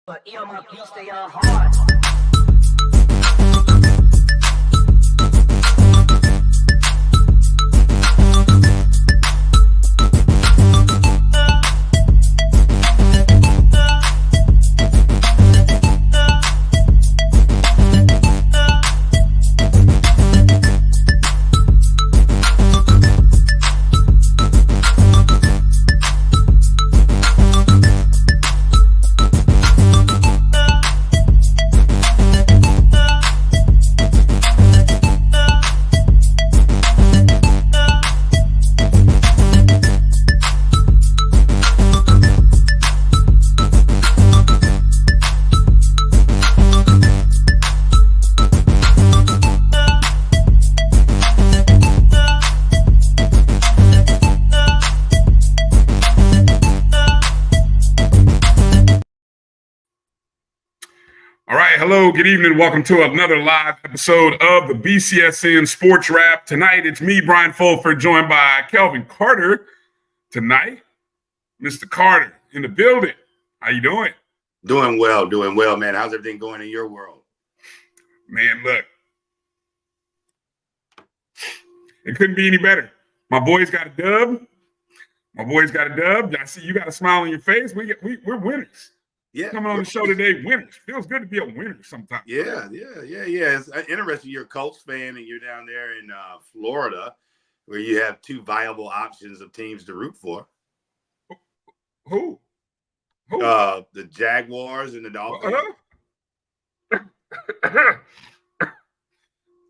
But my beats, they are hard. Hello, good evening. Welcome to another live episode of the BCSN SportsWrap. Tonight, it's me, Bryan Fulford, joined by Kelvin Carter. Tonight, Mr. Carter in the building. How you doing? Doing well, man. How's everything going in your world? Man, look. It couldn't be any better. My boys got a dub. I see you got a smile on your face. We're winners. Yeah, coming on the show today, winners. Feels good to be a winner sometimes. Yeah. It's interesting. You're a Colts fan and you're down there in Florida, where you have two viable options of teams to root for. Who? The Jaguars and the Dolphins.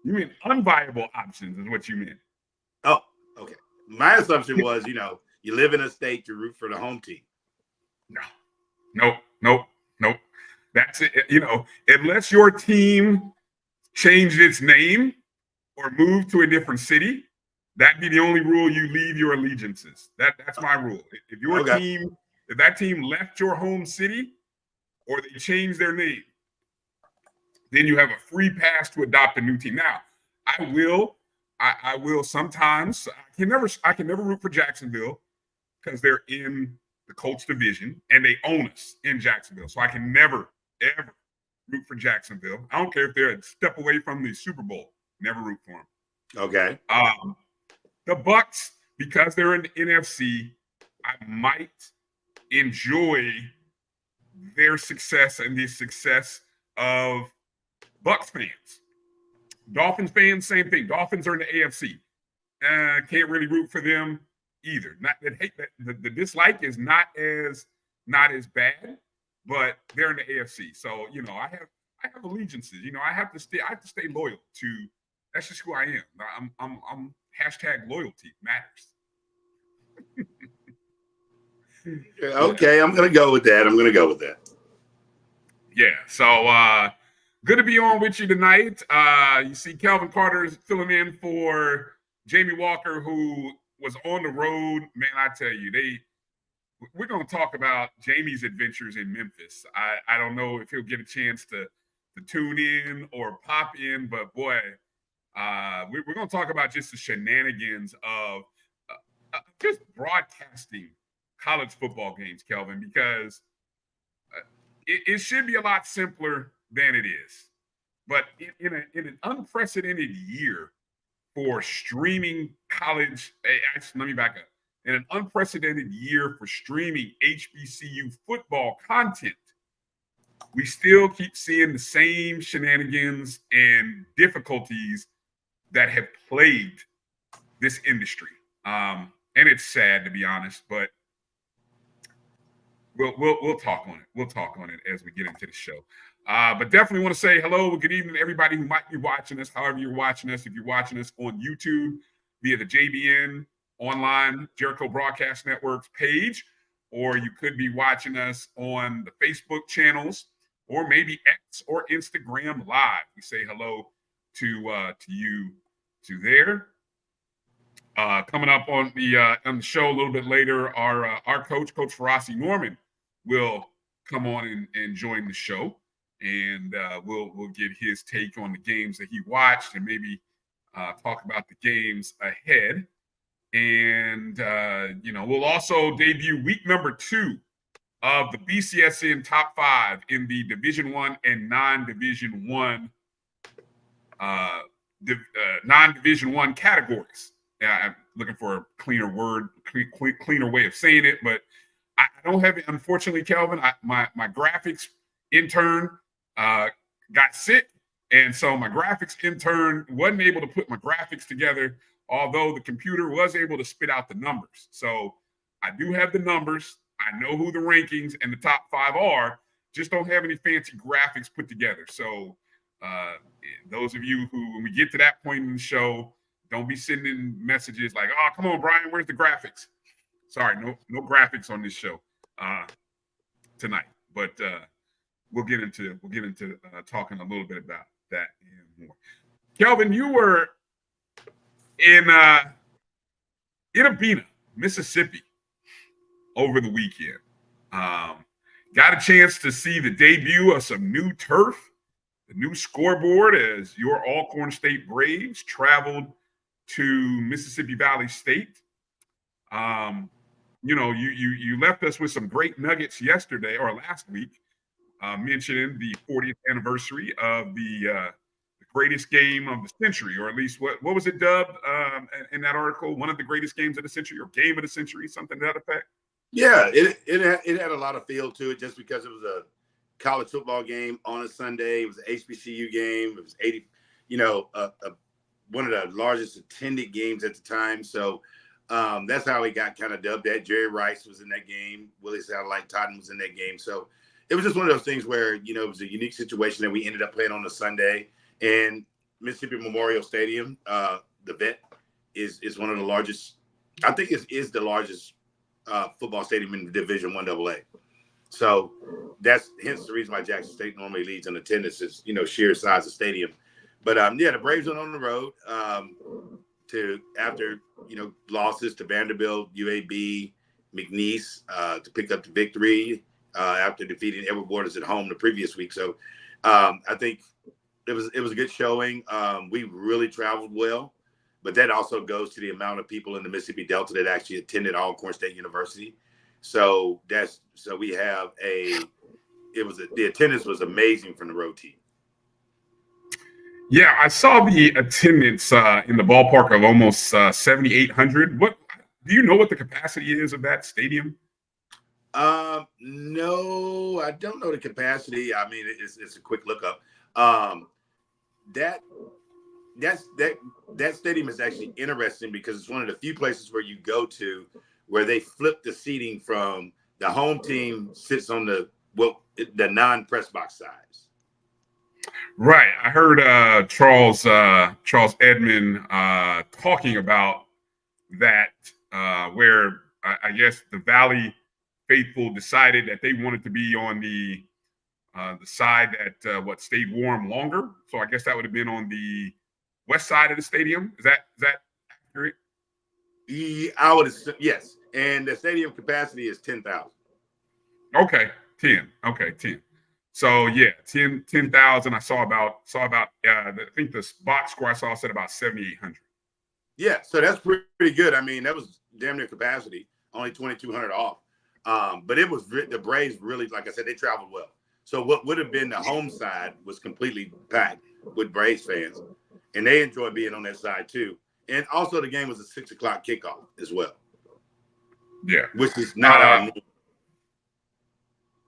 You mean unviable options is what you mean? Oh, okay. My assumption was, you live in a state, you root for the home team. Nope. That's it. Unless your team changed its name or moved to a different city, that'd be the only rule you leave your allegiances. That's my rule. If your team, if that team left your home city or they changed their name, then you have a free pass to adopt a new team. Now, I will sometimes. I can never root for Jacksonville because they're in the Colts division, and they own us in Jacksonville. So I can never, ever root for Jacksonville. I don't care if they're a step away from the Super Bowl. Never root for them. Okay. The Bucs, because they're in the NFC, I might enjoy their success and the success of Bucs fans. Dolphins fans, same thing. Dolphins are in the AFC. Can't really root for them either. Not that the dislike is not as bad, but they're in the AFC. So I have allegiances. I have to stay loyal to. That's just who I am. I'm #loyalty matters. Okay, I'm gonna go with that. Yeah. So good to be on with you tonight. You see, Kelvin Carter is filling in for Jamie Walker, who was on the road. Man, I tell you, we're going to talk about Jamie's adventures in Memphis. I don't know if he'll get a chance to tune in or pop in, but boy, we're going to talk about just the shenanigans of just broadcasting college football games, Kelvin, because it should be a lot simpler than it is. But in an unprecedented year for streaming college, actually, let me back up. In an unprecedented year for streaming HBCU football content, we still keep seeing the same shenanigans and difficulties that have plagued this industry. And it's sad, to be honest, but we'll talk on it. We'll talk on it as we get into the show. But definitely want to say hello, good evening to everybody who might be watching us, however you're watching us. If you're watching us on YouTube via the JBN online Jericho Broadcast Network's page, or you could be watching us on the Facebook channels, or maybe X or Instagram Live. We say hello to you there. Coming up on the show a little bit later, our coach Farasi Norman, will come on and join the show. And we'll get his take on the games that he watched and maybe talk about the games ahead. And, we'll also debut week number 2 of the BCSN top 5 in the Division I and non-Division I non-Division I categories. I'm looking for a cleaner word, cleaner way of saying it, but I don't have it. Unfortunately, Kelvin, my graphics intern got sick, and so my graphics intern wasn't able to put my graphics together, although the computer was able to spit out the numbers. So I do have the numbers. I know who the rankings and the top 5 are, just don't have any fancy graphics put together. So those of you who, when we get to that point in the show, don't be sending messages like, "Oh, come on, Bryan, where's the graphics?" Sorry, no graphics on this show tonight. But we'll get into talking a little bit about that and more. Kelvin, you were in Abena, Mississippi, over the weekend. Got a chance to see the debut of some new turf, the new scoreboard, as your Allcorn State Braves traveled to Mississippi Valley State. You left us with some great nuggets yesterday or last week, mentioning the 40th anniversary of the greatest game of the century, or at least what was it dubbed in that article? One of the greatest games of the century, or game of the century, something to that effect. Yeah, it had a lot of feel to it, just because it was a college football game on a Sunday. It was an HBCU game. It was 80, one of the largest attended games at the time. So that's how he got kind of dubbed that. Jerry Rice was in that game. Willie Satellite Totten was in that game. So it was just one of those things where, it was a unique situation that we ended up playing on a Sunday. And Mississippi Memorial Stadium, the Vet, is one of the largest. I think it is the largest football stadium in the Division I AA. So that's hence the reason why Jackson State normally leads in attendance is, sheer size of stadium. But the Braves went on the road after losses to Vanderbilt, UAB, McNeese to pick up the victory after defeating Edward Waters at home the previous week. So I think it was a good showing. We really traveled well, but that also goes to the amount of people in the Mississippi Delta that actually attended Allcorn State University. So we have the attendance was amazing from the road team. Yeah, I saw the attendance in the ballpark of almost 7,800. What do you know what the capacity is of that stadium? No, I don't know the capacity. I mean, it's a quick lookup. That stadium is actually interesting because it's one of the few places where you go to where they flip the seating from the home team sits on the non-press box size. Right. I heard Charles Edmond talking about that, where I guess the Valley faithful decided that they wanted to be on the side that stayed warm longer. So I guess that would have been on the west side of the stadium. Is that accurate? Yeah, I would assume, yes. And the stadium capacity is 10,000. Okay, 10. Okay, 10. So yeah, 10,000. I saw about. I think the box score I saw said about 7,800. Yeah, so that's pretty good. I mean, that was damn near capacity, only 2,200 off. But it was the Braves really, like I said, they traveled well. So what would have been the home side was completely packed with Braves fans, and they enjoyed being on that side too. And also, the game was a 6 o'clock kickoff as well. Yeah, which is not our normal.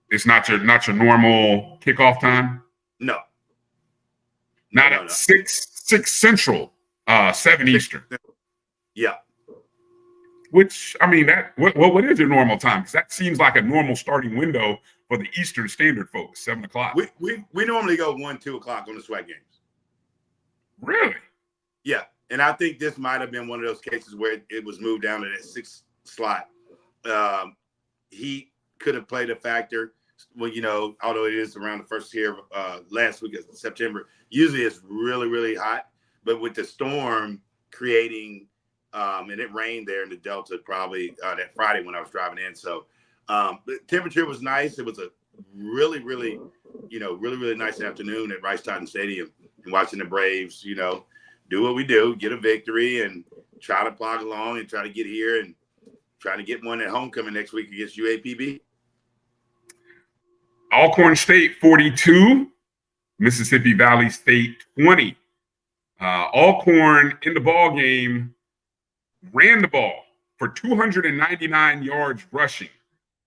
It's not your normal kickoff time. No. Not at 6 Central, 7 Eastern. Yeah. Which, I mean, what is your normal time? Because that seems like a normal starting window for the Eastern Standard folks, 7 o'clock. We normally go 1, 2 o'clock on the SWAC games. Really? Yeah. And I think this might have been one of those cases where it was moved down to that 6 slot. He could have played a factor. Well, although it is around the first year of last week of September, usually it's really, really hot. But with the storm creating, and it rained there in the Delta probably that Friday when I was driving in. So the temperature was nice. It was a really, really, really nice afternoon at Rice Totten Stadium and watching the Braves, do what we do, get a victory and try to plug along and try to get here and try to get one at homecoming next week against UAPB. Alcorn State 42, Mississippi Valley State 20. Alcorn in the ball game ran the ball for 299 yards rushing,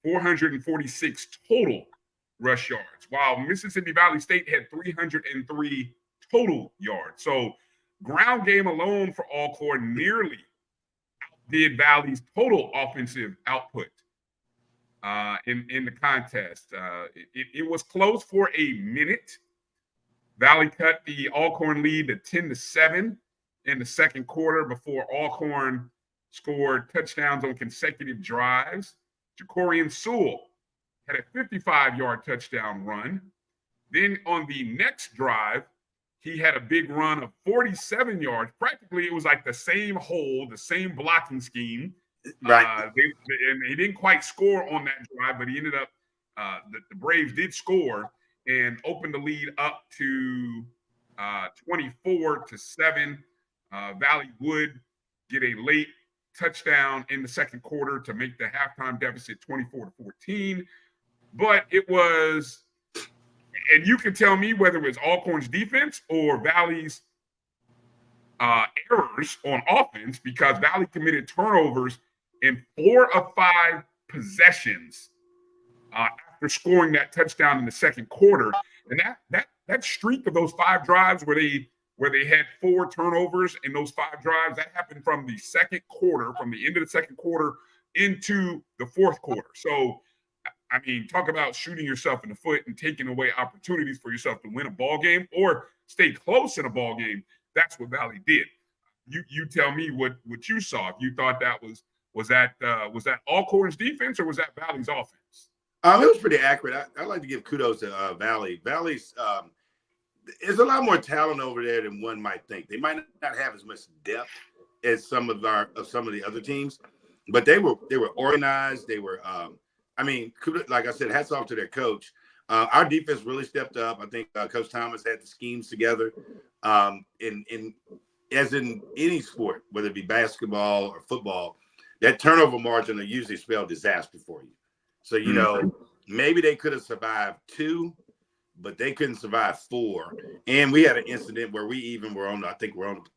446 total rush yards, while Mississippi Valley State had 303 total yards. So ground game alone for Allcorn nearly outdid Valley's total offensive output in the contest. It was close for a minute. Valley cut the Allcorn lead to 10-7 in the second quarter before Allcorn scored touchdowns on consecutive drives. Jacorian Sewell had a 55-yard touchdown run. Then on the next drive, he had a big run of 47 yards. Practically, it was like the same hole, the same blocking scheme. Right. And he didn't quite score on that drive, but he ended up, the Braves did score and opened the lead up to 24-7. Valley would get a late touchdown in the second quarter to make the halftime deficit 24-14. But it was, and you can tell me whether it was Alcorn's defense or Valley's errors on offense, because Valley committed turnovers in 4 of 5 possessions after scoring that touchdown in the second quarter. And that streak of those 5 drives where they had 4 turnovers in those 5 drives, that happened from the second quarter, from the end of the second quarter into the fourth quarter. So, I mean, talk about shooting yourself in the foot and taking away opportunities for yourself to win a ball game or stay close in a ball game. That's what Valley did. You tell me what you saw. If you thought that was that Alcorn's defense or was that Valley's offense? It was pretty accurate. I like to give kudos to Valley. Valley's there's a lot more talent over there than one might think. They might not have as much depth as some of the other teams, but they were organized. They were like I said, hats off to their coach. Our defense really stepped up. I think Coach Thomas had the schemes together. As in any sport, whether it be basketball or football, that turnover margin will usually spell disaster for you. So, maybe they could have survived 2, but they couldn't survive 4. And we had an incident where we even were on the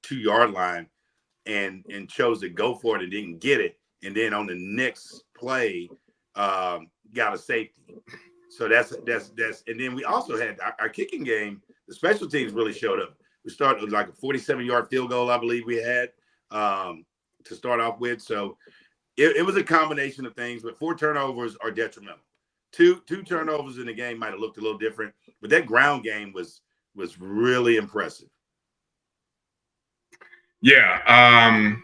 2-yard line and chose to go for it and didn't get it. And then on the next play, got a safety. So that's and then we also had our kicking game. The special teams really showed up. We started with like a 47-yard field goal, I believe we had to start off with. So it was a combination of things, but 4 turnovers are detrimental. Two turnovers in the game might have looked a little different, but that ground game was really impressive. Yeah,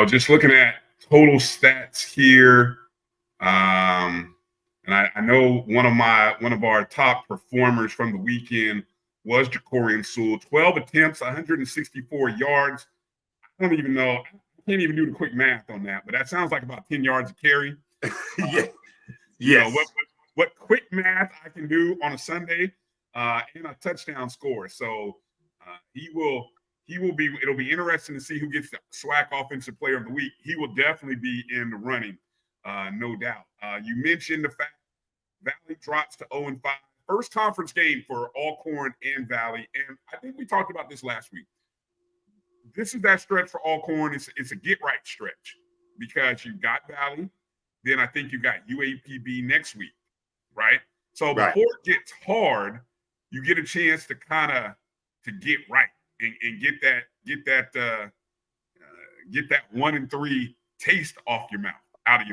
just looking at total stats here, and I know one of our top performers from the weekend was Jacorian Sewell. 12 attempts, 164 yards. I don't even know. I can't even do the quick math on that, but that sounds like about 10 yards a carry. Yeah. Yes. What quick math I can do on a Sunday and a touchdown score. So it'll be interesting to see who gets the SWAC Offensive Player of the Week. He will definitely be in the running, no doubt. You mentioned the fact Valley drops to 0-5. First conference game for Allcorn and Valley. And I think we talked about this last week. This is that stretch for Allcorn. It's a get-right stretch because you've got Valley. Then I think you've got UAPB next week, right? So before it gets hard, you get a chance to kind of to get right and get that 1-3 taste out of your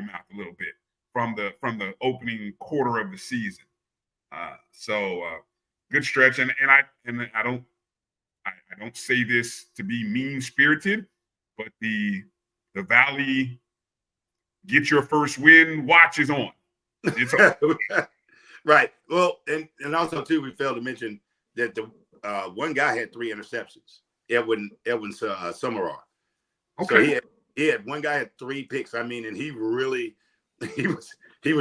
mouth a little bit from the opening quarter of the season. So good stretch, and I don't say this to be mean-spirited, but the Valley get your first win watch is on. It's on. Right. Well, and also too, we failed to mention that the one guy had 3 interceptions. Edwin Summerar. Okay. So he had one guy had 3 picks. I mean, and he was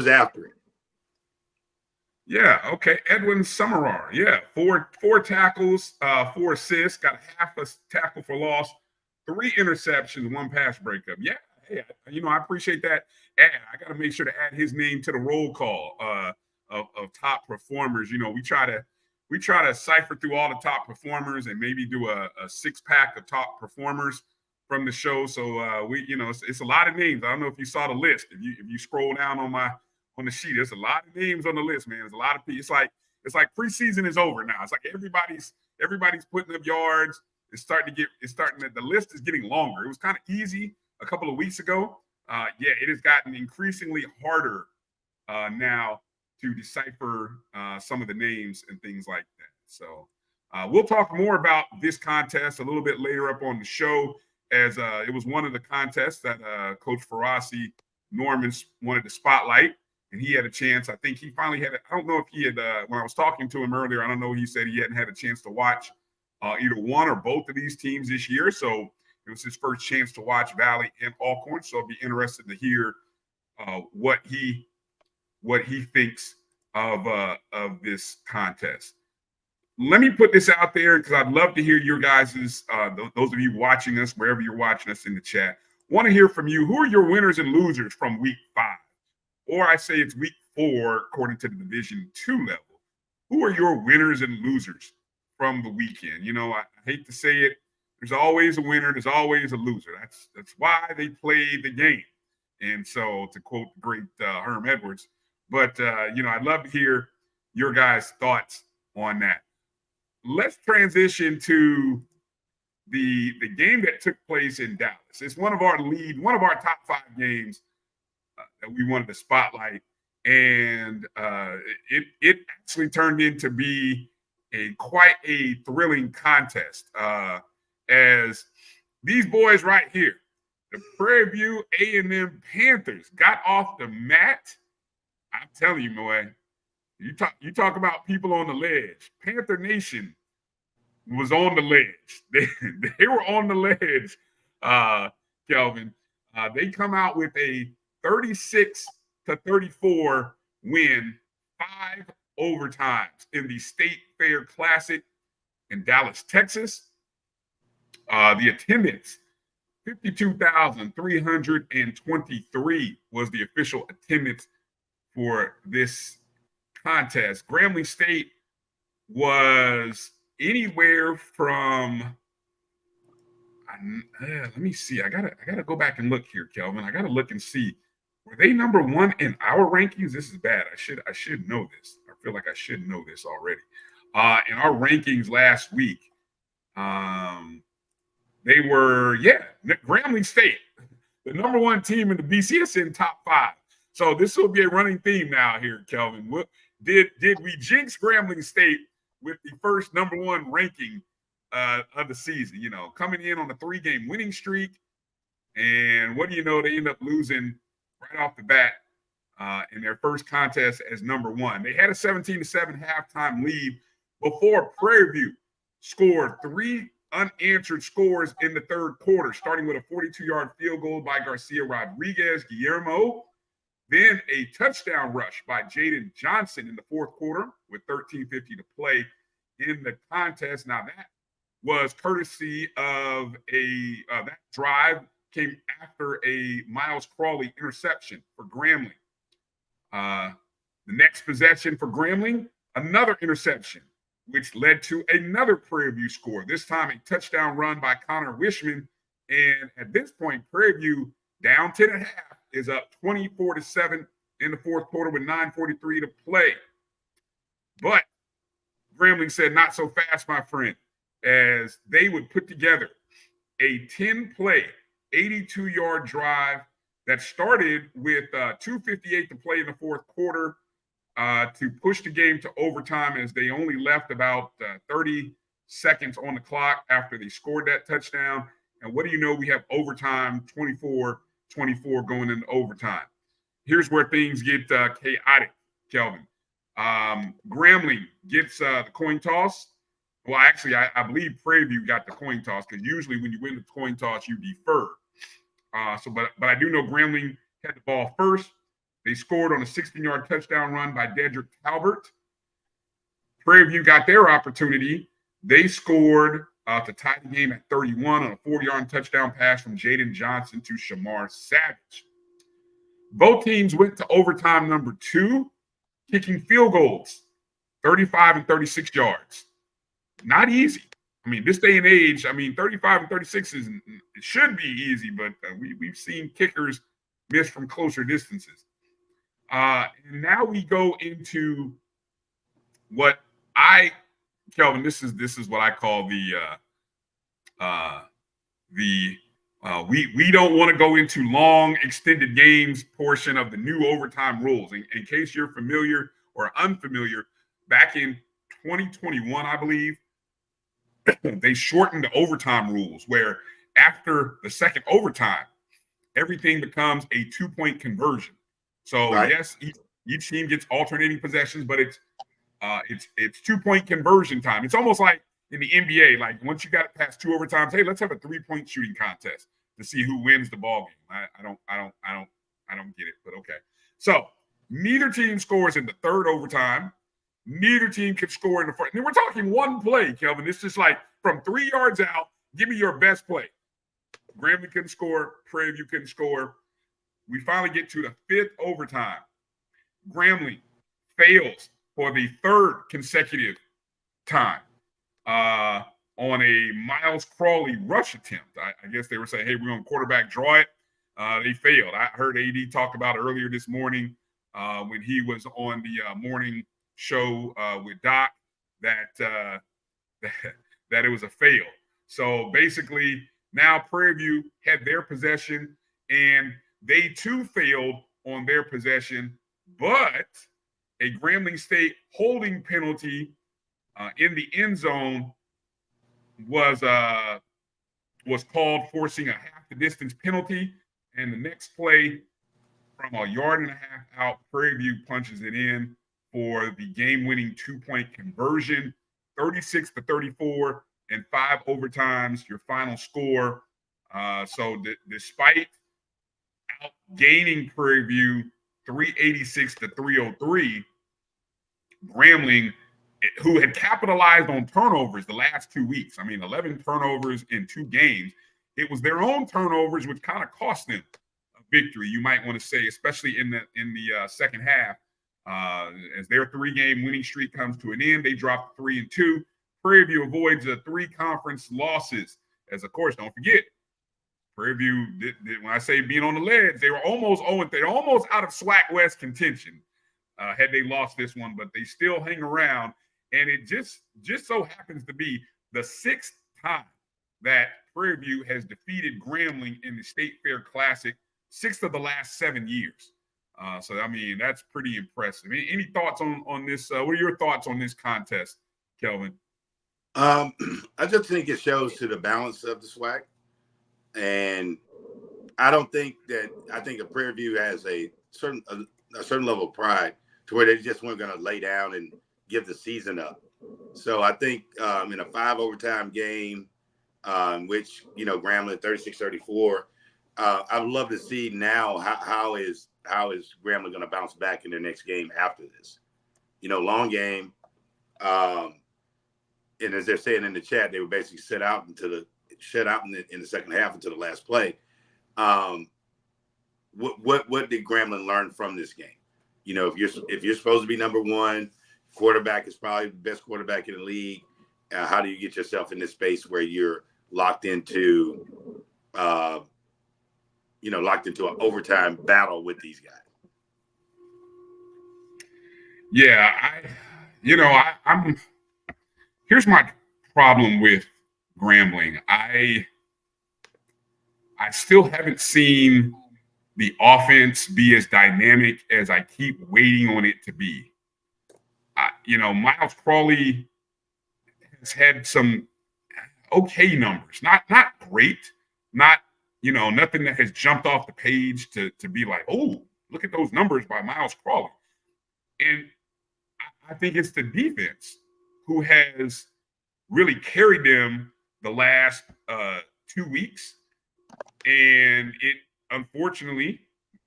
after it. Yeah. Okay. Edwin Summerar. Yeah. 4 tackles, 4 assists, got half a tackle for loss, 3 interceptions, 1 pass breakup. Yeah. Hey, I appreciate that ad. I got to make sure to add his name to the roll call of top performers. You know, we try to cipher through all the top performers and maybe do a 6-pack of top performers from the show. So it's a lot of names. I don't know if you saw the list. If you scroll down on the sheet, there's a lot of names on the list, man. There's a lot of people. It's like preseason is over now. It's like everybody's putting up yards. The list is getting longer. It was kind of easy a couple of weeks ago. It has gotten increasingly harder now to decipher some of the names and things like that. So we'll talk more about this contest a little bit later up on the show, as it was one of the contests that Coach Farasi Norman wanted to spotlight, and he had a chance. I think he finally had I don't know if he had, when I was talking to him earlier, I don't know, he said he hadn't had a chance to watch either one or both of these teams this year. So it was his first chance to watch Valley and Allcorn. So I'll be interested to hear what he thinks of this contest. Let me put this out there because I'd love to hear your guys's, those of you watching us, wherever you're watching us in the chat, want to hear from you. Who are your winners and losers from week 5? Or I say it's week 4, according to the Division II level. Who are your winners and losers from the weekend? You know, I hate to say it. There's always a winner. There's always a loser. That's why they play the game. And so, to quote the great Herm Edwards, but I'd love to hear your guys' thoughts on that. Let's transition to the game that took place in Dallas. It's one of our top 5 games that we wanted to spotlight, and it actually turned into be quite a thrilling contest, as these boys right here, the Prairie View A&M Panthers, got off the mat. I'm telling you, boy, you talk about people on the ledge. Panther Nation was on the ledge. They were on the ledge, Kelvin. They come out with a 36-34 win, 5 overtimes in the State Fair Classic in Dallas, Texas. The attendance, 52,323 was the official attendance for this contest. Grambling State was anywhere from let me see. I gotta go back and look here, Kelvin. I gotta look and see. Were they number 1 in our rankings? This is bad. I should know this. I feel like I should know this already. In our rankings last week, they were, Grambling State, the number 1 team in the BCSN top 5. So this will be a running theme now here, Kelvin. Did we jinx Grambling State with the first number 1 ranking of the season? You know, coming in on a 3-game winning streak, and what do you know? They end up losing right off the bat in their first contest as number 1. They had a 17-7 halftime lead before Prairie View scored 3 unanswered scores in the third quarter, starting with a 42-yard field goal by Garcia Rodriguez Guillermo, then a touchdown rush by Jaden Johnson in the fourth quarter with 13:50 to play in the contest. Now that was courtesy of that drive came after a Miles Crawley interception for Grambling. The next possession for Grambling, another interception, which led to another Prairie View score, this time a touchdown run by Connor Wishman. And at this point, Prairie View down 10.5 is up 24-7 in the fourth quarter with 9:43 to play. But Grambling said, not so fast, my friend, as they would put together a 10-play, 82-yard drive that started with 2:58 to play in the fourth quarter to push the game to overtime, as they only left about 30 seconds on the clock after they scored that touchdown. And what do you know? We have overtime, 24-24 going into overtime. Here's where things get chaotic, Kelvin. Grambling gets the coin toss. Well, actually, I believe Prairie View got the coin toss, because usually when you win the coin toss, you defer. But I do know Grambling had the ball first. They scored on a 16-yard touchdown run by Dedrick Talbert. Prairie View got their opportunity. They scored to tie the game at 31 on a 40-yard touchdown pass from Jaden Johnson to Shamar Savage. Both teams went to overtime number 2. kicking field goals, 35 and 36 yards. Not easy. I mean, this day and age, 35 and 36 it should be easy, but we've seen kickers miss from closer distances. And now we go into what Kelvin, this is what I call we don't want to go into long extended games portion of the new overtime rules. In case you're familiar or unfamiliar, back in 2021, I believe, they shortened the overtime rules where after the second overtime, everything becomes a 2-point conversion. So right. Yes, each team gets alternating possessions, but it's 2-point conversion time. It's almost like in the NBA, like once you got it past 2 overtimes, hey, let's have a 3-point shooting contest to see who wins the ball game. I don't get it, but okay. So neither team scores in the third overtime. Neither team can score in the first. And we're talking one play, Kelvin. It's just like from 3 yards out, give me your best play. Grambling couldn't score. Prairie View couldn't score. We finally get to the 5th overtime. Grambling fails for the 3rd consecutive time on a Miles Crawley rush attempt. I guess they were saying, hey, we're going to quarterback draw it. They failed. I heard AD talk about earlier this morning when he was on the morning show with Doc that it was a fail. So basically now Prairie View had their possession and they too failed on their possession, but a Grambling State holding penalty in the end zone was called, forcing a half the distance penalty. And the next play, from a 1.5 yards out, Prairie View punches it in for the game-winning 2-point conversion, 36-34, and 5 overtimes, your final score. So despite outgaining Prairie View 386-303, Grambling, who had capitalized on turnovers the last 2 weeks, 11 turnovers in 2 games, it was their own turnovers which kind of cost them a victory, you might want to say, especially in the second half. As their 3-game winning streak comes to an end, they dropped 3-2. Prairie View avoids 3 conference losses. As of course, don't forget, Prairie View did, when I say being on the ledge, they were almost they're almost out of SWAC West contention had they lost this one, but they still hang around. And it just so happens to be the 6th time that Prairie View has defeated Grambling in the State Fair Classic, 6th of the last 7 years. So that's pretty impressive. Any thoughts on this? What are your thoughts on this contest, Kelvin? I just think it shows to the balance of the SWAC, and I think a Prairie View has a certain level of pride to where they just weren't going to lay down and give the season up. So I think in a 5 overtime game, which Grambling 36-34, I'd love to see now how is Grambling going to bounce back in their next game after this? Long game. And as they're saying in the chat, they were basically shut out in the second half until the last play. What did Grambling learn from this game? If you're supposed to be number 1, quarterback is probably the best quarterback in the league. How do you get yourself in this space where you're locked into an overtime battle with these guys? Yeah, I'm. Here's my problem with Grambling. I still haven't seen the offense be as dynamic as I keep waiting on it to be. Miles Crawley has had some okay numbers, not great, not nothing that has jumped off the page to be like, oh, look at those numbers by Miles Crawley. And I think it's the defense who has really carried them the last 2 weeks. And it, unfortunately,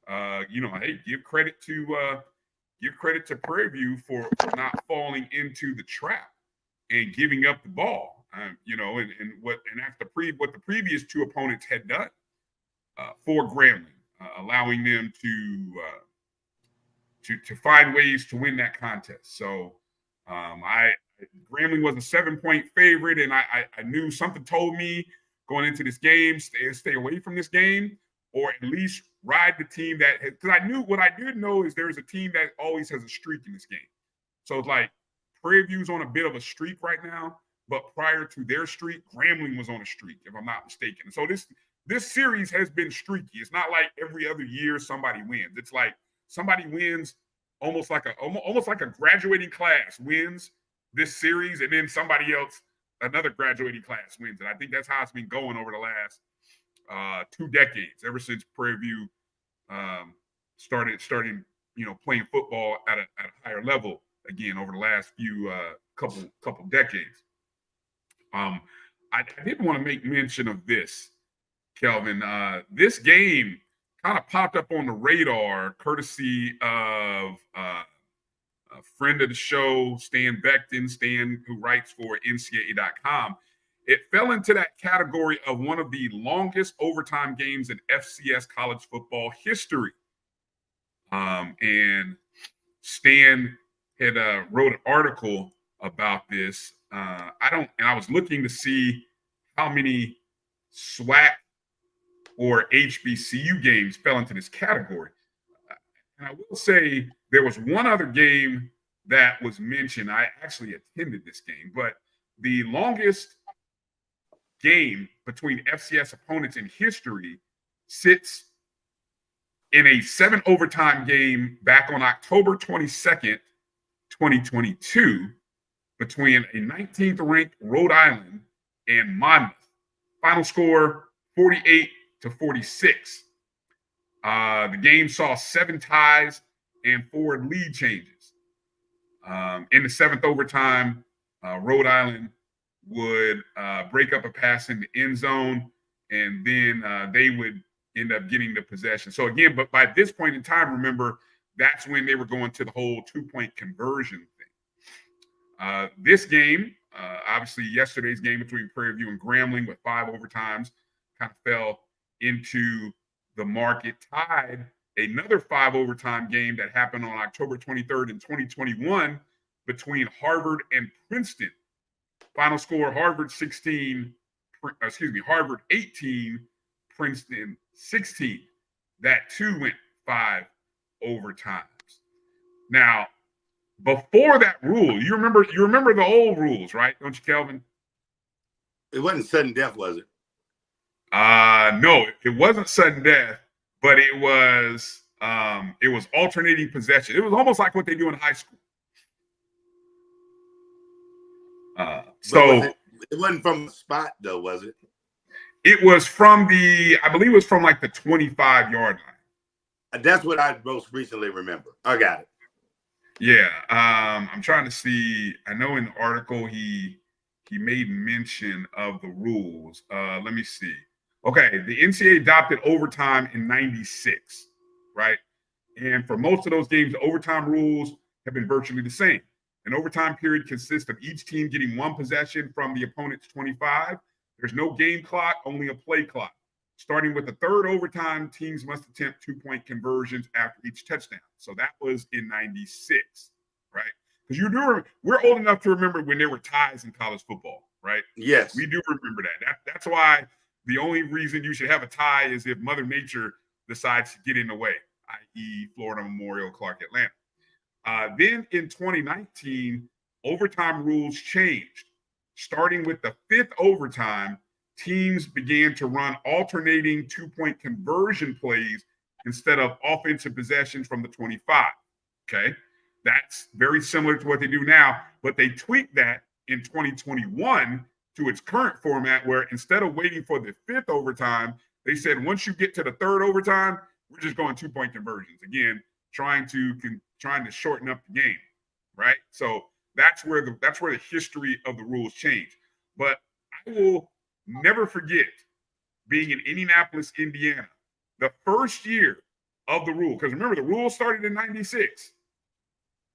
hey, give credit to Prairie View for not falling into the trap and giving up the ball. What the previous 2 opponents had done for Grambling, allowing them to to find ways to win that contest. So Grambling was a 7-point favorite, and I knew something told me going into this game, stay away from this game, or at least ride the team that, because I knew what I did know is there's a team that always has a streak in this game. So it's like Prairie View's on a bit of a streak right now, but prior to their streak, Grambling was on a streak, if I'm not mistaken. So this series has been streaky. It's not like every other year somebody wins. It's like somebody wins almost like a graduating class wins this series, and then somebody else, another graduating class wins it. I think that's how it's been going over the last 2 decades, ever since Prairie View started playing football at a higher level again over the last few couple decades. I did want to make mention of this, Kelvin. This game kind of popped up on the radar courtesy of a friend of the show, Stan Becton, who writes for NCAA.com. It fell into that category of one of the longest overtime games in FCS college football history. And Stan had wrote an article about this. I was looking to see how many SWAC or HBCU games fell into this category. And I will say there was one other game that was mentioned. I actually attended this game, but the longest game between FCS opponents in history sits in a 7 overtime game back on October 22nd, 2022, between a 19th ranked Rhode Island and Monmouth. Final score 48-46. The game saw 7 ties and 4 lead changes. In the 7th overtime, Rhode Island would break up a pass in the end zone, and then they would end up getting the possession. So again, but by this point in time, remember, that's when they were going to the whole 2-point conversion thing. This game, obviously yesterday's game between Prairie View and Grambling with 5 overtimes, kind of fell into the market, tied another 5 overtime game that happened on October 23rd in 2021 between Harvard and Princeton. Final score, Harvard 18, Princeton 16. That too went 5 overtimes. Now, before that rule, you remember the old rules, right? Don't you, Kelvin? It wasn't sudden death, was it? No, it wasn't sudden death, but it was alternating possession. It was almost like what they do in high school. So it wasn't from the spot though, was it? It was from I believe it was from like the 25-yard line. That's what I most recently remember. I got it. Yeah. I'm trying to see. I know in the article he made mention of the rules. Let me see. Okay, the NCAA adopted overtime in '96, right? And for most of those games, the overtime rules have been virtually the same. An overtime period consists of each team getting 1 possession from the opponent's 25. There's no game clock, only a play clock. Starting with the 3rd overtime, teams must attempt 2-point conversions after each touchdown. So that was in '96, right? Because we're old enough to remember when there were ties in college football, right? Yes. We do remember that. That's why the only reason you should have a tie is if Mother Nature decides to get in the way, i.e. Florida Memorial, Clark Atlanta. Then in 2019, overtime rules changed. Starting with the 5th overtime, teams began to run alternating 2-point conversion plays instead of offensive possessions from the 25. Okay, that's very similar to what they do now, but they tweaked that in 2021 to its current format, where instead of waiting for the 5th overtime, they said once you get to the 3rd overtime, we're just going 2-point conversions. Again, trying to shorten up the game, right? So that's where the history of the rules changed. But I will never forget being in Indianapolis, Indiana, the first year of the rule, because remember the rule started in '96.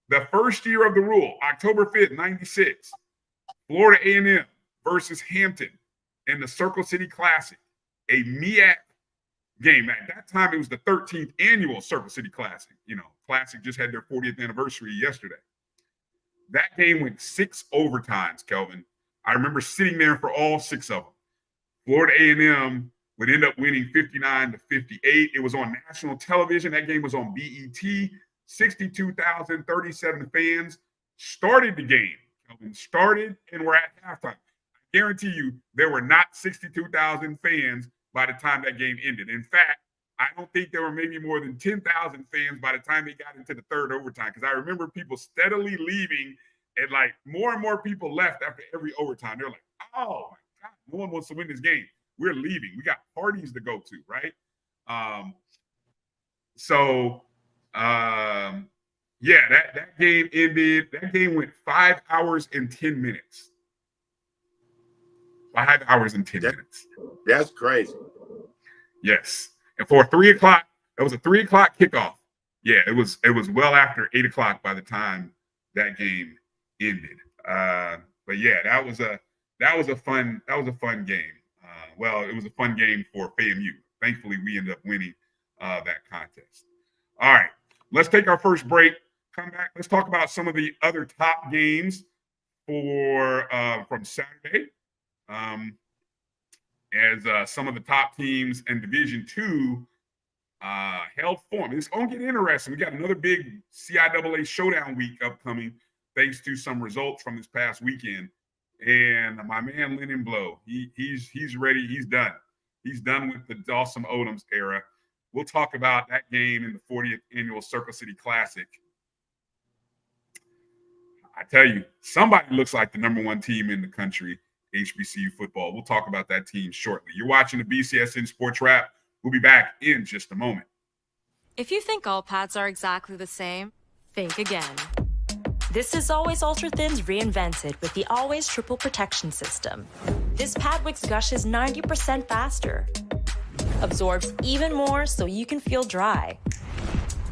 The first year of the rule, October 5th, '96, Florida A&M versus Hampton in the Circle City Classic, a MEAC game. At that time, it was the 13th annual Circle City Classic. You know, Classic just had their 40th anniversary yesterday. That game went 6 overtimes, Kelvin. I remember sitting there for all 6 of them. Florida A&M would end up winning 59-58. It was on national television. That game was on BET. 62,037 fans started the game. Kelvin, started and were at halftime. I guarantee you there were not 62,000 fans by the time that game ended. In fact, I don't think there were maybe more than 10,000 fans by the time they got into the third overtime, because I remember people steadily leaving, and like more and more people left after every overtime. They're like, oh my God, no one wants to win this game. We're leaving. We got parties to go to, right? Yeah, that game ended. That game went 5 hours and 10 minutes. 5 hours and 10 minutes. That's crazy. Yes. And for 3 o'clock, it was a 3 o'clock kickoff. Yeah, it was well after 8 o'clock by the time that game ended. But yeah, that was a fun game. Well, it was a fun game for FAMU. Thankfully, we ended up winning that contest. All right, let's take our first break. Come back. Let's talk about some of the other top games from Saturday. As some of the top teams in Division II held form. It's going to get interesting. We got another big CIAA showdown week upcoming, thanks to some results from this past weekend. And my man Lennon Blow, he's ready. He's done. He's done with the Dawson Odoms era. We'll talk about that game in the 40th annual Circle City Classic. I tell you, somebody looks like the #1 team in the country. HBCU football. We'll talk about that team shortly. You're watching the BCSN Sports Wrap. We'll be back in just a moment. If you think all pads are exactly the same, think again. This is Always Ultra Thins reinvented with the Always Triple Protection System. This pad wicks gushes 90% faster, absorbs even more so you can feel dry,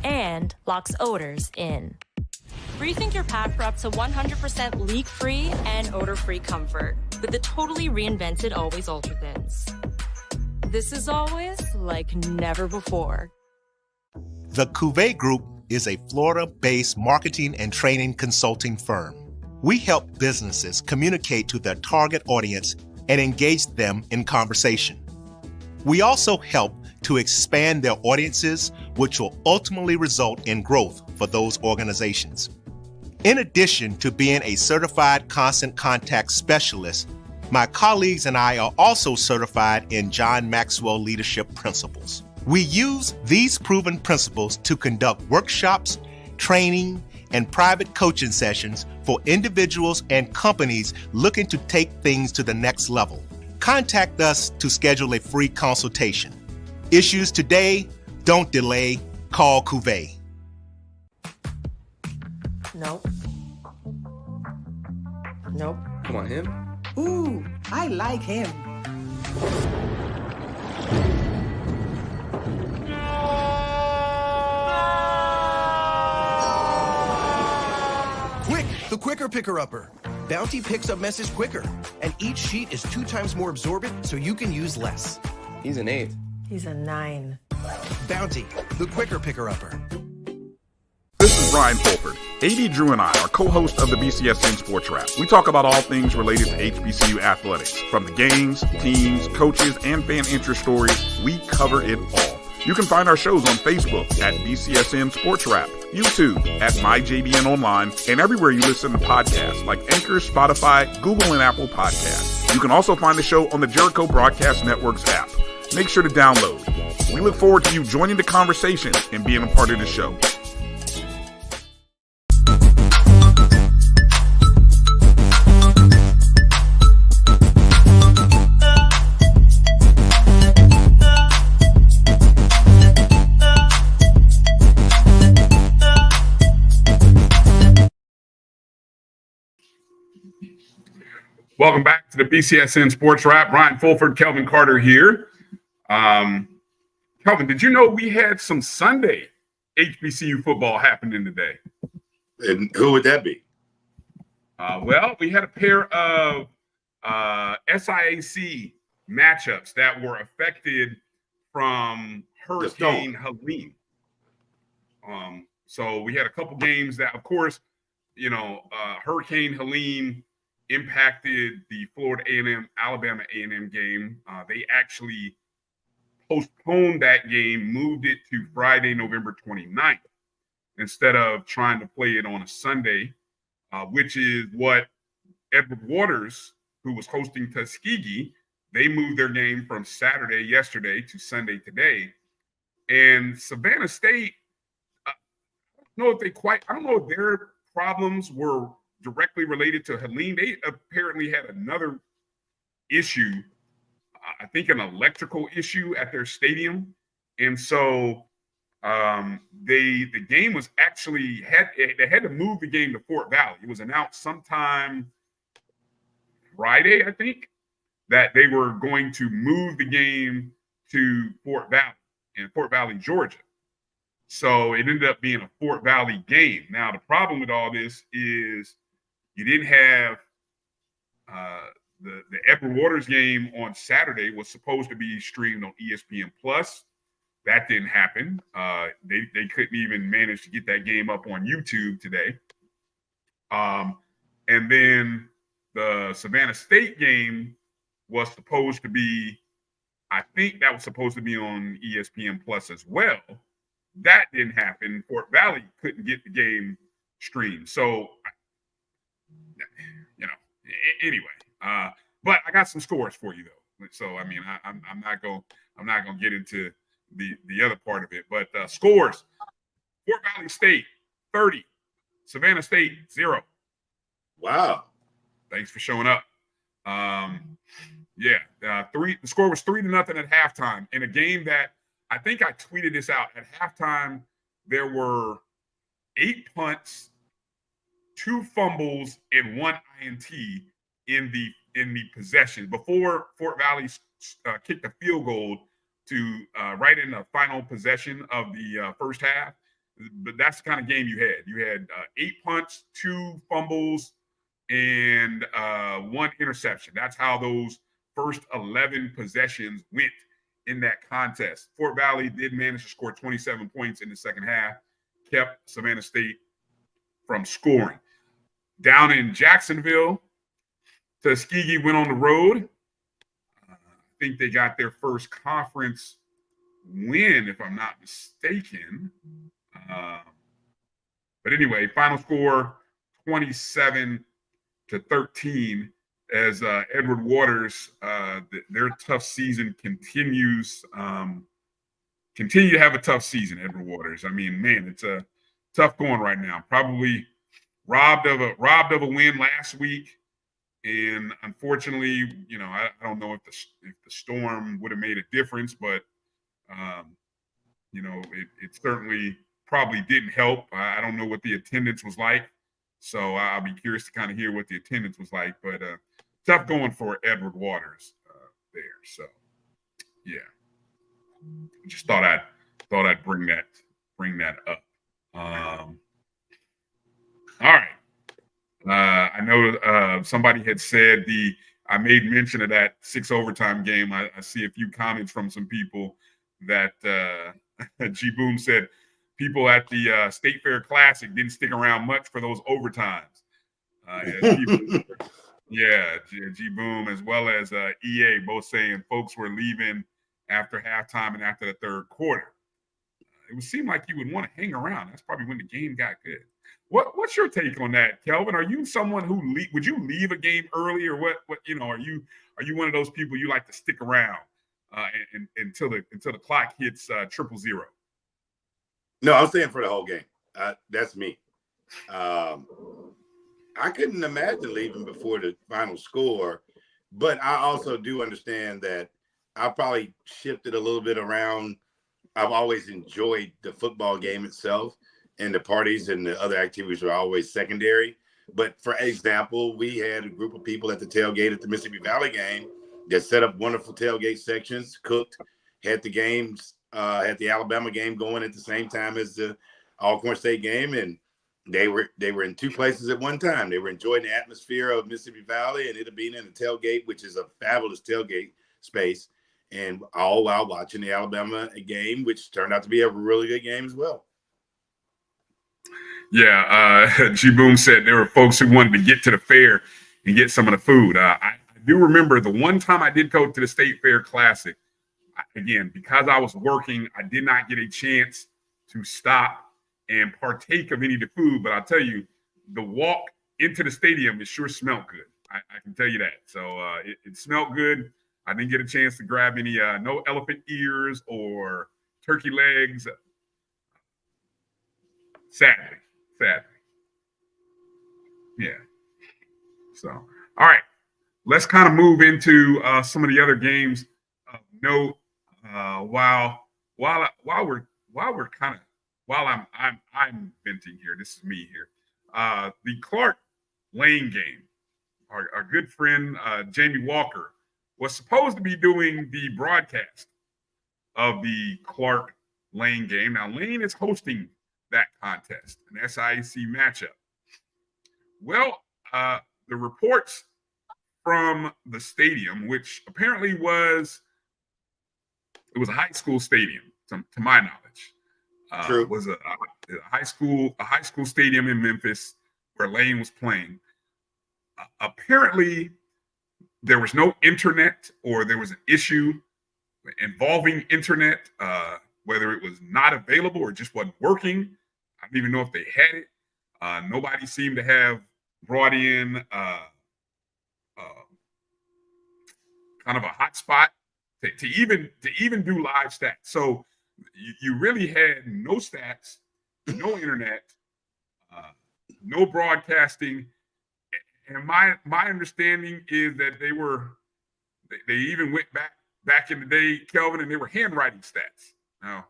and locks odors in. Rethink your pad for up to 100% leak-free and odor-free comfort with the totally reinvented Always Ultra Thins. This is always like never before. The Cuvée Group is a Florida-based marketing and training consulting firm. We help businesses communicate to their target audience and engage them in conversation. We also help to expand their audiences, which will ultimately result in growth for those organizations. In addition to being a certified constant contact specialist, my colleagues and I are also certified in John Maxwell Leadership Principles. We use these proven principles to conduct workshops, training, and private coaching sessions for individuals and companies looking to take things to the next level. Contact us to schedule a free consultation. Issues today, don't delay, call Cuvée. Nope. Nope. Come on, him? Ooh, I like him. Quick, the quicker picker-upper. Bounty picks up message quicker, and each sheet is 2 times more absorbent so you can use less. He's an 8. He's a 9. Bounty, the quicker picker-upper. This is Ryan Fulford. AD Drew and I are co-hosts of the BCSN Sports Wrap. We talk about all things related to HBCU athletics. From the games, teams, coaches, and fan interest stories, we cover it all. You can find our shows on Facebook at BCSN Sports Wrap, YouTube at MyJBN Online, and everywhere you listen to podcasts like Anchor, Spotify, Google, and Apple Podcasts. You can also find the show on the Jericho Broadcast Network's app. Make sure to download. We look forward to you joining the conversation and being a part of the show. Welcome back to the BCSN Sports Wrap. Ryan Fulford, Kelvin Carter here. Kelvin, did you know we had some Sunday HBCU football happening today? And who would that be? Well, we had a pair of SIAC matchups that were affected from Hurricane Helene. So we had a couple games that, of course, Hurricane Helene impacted the Florida A&M, Alabama A&M game. They actually postponed that game, moved it to Friday, November 29th, instead of trying to play it on a Sunday, which is what Edward Waters, who was hosting Tuskegee, they moved their game from Saturday yesterday to Sunday today. And Savannah State, I don't know if their problems were directly related to Helene. They apparently had another issue, I think an electrical issue at their stadium. And so the game was actually they had to move the game to Fort Valley. It was announced sometime Friday, I think, that they were going to move the game to Fort Valley, Georgia. So it ended up being a Fort Valley game. Now, the problem with all this is you didn't have the Edward Waters game on Saturday was supposed to be streamed on ESPN Plus. That didn't happen. They couldn't even manage to get that game up on YouTube today. And then the Savannah State game was supposed to be, I think that was supposed to be on ESPN Plus as well. That didn't happen. Fort Valley couldn't get the game streamed. So, anyway, but I got some scores for you though. So, I mean, I'm not gonna get into the other part of it, but scores: Fort Valley State 30, Savannah State 0. Wow. Thanks for showing up. The score was 3-0 at halftime in a game that I think I tweeted this out. At halftime, there were 8 punts, 2 fumbles, and 1 INT in the possession before Fort Valley kicked a field goal to right in the final possession of the first half. But that's the kind of game you had. You had 8 punts, 2 fumbles, and 1 interception. That's how those first 11 possessions went in that contest. Fort Valley did manage to score 27 points in the second half, kept Savannah State from scoring. Down in Jacksonville, Tuskegee went on the road. I think they got their first conference win, if I'm not mistaken. But anyway, final score 27-13 as Edward Waters, their tough season continues. Continue to have a tough season, Edward Waters. I mean, man, it's a tough going right now. Probably robbed of a win last week, and unfortunately, I don't know if the storm would have made a difference, but it certainly probably didn't help. I don't know what the attendance was like, so I'll be curious to kind of hear what the attendance was like. But tough going for Edward Waters there. So, yeah, just thought I'd bring that up. All right. I know somebody had said I made mention of that 6 overtime game. I see a few comments from some people that G Boom said people at the State Fair Classic didn't stick around much for those overtimes. G Boom as well as EA both saying folks were leaving after halftime and after the third quarter. It would seem like you would want to hang around. That's probably when the game got good. What's your take on that, Kelvin? Are you someone who would you leave a game early, or what? Are you one of those people you like to stick around until the clock hits 000? No, I'm staying for the whole game. That's me. I couldn't imagine leaving before the final score, but I also do understand that I probably shifted a little bit around. I've always enjoyed the football game itself, and the parties and the other activities were always secondary. But for example, we had a group of people at the tailgate at the Mississippi Valley game that set up wonderful tailgate sections, cooked, had the games, had the Alabama game going at the same time as the Allcorn State game, and they were in 2 places at one time. They were enjoying the atmosphere of Mississippi Valley and it being in the tailgate, which is a fabulous tailgate space. and all while watching the Alabama game, which turned out to be a really good game as well. Yeah, G Boom said there were folks who wanted to get to the fair and get some of the food. I do remember the one time I did go to the State Fair Classic. Again, because I was working, I did not get a chance to stop and partake of any of the food. But I'll tell you, the walk into the stadium, it sure smelled good. I can tell you that. So it smelled good. I didn't get a chance to grab any, no elephant ears or turkey legs. Sadly. Yeah. So, all right. Let's kind of move into some of the other games of note. While I'm venting here. This is me here. The Clark Lane game. Our good friend Jamie Walker was supposed to be doing the broadcast of the Clark Lane game. Now Lane is hosting that contest, an SIAC matchup. Well, the reports from the stadium, which apparently was a high school stadium, to my knowledge. True. Was a high school stadium in Memphis where Lane was playing. Apparently, there was no internet, or there was an issue involving internet, whether it was not available or just wasn't working. I don't even know if they had it. Nobody seemed to have brought in kind of a hotspot to even do live stats. So you really had no stats, no internet, no broadcasting. And my understanding is that they even went back in the day, Kelvin, and they were handwriting stats. Now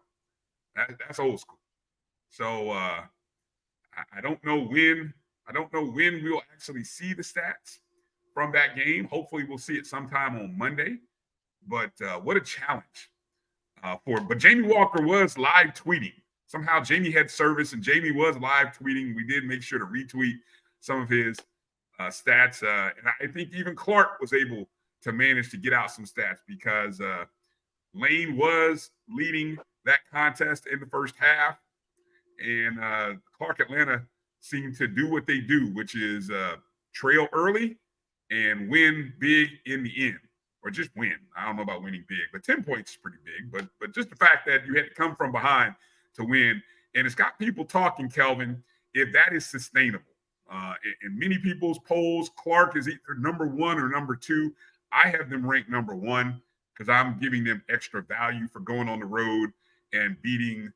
that's old school. So I don't know when we'll actually see the stats from that game. Hopefully we'll see it sometime on Monday. But what a challenge but Jamie Walker was live tweeting. Somehow Jamie had service and Jamie was live tweeting. We did make sure to retweet some of his stats. And I think even Clark was able to manage to get out some stats because Lane was leading that contest in the first half. And Clark Atlanta seemed to do what they do, which is trail early and win big in the end. Or just win. I don't know about winning big, but 10 points is pretty big. But just the fact that you had to come from behind to win, and it's got people talking, Kelvin, if that is sustainable. In many people's polls, Clark is either number 1 or number 2. I have them ranked number 1 because I'm giving them extra value for going on the road and beating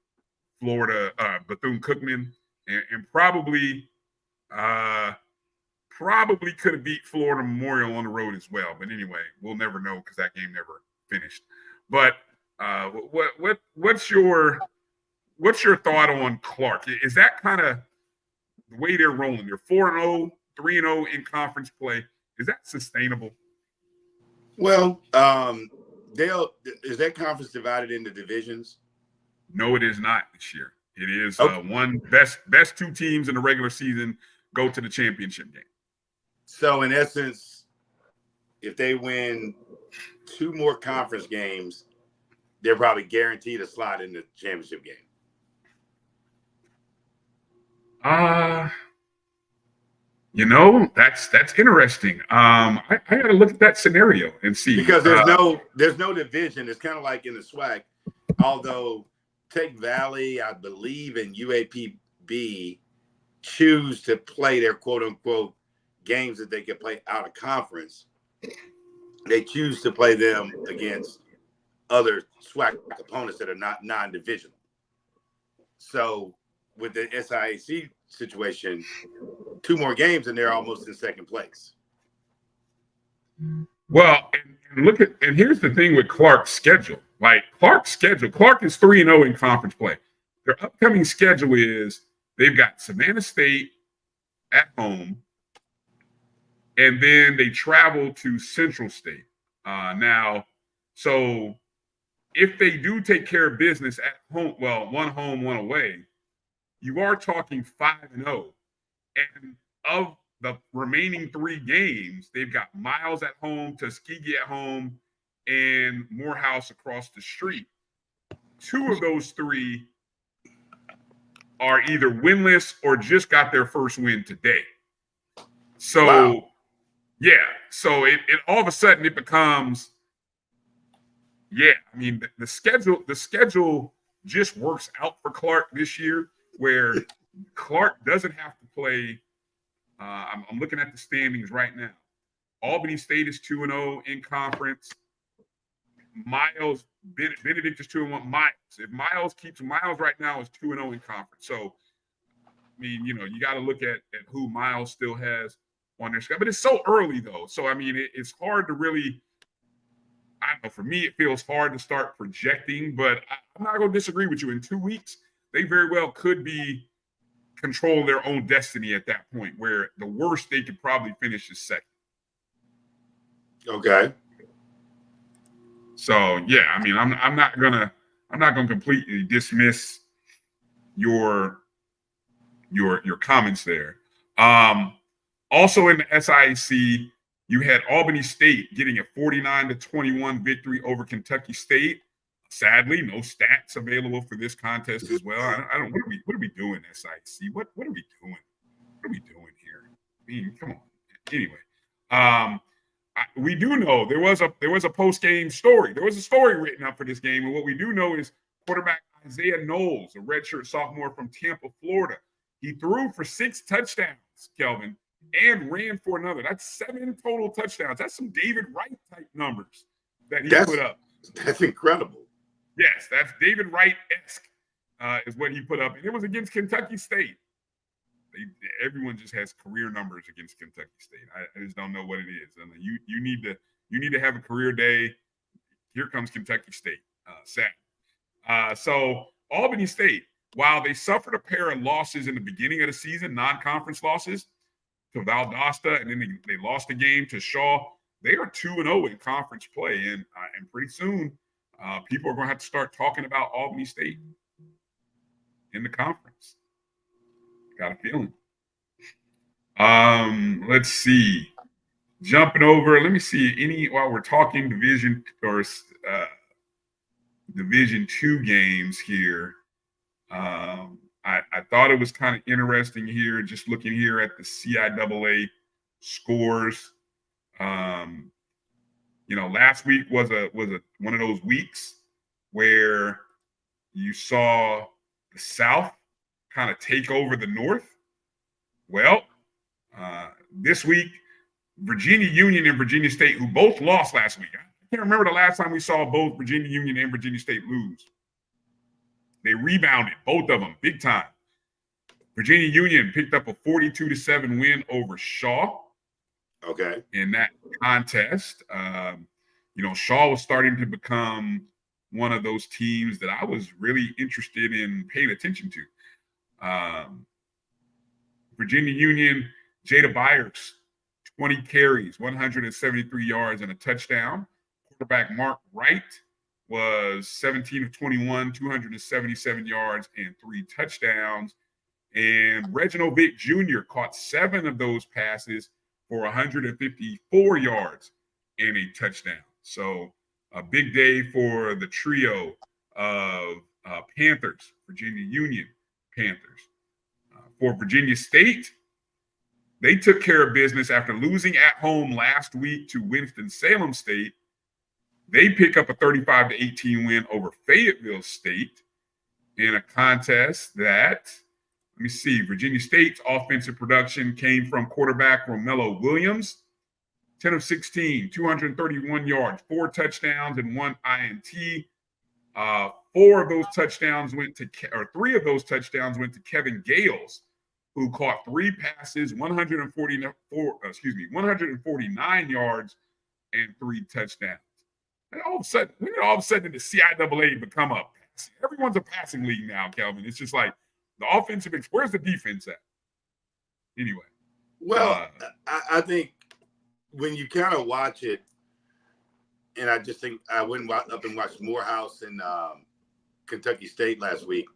Florida, Bethune-Cookman, and probably could have beat Florida Memorial on the road as well. But anyway, we'll never know because that game never finished. But what's your thought on Clark? Is that kind of the way they're rolling? They're 4-0, 3-0 in conference play. Is that sustainable? Well, is that conference divided into divisions? No, it is not this year. It is okay. One best 2 teams in the regular season go to the championship game. So in essence, if they win 2 more conference games, they're probably guaranteed a slot in the championship game. That's interesting. I got to look at that scenario and see, because there's no division. It's kind of like in the SWAC, although Tech Valley, I believe, and UAPB choose to play their quote unquote games that they can play out of conference. They choose to play them against other SWAC opponents that are not non-divisional. So with the SIAC situation, 2 more games and they're almost in second place. Well, and here's the thing with Clark's schedule. Like Clark is 3-0 in conference play. Their upcoming schedule is they've got Savannah State at home, and then they travel to Central State. So if they do take care of business at home, well, 1 home, 1 away, you are talking 5-0. And of the remaining 3 games, they've got Miles at home, Tuskegee at home, and Morehouse across the street. 2 of those 3 are either winless or just got their first win today. So, wow. yeah. So it all of a sudden it becomes, yeah. I mean, the schedule just works out for Clark this year, where Clark doesn't have to play. I'm looking at the standings right now. Albany State is 2-0 in conference. Benedict is 2-1. Miles. If Miles keeps Miles right now is 2-0 in conference. So, I mean, you got to look at who Miles still has on their schedule. But it's so early though. So I mean, it's hard to really. I don't know. For me, it feels hard to start projecting. But I'm not going to disagree with you. In 2 weeks, they very well could be control their own destiny at that point, where the worst they could probably finish is second. Okay. So yeah, I mean, I'm not gonna completely dismiss your comments there. Also in the SIAC, you had Albany State getting a 49-21 victory over Kentucky State. Sadly, no stats available for this contest as well. I don't. What are we doing, SIAC? What are we doing? What are we doing here? I mean, come on. Anyway, we do know there was a post-game story. There was a story written up for this game, and what we do know is quarterback Isaiah Knowles, a redshirt sophomore from Tampa, Florida, he threw for 6 touchdowns, Kelvin, and ran for another. That's 7 total touchdowns. That's some David Wright type numbers that he put up. That's incredible. Yes, that's David Wright-esque is what he put up, and it was against Kentucky State. Everyone just has career numbers against Kentucky State. I just don't know what it is. And you need to have a career day. Here comes Kentucky State. Sad. So Albany State, while they suffered a pair of losses in the beginning of the season, non-conference losses to Valdosta, and then they lost the game to Shaw, they are 2-0 in conference play, and pretty soon people are going to have to start talking about Albany State in the conference. Got a feeling. Let's see. Jumping over. Let me see while we're talking Division 2 games here. I thought it was kind of interesting here, just looking here at the CIAA scores. Last week was one of those weeks where you saw the South kind of take over the North. Well, this week, Virginia Union and Virginia State, who both lost last week. I can't remember the last time we saw both Virginia Union and Virginia State lose. They rebounded, both of them, big time. Virginia Union picked up a 42-7 win over Shaw. Okay. In that contest. Shaw was starting to become one of those teams that I was really interested in paying attention to. Virginia Union, Jada Byers, 20 carries, 173 yards, and a touchdown. Quarterback Mark Wright was 17 of 21, 277 yards, and 3 touchdowns. And Reginald Vick Jr. caught 7 of those passes for 154 yards and a touchdown. So a big day for the trio of Panthers, Virginia Union Panthers. For Virginia State, they took care of business after losing at home last week to Winston-Salem State. They pick up a 35-18 win over Fayetteville State in a contest that, let me see, Virginia State's offensive production came from quarterback Romello Williams, 10 of 16, 231 yards, 4 touchdowns, and 1 INT. 3 of those touchdowns went to Kevin Gales, who caught 3 passes, 149 yards, and 3 touchdowns. And all of a sudden, the CIAA become a pass. Everyone's a passing league now, Kelvin. It's just like the offensive. Where's the defense at? Anyway. Well, I think when you kind of watch it, and I just think I went up and watched Morehouse and Kentucky State last week.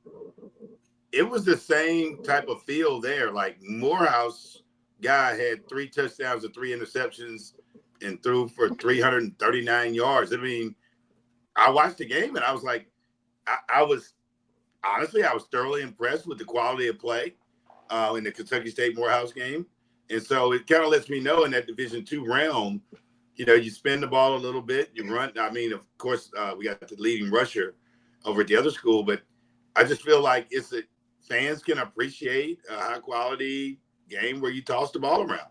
It was the same type of feel there. Like Morehouse guy had 3 touchdowns and 3 interceptions. and threw for 339 yards. I mean, I watched the game and I was like, I was thoroughly impressed with the quality of play in the Kentucky State Morehouse game. And so it kind of lets me know in that Division II realm, you know, you spin the ball a little bit, you run. I mean, of course, we got the leading rusher over at the other school, but I just feel like fans can appreciate a high quality game where you toss the ball around.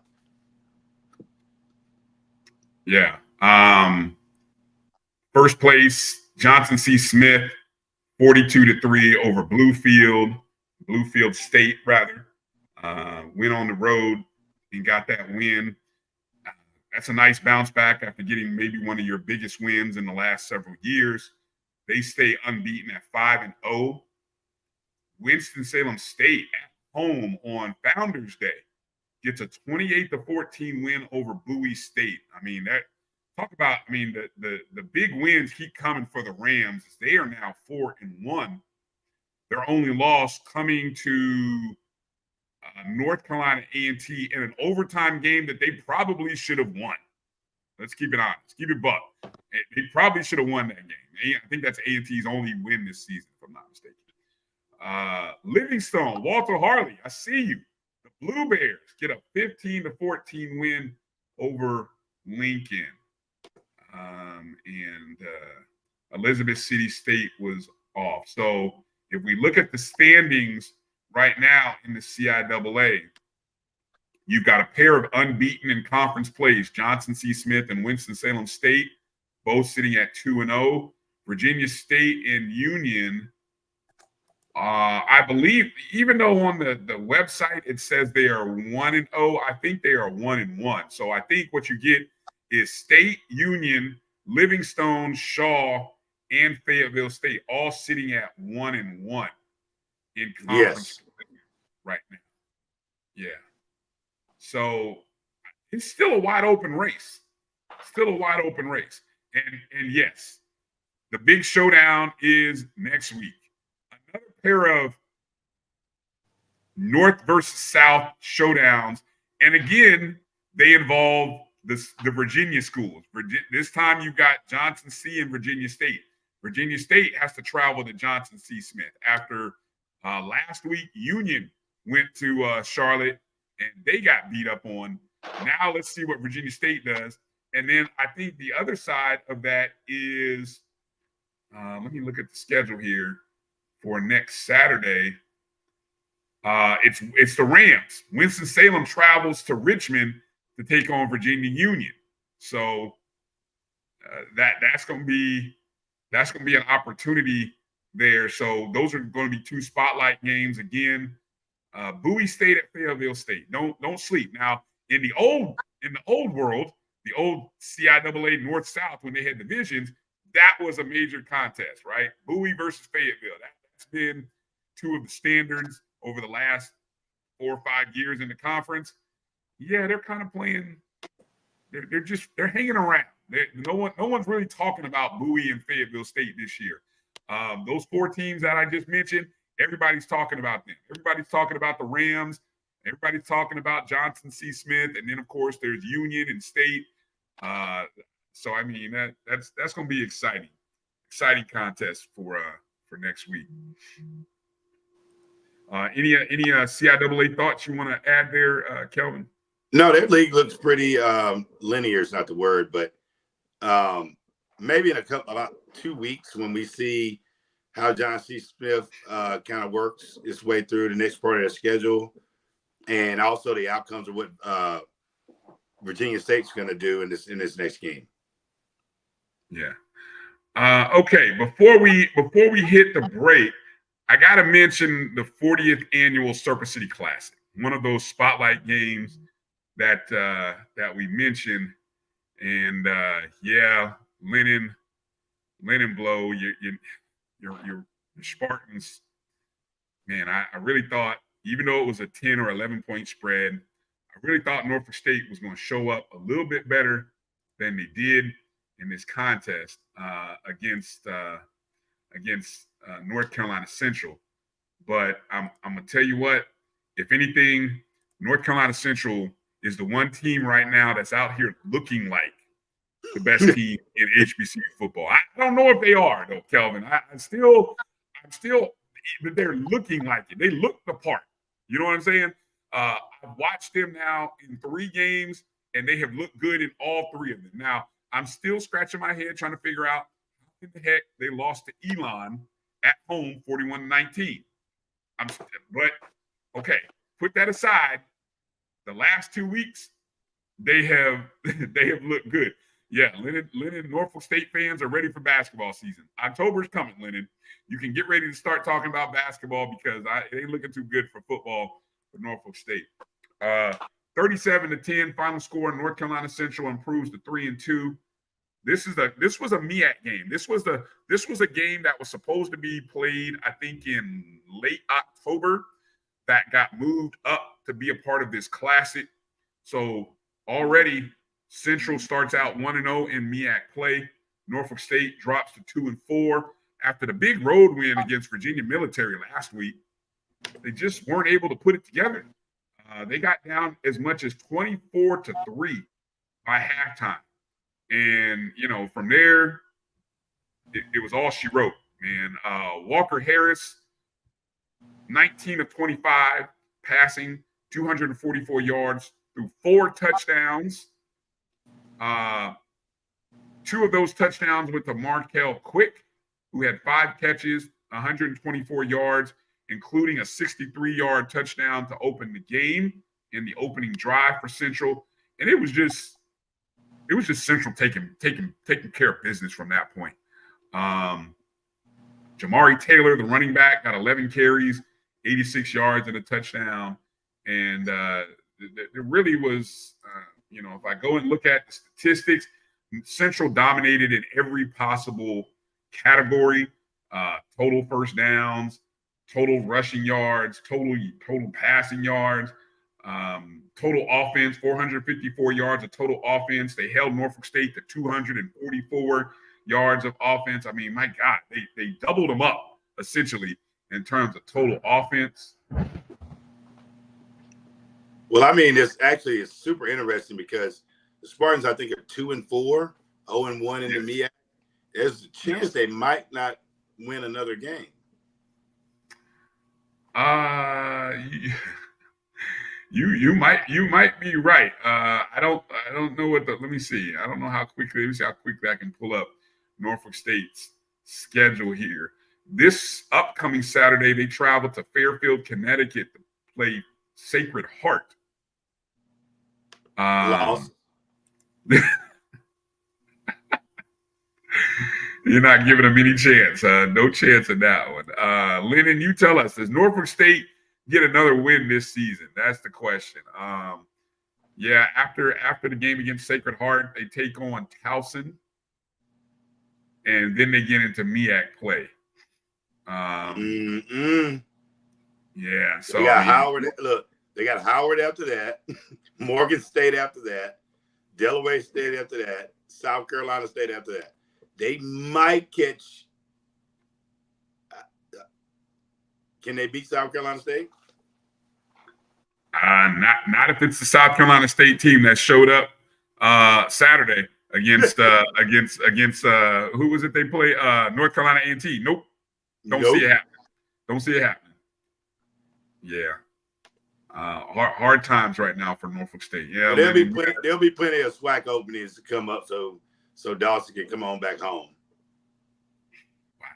Yeah. First place, Johnson C. Smith, 42-3 over Bluefield State, rather. Went on the road and got that win. That's a nice bounce back after getting maybe one of your biggest wins in the last several years. They stay unbeaten at 5-0. Winston-Salem State at home on Founders Day gets a 28-14 win over Bowie State. I mean, the big wins keep coming for the Rams. They are now 4-1. Their only loss coming to North Carolina A&T in an overtime game that they probably should have won. Let's keep it honest. Keep it buck. They probably should have won that game. I think that's A&T's only win this season, if I'm not mistaken. Livingstone, Walter Harley, I see you. The Blue Bears get a 15-14 win over Lincoln. And Elizabeth City State was off. So if we look at the standings right now in the CIAA, you've got a pair of unbeaten in conference plays, Johnson C. Smith and Winston-Salem State, both sitting at 2-0. Virginia State and Union, I believe, even though on the website it says they are 1-0, I think they are 1-1. So I think what you get is State, Union, Livingstone, Shaw, and Fayetteville State all sitting at 1-1 in conference right now. Yeah. So it's still a wide open race. And yes, the big showdown is next week. Another pair of North versus South showdowns. And again, they involve the Virginia schools. This time you've got Johnson C. and Virginia State. Virginia State has to travel to Johnson C. Smith. After last week, Union went to Charlotte and they got beat up on. Now let's see what Virginia State does. And then I think the other side of that is, let me look at the schedule here for next Saturday. It's the Rams. Winston-Salem travels to Richmond to take on Virginia Union. So that's going to be an opportunity there. So those are going to be two spotlight games again. Bowie State at Fayetteville State. Don't sleep. Now in the old world, the old CIAA North South, when they had divisions, that was a major contest, right? Bowie versus Fayetteville. That's been two of the standards over the last 4 or 5 years in the conference. Yeah, they're kind of playing. They're hanging around. No one's really talking about Bowie and Fayetteville State this year. Those 4 teams that I just mentioned, everybody's talking about them. Everybody's talking about the Rams. Everybody's talking about Johnson C. Smith, and then of course there's Union and State. So I mean that's going to be exciting contest for next week. Any CIAA thoughts you want to add there, Kelvin? No, their league looks pretty linear is not the word, but maybe in about 2 weeks when we see how John C. Smith kind of works its way through the next part of their schedule, and also the outcomes of what Virginia State's going to do in this next game. Yeah. Okay. Before we hit the break, I got to mention the 40th annual Surface City Classic, one of those spotlight games that we mentioned. And yeah, Lennon Blow, your Spartans, man, I really thought, even though it was a 10 or 11 point spread, I really thought Norfolk State was going to show up a little bit better than they did in this contest against North Carolina Central. But I'm going to tell you what, if anything, North Carolina Central is the one team right now that's out here looking like the best team in HBCU football. I don't know if they are, though, Kelvin. I'm still, they're looking like it. They look the part. You know what I'm saying? I've watched them now in 3 games, and they have looked good in all 3 of them. Now, I'm still scratching my head trying to figure out how in the heck they lost to Elon at home 41-19. But, okay, put that aside. The last 2 weeks, they have looked good. Yeah, Lennon, Norfolk State fans are ready for basketball season. October's coming, Lennon. You can get ready to start talking about basketball because it ain't looking too good for football for Norfolk State. 37-10 final score. North Carolina Central improves to 3-2. This was a MEAC game. This was a game that was supposed to be played, I think, in late October. That got moved up to be a part of this classic. So already Central starts out 1-0 in MEAC play. Norfolk State drops to 2-4 after the big road win against Virginia Military last week. They just weren't able to put it together. They got down as much as 24-3 by halftime. And, from there, it was all she wrote, man. Walker Harris, 19 of 25, passing, 244 yards, threw 4 touchdowns. 2 of those touchdowns went to Markel Quick, who had 5 catches, 124 yards, including a 63-yard touchdown to open the game in the opening drive for Central. And it was just Central taking care of business from that point. Jamari Taylor, the running back, got 11 carries, 86 yards and a touchdown. And it really was, if I go and look at the statistics, Central dominated in every possible category, total first downs, total rushing yards, total passing yards, total offense, 454 yards of total offense. They held Norfolk State to 244 yards of offense. I mean, my God, they doubled them up essentially in terms of total offense. Well, I mean, it's super interesting because the Spartans, I think, are 2-4, 0-1 in the MEAC. There's a chance they might not win another game. You might be right. I don't know let me see. I don't know how quickly I can pull up Norfolk State's schedule here. This upcoming Saturday, they travel to Fairfield, Connecticut to play Sacred Heart. Lost. You're not giving them any chance. No chance in that one. Lennon, you tell us, does Norfolk State get another win this season? That's the question. After the game against Sacred Heart, they take on Towson, and then they get into MEAC play. Yeah. So they got Howard. Look, they got Howard after that, Morgan State after that, Delaware State after that, South Carolina State after that. They might catch. Can they beat South Carolina State? Not if it's the South Carolina State team that showed up Saturday against who was it they play? North Carolina A&T. Nope. Don't see it happening. Yeah. Hard times right now for Norfolk State. Yeah. There'll be plenty of SWAC openings to come up so Dawson can come on back home.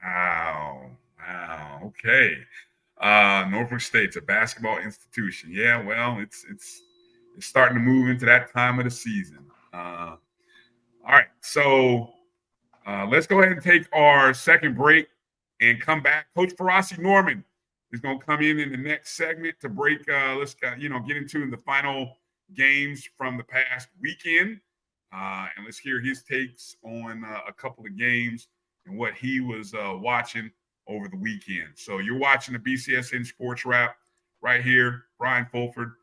Wow. Okay. Norfolk State's a basketball institution. Yeah, well, it's starting to move into that time of the season. All right, so let's go ahead and take our second break and come back. Coach Farasi Norman is going to come in the next segment to break. Let's get into the final games from the past weekend, and let's hear his takes on a couple of games and what he was watching over the weekend. So you're watching the BCSN SportsWrap right here. Brian Fulford,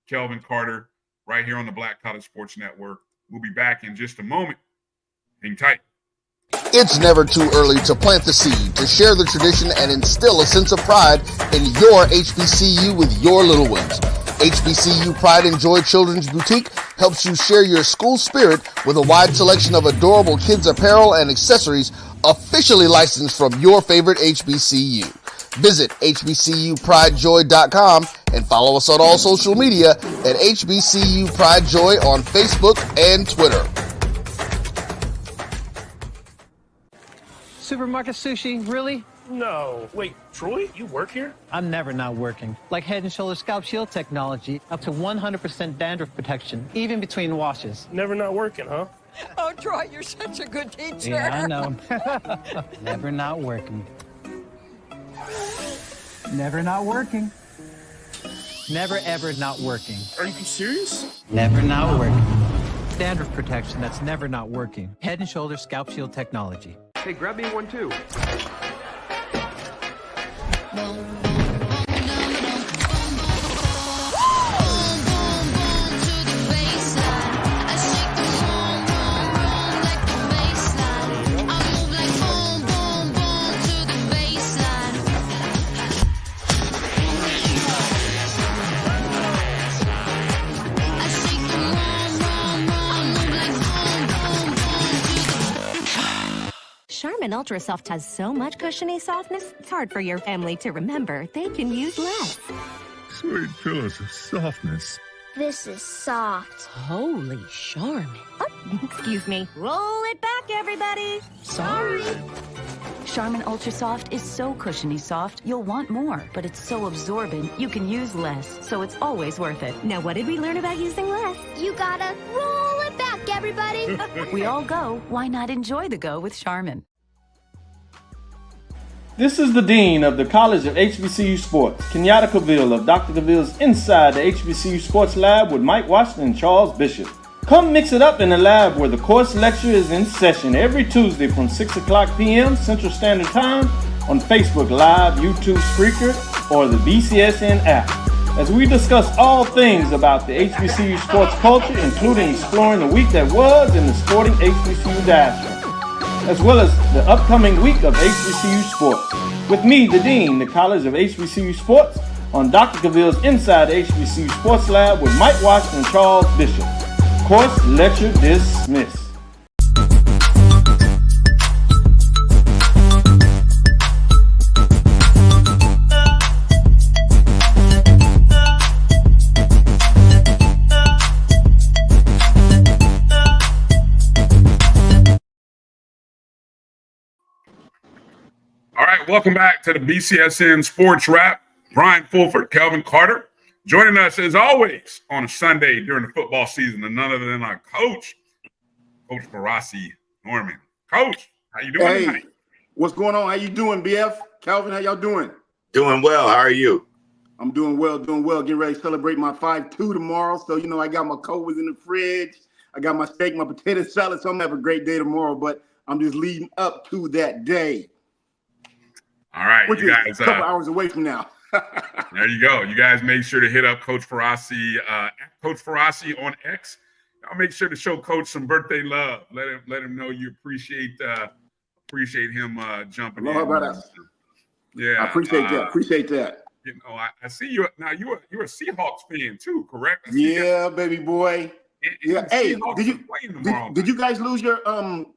Kelvin Carter, right here on the Black College Sports Network. We'll be back in just a moment. Hang tight. It's never too early to plant the seed, to share the tradition, and instill a sense of pride in your HBCU with your little ones. HBCU Pride and Joy Children's Boutique helps you share your school spirit with a wide selection of adorable kids apparel and accessories officially licensed from your favorite HBCU. Visit hbcupridejoy.com and follow us on all social media at HBCU Pride Joy on Facebook and Twitter. Supermarket sushi, really? No. Wait, Troy, you work here? I'm never not working. Like Head & Shoulders Scalp Shield technology, up to 100% dandruff protection, even between washes. Never not working, huh? Oh, Troy, you're such a good teacher. Yeah, I know. Never not working. Never not working. Never ever not working. Are you serious? Never not working. Dandruff protection that's never not working. Head & Shoulders Scalp Shield technology. Hey, grab me one too. Charmin Ultra Soft has so much cushiony softness, it's hard for your family to remember. They can use less. Sweet pillows of softness. This is soft. Holy Charmin. Oh, excuse me. Roll it back, everybody. Sorry. Charmin Ultra Soft is so cushiony soft, you'll want more, but it's so absorbent, you can use less, so it's always worth it. Now, what did we learn about using less? You gotta roll it back, everybody. We all go. Why not enjoy the go with Charmin? This is the Dean of the College of HBCU Sports, Kenyatta Cavill of Dr. Cavill's Inside the HBCU Sports Lab with Mike Washington and Charles Bishop. Come mix it up in the lab where the course lecture is in session every Tuesday from 6 o'clock p.m. Central Standard Time on Facebook Live, YouTube Spreaker, or the BCSN app, as we discuss all things about the HBCU sports culture, including exploring the week that was in the sporting HBCU diaspora, as well as the upcoming week of HBCU sports. With me, the Dean, the College of HBCU Sports, on Dr. Cavill's Inside the HBCU Sports Lab with Mike Washington and Charles Bishop. Course lecture dismissed. All right, welcome back to the BCSN Sports Wrap. Brian Fulford, Kelvin Carter, joining us as always on a Sunday during the football season, and none other than our coach, Coach Farasi Norman. Coach, how you doing tonight? What's going on? How you doing, BF? Calvin, how y'all doing? Doing well. How are you? I'm doing well, Getting ready to celebrate my 5-2 tomorrow. So, you know, I got my Cobras in the fridge. I got my steak, my potato salad. So I'm going to have a great day tomorrow, but I'm just leading up to that day. All right, which you guys, is a couple hours away from now. There you go. You guys make sure to hit up Coach Farasi, Coach Farasi on X. I'll make sure to show Coach some birthday love. Let him know you appreciate him jumping in. Yeah, I appreciate that. Appreciate that. You know, I see you now. You're a Seahawks fan too, correct? Yeah, baby boy. Yeah. Hey, did you guys lose your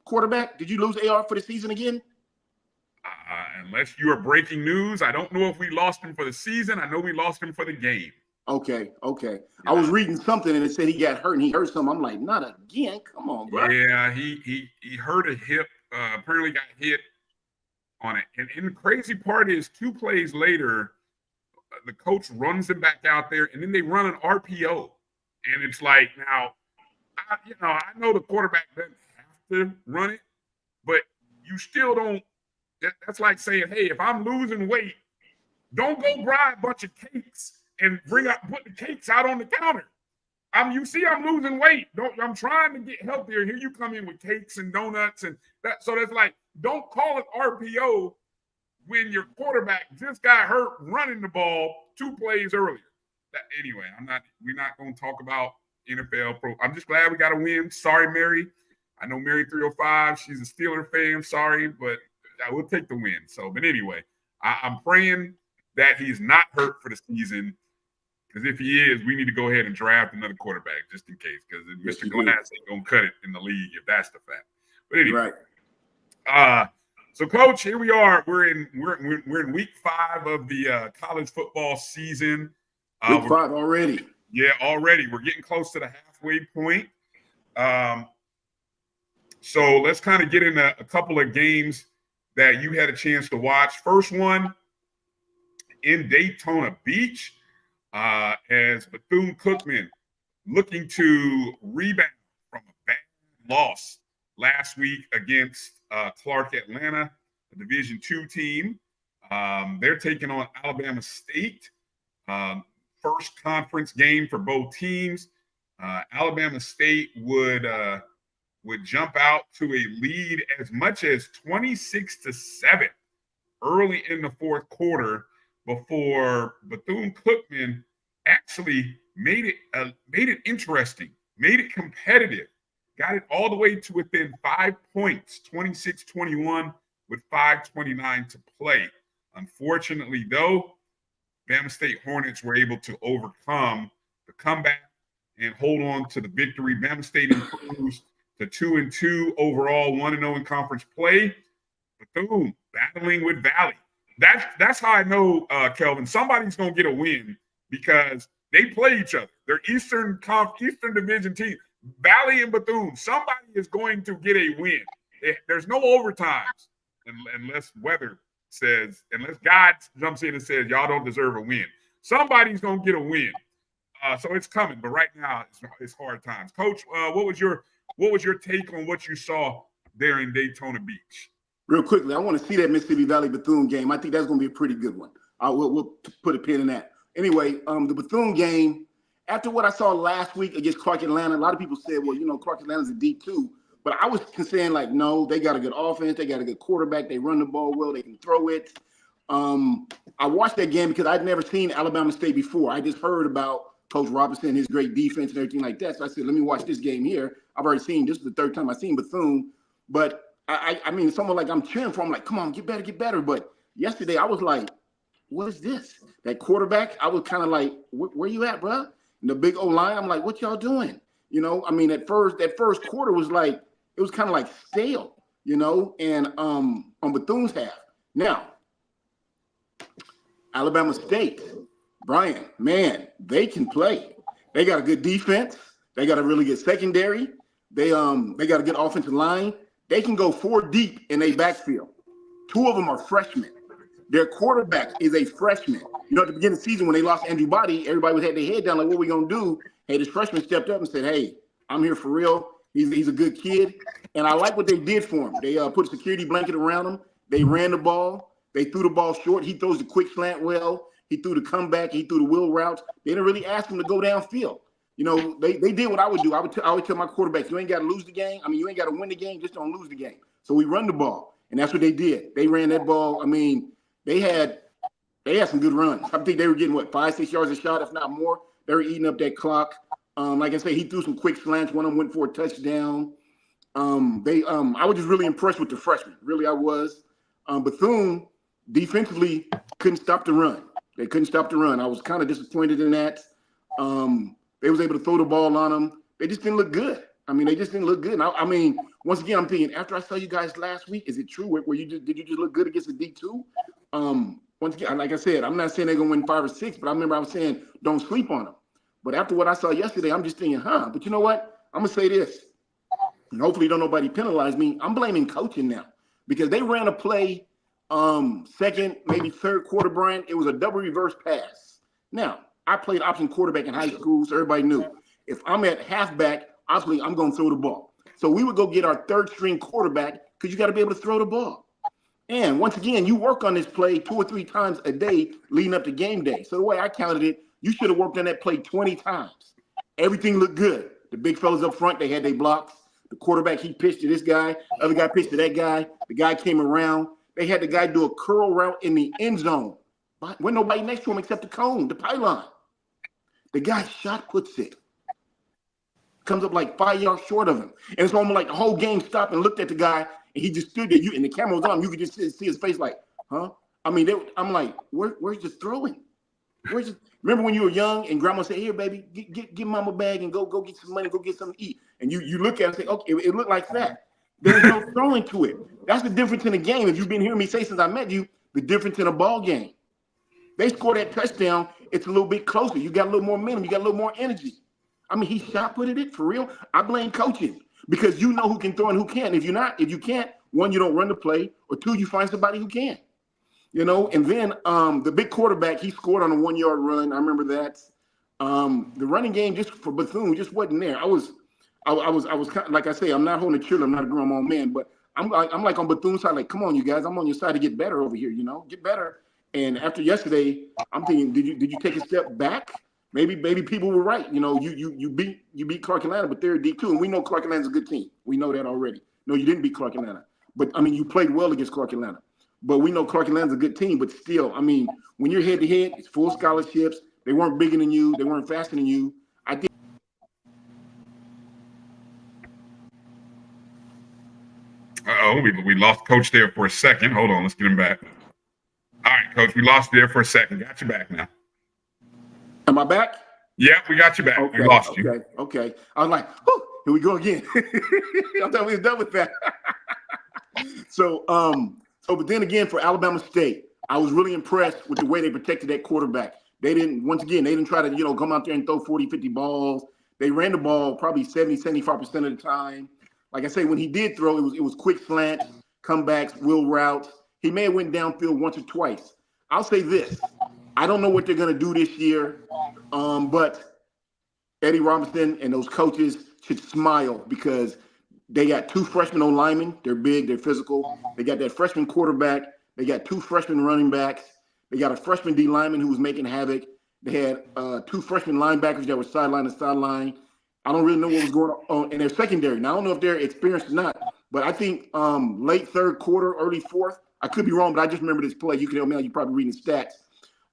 quarterback? Did you lose AR for the season again? Unless you are breaking news, I don't know if we lost him for the season. I know we lost him for the game. Okay. Yeah. I was reading something and it said he got hurt and he hurt something. I'm like, not again. Come on, bro. Yeah, he hurt a hip. Apparently got hit on it. And the crazy part is 2 plays later, the coach runs him back out there and then they run an RPO. And it's like, now, I know the quarterback doesn't have to run it, but you still don't. That's like saying, hey, if I'm losing weight, don't go buy a bunch of cakes and put the cakes out on the counter. You see I'm losing weight. I'm trying to get healthier. Here you come in with cakes and donuts and that. So that's like, don't call it RPO when your quarterback just got hurt running the ball 2 plays earlier. Anyway, we're not going to talk about NFL pro. I'm just glad we got a win. Sorry, Mary. I know Mary 305. She's a Steeler fan. Sorry, but I will take the win. So, but anyway, I'm praying that he's not hurt for the season. Because if he is, we need to go ahead and draft another quarterback just in case. Because Mr. Glass ain't gonna cut it in the league if that's the fact. But anyway, so Coach, here we are. We're in week 5 of the college football season. Week 5 already. Yeah, already. We're getting close to the halfway point. So let's kind of get into a couple of games that you had a chance to watch. First one in Daytona Beach, as Bethune-Cookman looking to rebound from a bad loss last week against Clark Atlanta, a Division II team. They're taking on Alabama State. First conference game for both teams. Alabama State would jump out to a lead as much as 26-7 early in the fourth quarter before Bethune-Cookman actually made it interesting, made it competitive, got it all the way to within 5 points, 26-21 with 5:29 to play. Unfortunately, though, Bama State Hornets were able to overcome the comeback and hold on to the victory. Bama State improves to 2-2 overall, 1-0 in conference play. Bethune battling with Valley. That's how I know, Kelvin, somebody's going to get a win because they play each other. They're Eastern Division team. Valley and Bethune, somebody is going to get a win. There's no overtimes unless God jumps in and says, y'all don't deserve a win. Somebody's going to get a win. So it's coming, but right now it's hard times. Coach, what was your take on what you saw there in Daytona Beach? Real quickly, I want to see that Mississippi Valley Bethune game. I think that's going to be a pretty good one. We'll put a pin in that. Anyway, the Bethune game, after what I saw last week against Clark Atlanta, a lot of people said, well, Clark Atlanta's a D2. But I was saying, like, no, they got a good offense. They got a good quarterback. They run the ball well. They can throw it. I watched that game because I'd never seen Alabama State before. I just heard about Coach Robinson, his great defense and everything like that. So I said, let me watch this game here. I've already seen this is the third time I've seen Bethune. But, I mean, someone like I'm cheering for. I'm like, come on, get better. But yesterday I was like, what is this? That quarterback, I was kind of like, where you at, bro? And the big O-line, I'm like, what y'all doing? I mean, that first quarter was like, it was kind of like stale, and on Bethune's half. Now, Alabama State, Bryan, man, they can play. They got a good defense. They got a really good secondary. They got a good offensive line. They can go 4 deep in their backfield. 2 of them are freshmen. Their quarterback is a freshman. At the beginning of the season when they lost Andrew Body, everybody had their head down like, what are we going to do? Hey, this freshman stepped up and said, hey, I'm here for real. He's a good kid. And I like what they did for him. They put a security blanket around him. They ran the ball. They threw the ball short. He throws the quick slant well. He threw the comeback. He threw the wheel routes. They didn't really ask him to go downfield. They did what I would do. I would tell my quarterbacks, you ain't got to lose the game. I mean, you ain't got to win the game. Just don't lose the game. So we run the ball. And that's what they did. They ran that ball. I mean, they had some good runs. I think they were getting, 5-6 yards a shot, if not more. They were eating up that clock. Like I say, he threw some quick slants. One of them went for a touchdown. I was just really impressed with the freshmen. Really, I was. Bethune defensively couldn't stop the run. They couldn't stop the run. I was kind of disappointed in that. They was able to throw the ball on them. They just didn't look good. I mean, they just didn't look good. And I mean, once again, I'm thinking, after I saw you guys last week, is it true? Did you just look good against the D2? Once again, like I said, I'm not saying they're going to win 5 or 6, but I remember I was saying don't sleep on them. But after what I saw yesterday, I'm just thinking, But you know what? I'm going to say this, and hopefully don't nobody penalize me. I'm blaming coaching now because they ran a play second, maybe third quarter, Bryan. It was a double reverse pass. Now, I played option quarterback in high school, so everybody knew. If I'm at halfback, obviously I'm going to throw the ball. So we would go get our third string quarterback because you got to be able to throw the ball. And once again, you work on this play 2 or 3 times a day leading up to game day. So the way I counted it, you should have worked on that play 20 times. Everything looked good. The big fellas up front, they had their blocks. The quarterback, he pitched to this guy. The other guy pitched to that guy. The guy came around. They had the guy do a curl route in the end zone. With nobody next to him except the cone, the pylon. The guy shot puts it. Comes up like 5 yards short of him. And it's almost like the whole game stopped and looked at the guy, and he just stood there. And the camera was on. You could just see his face like, huh? I mean, I'm like, where's the throwing? Remember when you were young and grandma said, "Here, baby, get mama a bag and go get some money, go get something to eat." And you look at it and say, "Okay, it looked like that." There's no throwing to it. That's the difference in a game. If you've been hearing me say since I met you, the difference in a ball game. They score that touchdown, it's a little bit closer. You got a little more momentum. You got a little more energy. I mean, he shot put it for real. I blame coaching because you know who can throw and who can't. If you can't, one, you don't run the play, or two, you find somebody who can. You know, and then the big quarterback, he scored on a 1-yard run. I remember that. The running game just for Bethune just wasn't there. I was kind of, like I say, I'm not holding a cheerleader. I'm not a grown man, but I'm like on Bethune's side. Like, come on, you guys, I'm on your side to get better over here. You know, get better. And after yesterday, I'm thinking, did you take a step back? Maybe people were right. You know, you beat Clark Atlanta, but they're a D2, and we know Clark Atlanta's a good team. We know that already. No, you didn't beat Clark Atlanta, but I mean, you played well against Clark Atlanta. But we know Clark Atlanta's a good team. But still, I mean, when you're head to head, it's full scholarships. They weren't bigger than you. They weren't faster than you. I think. We lost Coach there for a second. Hold on, let's get him back. All right, Coach, we lost you there for a second. Got you back now. Am I back? Yeah, we got you back. Okay, we lost you. Okay. I was like, whew, here we go again. I thought we were done with that. So, but then again, for Alabama State, I was really impressed with the way they protected that quarterback. They didn't try to, come out there and throw 40, 50 balls. They ran the ball probably 70, 75% of the time. Like I say, when he did throw, it was quick slants, comebacks, wheel routes. He may have went downfield once or twice. I'll say this. I don't know what they're going to do this year, but Eddie Robinson and those coaches should smile because they got 2 freshman O-linemen. They're big. They're physical. They got that freshman quarterback. They got 2 freshman running backs. They got a freshman D lineman who was making havoc. They had 2 freshman linebackers that were sideline to sideline. I don't really know what was going on in their secondary. Now, I don't know if they're experienced or not, but I think late third quarter, early fourth, I could be wrong, but I just remember this play. You can help me out. You're probably reading the stats.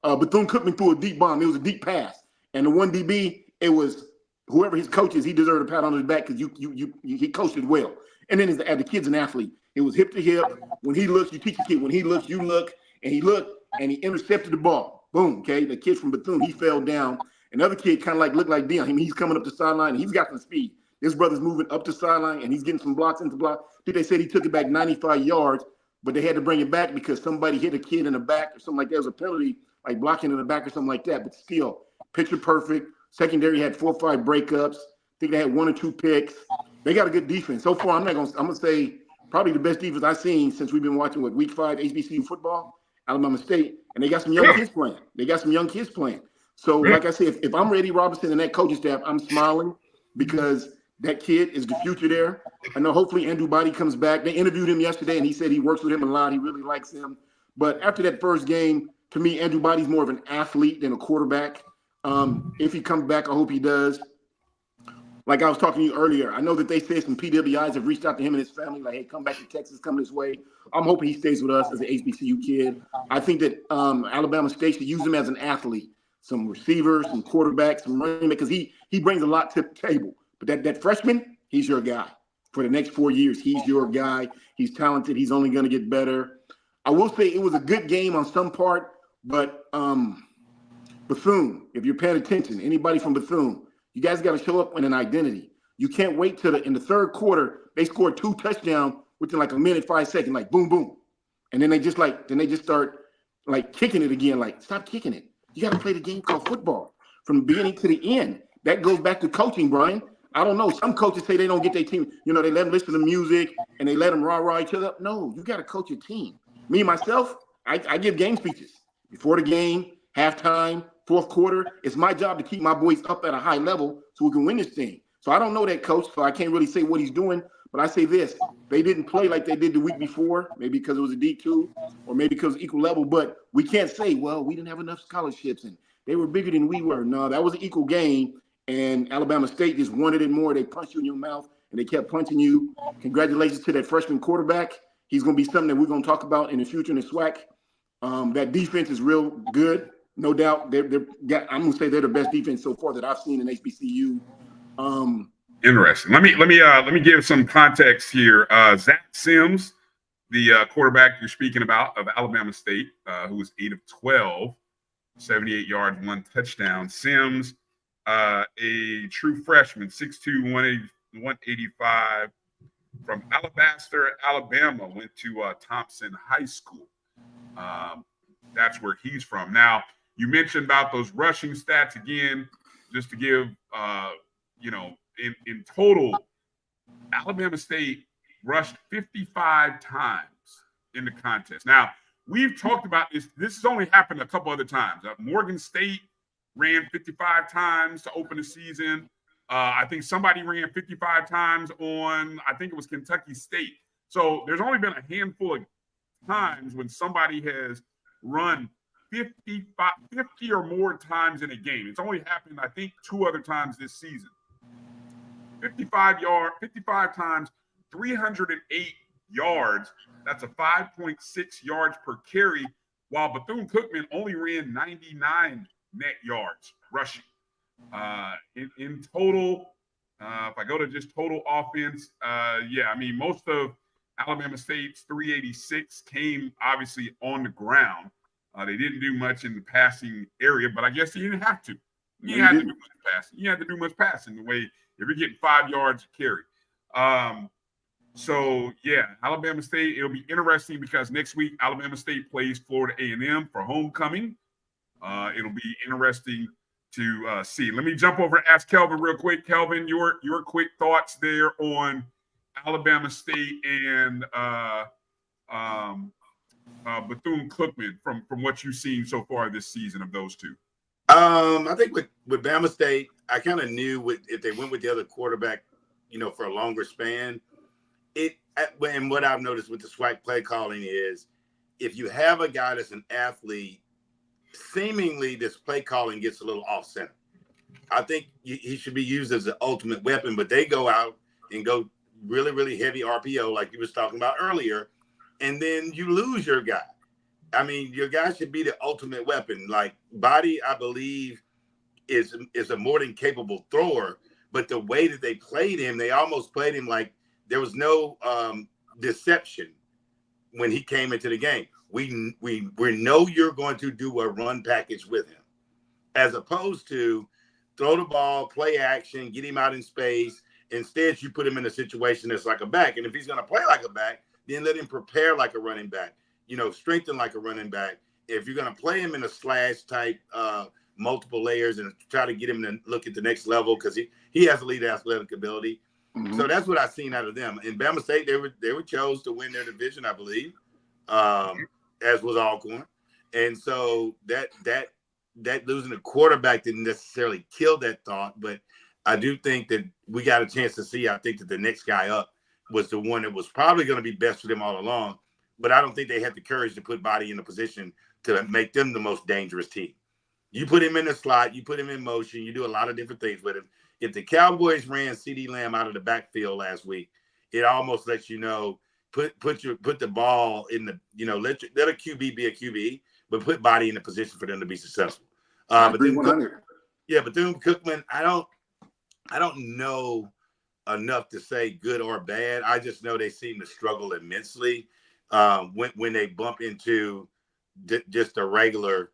Bethune-Cookman threw a deep bomb. It was a deep pass. And the one DB, it was whoever his coach is, he deserved a pat on his back because he coached it well. And then as the kid's an athlete. It was hip to hip. When he looks, you teach the kid. When he looks, you look. And he looked, and he intercepted the ball. Boom, okay? The kid from Bethune, he fell down. Another kid kind of looked like Dion. I mean, he's coming up the sideline, and he's got some speed. This brother's moving up the sideline, and he's getting some blocks into block. I think they said he took it back 95 yards, but they had to bring it back because somebody hit a kid in the back or something like that. It was a penalty, like blocking in the back or something like that. But still, picture perfect. Secondary had 4 or 5 breakups. I think they had 1 or 2 picks. They got a good defense. So far, I'm gonna say probably the best defense I've seen since we've been watching week 5 HBCU football, Alabama State, and they got some young kids playing. So, like I said, if I'm Eddie Robinson and that coaching staff, I'm smiling because that kid is the future there. I know hopefully Andrew Body comes back. They interviewed him yesterday, and he said he works with him a lot. He really likes him. But after that first game, to me, Andrew Body's more of an athlete than a quarterback. If he comes back, I hope he does. Like I was talking to you earlier, I know that they said some PWIs have reached out to him and his family, like, hey, come back to Texas, come this way. I'm hoping he stays with us as an HBCU kid. I think that Alabama State should use him as an athlete. Some receivers, some quarterbacks, some running back, because he brings a lot to the table. But that freshman, he's your guy. For the next 4 years, he's your guy. He's talented. He's only going to get better. I will say it was a good game on some part, but Bethune, if you're paying attention, anybody from Bethune, you guys got to show up with an identity. You can't wait till in the third quarter, they scored 2 touchdowns within like a minute, 5 seconds, like boom, boom. And then they just start like kicking it again, like stop kicking it. You got to play the game called football from the beginning to the end. That goes back to coaching, Brian. I don't know. Some coaches say they don't get their team. They let them listen to music and they let them rah-rah each other up. No, you got to coach your team. Me, myself, I give game speeches. Before the game, halftime, fourth quarter. It's my job to keep my boys up at a high level so we can win this thing. So I don't know that coach, so I can't really say what he's doing. But I say this, they didn't play like they did the week before, maybe because it was a D2 or maybe because it was equal level. But we can't say, well, we didn't have enough scholarships and they were bigger than we were. No, that was an equal game. And Alabama State just wanted it more. They punched you in your mouth and they kept punching you. Congratulations to that freshman quarterback. He's going to be something that we're going to talk about in the future in the SWAC. That defense is real good. No doubt. I'm going to say they're the best defense so far that I've seen in HBCU. Interesting. Let me give some context here. Zach Sims, the quarterback you're speaking about of Alabama State, who was 8 of 12, 78 yards, 1 touchdown. Sims, a true freshman, 6'2", 185, from Alabaster, Alabama, went to Thompson High School. That's where he's from. Now, you mentioned about those rushing stats again, just to give, in total, Alabama State rushed 55 times in the contest. Now, we've talked about this. This has only happened a couple other times. Morgan State ran 55 times to open the season. I think somebody ran 55 times on, I think it was Kentucky State. So there's only been a handful of times when somebody has run 50 or more times in a game. It's only happened, I think, 2 other times this season. 55 times, 308 yards. That's a 5.6 yards per carry, while Bethune-Cookman only ran 99 net yards rushing. In total, if I go to just total offense, most of Alabama State's 386 came obviously on the ground. They didn't do much in the passing area, but I guess you didn't have to. You had to do much passing. You had to do much passing the way if you're getting 5 yards a carry. Alabama State, it'll be interesting because next week Alabama State plays Florida A&M for homecoming. It'll be interesting to see. Let me jump over and ask Kelvin real quick. Kelvin, your quick thoughts there on Alabama State and Bethune-Cookman from what you've seen so far this season of those two. I think with Bama State, I kind of knew if they went with the other quarterback, for a longer span, and what I've noticed with the SWAC play calling is if you have a guy that's an athlete, seemingly this play calling gets a little off center. I think he should be used as the ultimate weapon, but they go out and go really, really heavy RPO like you was talking about earlier, and then you lose your guy. I mean, your guy should be the ultimate weapon. Like Body, I believe, is a more than capable thrower, but the way that they played him, they almost played him like there was no deception when he came into the game. We know you're going to do a run package with him, as opposed to throw the ball, play action, get him out in space. Instead, you put him in a situation that's like a back. And if he's going to play like a back, then let him prepare like a running back, strengthen like a running back. If you're going to play him in a slash type, multiple layers and try to get him to look at the next level because he has elite athletic ability. Mm-hmm. So that's what I've seen out of them. In Bama State, they were chose to win their division, I believe, as was Allcorn. And so that losing a quarterback didn't necessarily kill that thought, but I do think that we got a chance to see. I think that the next guy up was the one that was probably going to be best for them all along, but I don't think they had the courage to put Body in a position to make them the most dangerous team. You put him in the slot, you put him in motion, you do a lot of different things with him. If the Cowboys ran CeeDee Lamb out of the backfield last week, it almost lets you know, put the ball in the, let a QB be a QB, but put Body in a position for them to be successful. But then Bethune-Cookman, I don't know enough to say good or bad. I just know they seem to struggle immensely when they bump into just a regular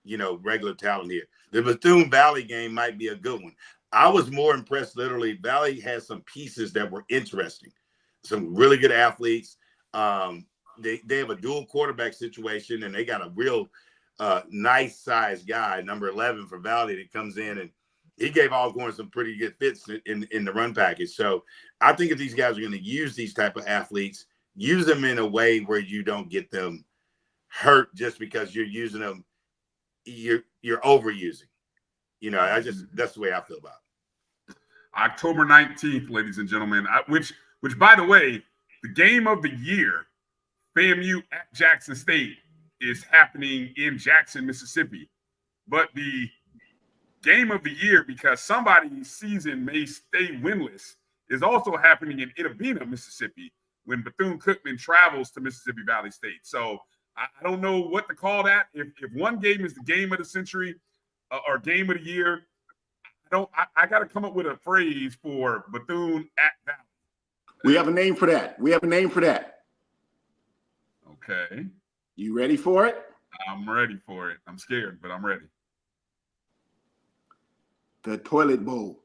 talent here. The Bethune Valley game might be a good one. I was more impressed. Literally, Valley has some pieces that were interesting. Some really good athletes. They have a dual quarterback situation, and they got a real nice sized guy, number 11 for Valley, that comes in, and he gave Allcorn some pretty good fits in the run package. So I think if these guys are going to use these type of athletes, use them in a way where you don't get them hurt just because you're using them. You're overusing. That's the way I feel about it. October 19th, ladies and gentlemen, which by the way, the game of the year, FAMU at Jackson State, is happening in Jackson, Mississippi. But the game of the year, because somebody's season may stay winless, is also happening in Itta, Mississippi, when Bethune-Cookman travels to Mississippi Valley State. So I don't know what to call that. If one game is the game of the century or game of the year, I got to come up with a phrase for Bethune at Valley. We have a name for that. Okay. You ready for it? I'm ready for it. I'm scared, but I'm ready. The toilet bowl.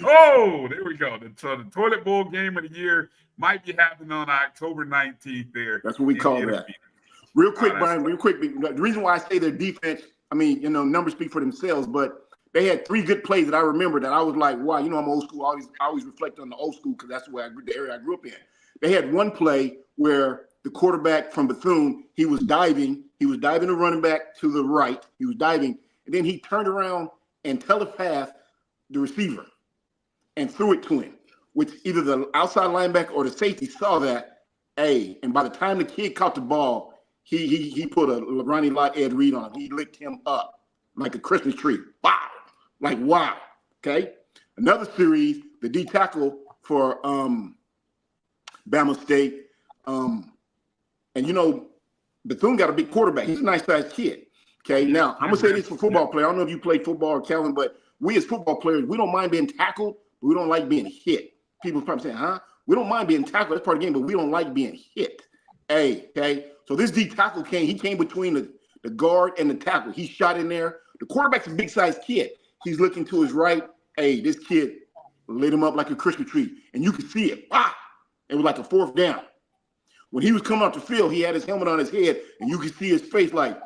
Oh, there we go. The toilet bowl game of the year might be happening on October 19th there. That's what we call that. Real quick, Brian, real quick. The reason why I say their defense, I mean, numbers speak for themselves, but they had 3 good plays that I remember that I was like, wow, I'm old school. I always reflect on the old school because that's where the area I grew up in. They had one play where the quarterback from Bethune, he was diving the running back to the right. He was diving, and then he turned around and telepath the receiver and threw it to him, which either the outside linebacker or the safety saw that, and by the time the kid caught the ball, he put a Ronnie Lott Ed Reed on him. He licked him up like a Christmas tree. Wow. Like, wow. Okay. Another series, the D tackle for Bama State. And Bethune got a big quarterback. He's a nice sized kid. Okay. Now, I'm going to say this for football player. I don't know if you played football or Kelvin, but we as football players, we don't mind being tackled, but we don't like being hit. People probably saying, huh? We don't mind being tackled. That's part of the game, but we don't like being hit. Okay. So this D tackle came between the guard and the tackle. He shot in there. The quarterback's a big sized kid. He's looking to his right. This kid lit him up like a Christmas tree. And you could see it. Wow. It was like a 4th down. When he was coming off the field, he had his helmet on his head, and you could see his face like,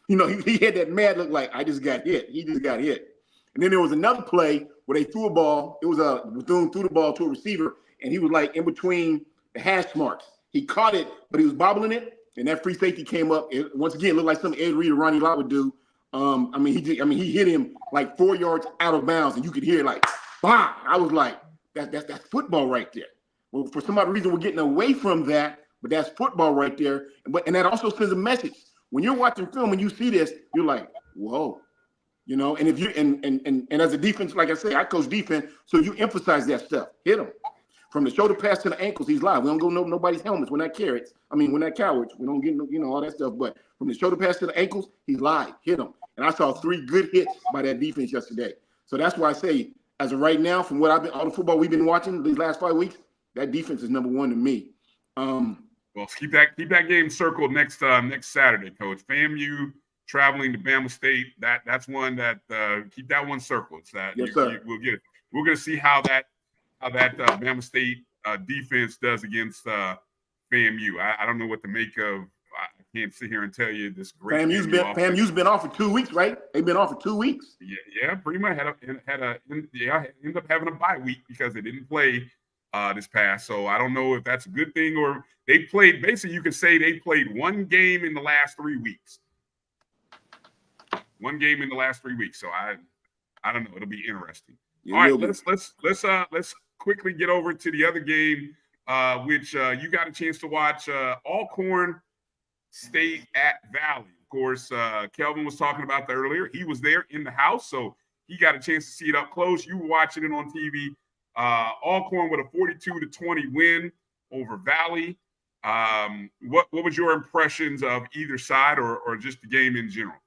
he had that mad look like, I just got hit. He just got hit. And then there was another play where they threw a ball. It was Bethune threw the ball to a receiver, and he was like in between the hash marks. He caught it, but he was bobbling it, and that free safety came up. It, once again, looked like something Ed Reed or Ronnie Lott would do. He hit him like 4 yards out of bounds, and you could hear like, bang! I was like, that's football right there. Well, for some odd reason, we're getting away from that, but that's football right there. And that also sends a message. When you're watching film and you see this, you're like, whoa. And if you and as a defense, like I say, I coach defense, so you emphasize that stuff. Hit him from the shoulder pass to the ankles. He's live. We don't go nobody's helmets. We're not carrots. We're not cowards. We don't get all that stuff. But from the shoulder pass to the ankles, he's live. Hit him. And I saw 3 good hits by that defense yesterday. So that's why I say, as of right now, from what all the football we've been watching these last 5 weeks, that defense is number 1 to me. Well, keep that game circled next Saturday, Coach. FAMU traveling to Bama State. That's one that keep that one circled. So that yes, sir. We'll get it. We're going to see how that Bama State defense does against FAMU. I don't know what to make of. I can't sit here and tell you this great. FAMU's been off for 2 weeks, right? They've been off for 2 weeks. Yeah, pretty much ended up having a bye week because they didn't play this past. So I don't know if that's a good thing or they played. Basically, you could say they played 1 game in the last 3 weeks. 1 game in the last 3 weeks. So I don't know. It'll be interesting. All right, let's quickly get over to the other game, which you got a chance to watch. Allcorn State at Valley. Of course, Kelvin was talking about that earlier. He was there in the house, so he got a chance to see it up close. You were watching it on TV. Allcorn with a 42-20 win over Valley. What was your impressions of either side or just the game in general?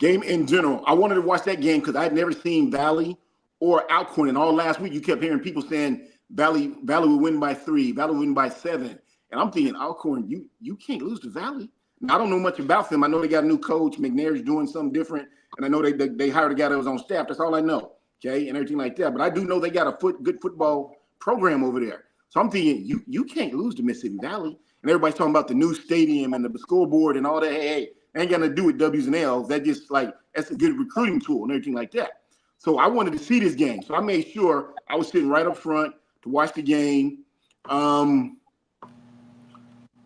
Game in general. I wanted to watch that game because I'd never seen Valley or Allcorn. And all last week, you kept hearing people saying Valley would win by 3, Valley would win by 7. And I'm thinking, Allcorn, you can't lose to Valley. Now, I don't know much about them. I know they got a new coach. McNair's doing something different. And I know they hired a guy that was on staff. That's all I know, okay, and everything like that. But I do know they got a good football program over there. So I'm thinking, you can't lose to Mississippi Valley. And everybody's talking about the new stadium and the scoreboard and all that. Hey, ain't got nothing to do with W's and L's. That just that's a good recruiting tool and everything like that. So I wanted to see this game. So I made sure I was sitting right up front to watch the game.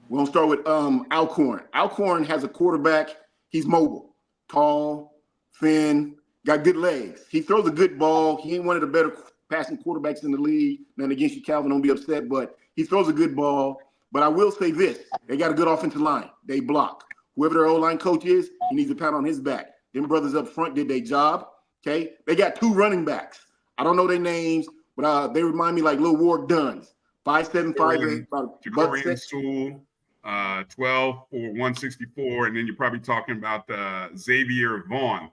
We're going to start with Allcorn. Allcorn has a quarterback. He's mobile, tall, thin, got good legs. He throws a good ball. He ain't one of the better passing quarterbacks in the league. Nothing against you, Calvin. Don't be upset, but he throws a good ball. But I will say this. They got a good offensive line. They block. Whoever their O-line coach is, he needs a pat on his back. Them brothers up front did their job, okay? They got 2 running backs. I don't know their names, but they remind me like Lil Ward Duns. 5'7", 5'8". Jacorian Sewell. 12 for 164, and then you're probably talking about Xavier Vaughn.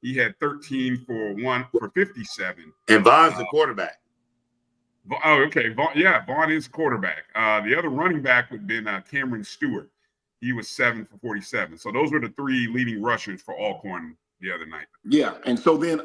He had 13 for 57. And Vaughn's the quarterback. Oh, okay. Vaughn is quarterback. The other running back would have been Cameron Stewart. He was 7 for 47. So those were the 3 leading rushers for Allcorn the other night. Yeah, and so then,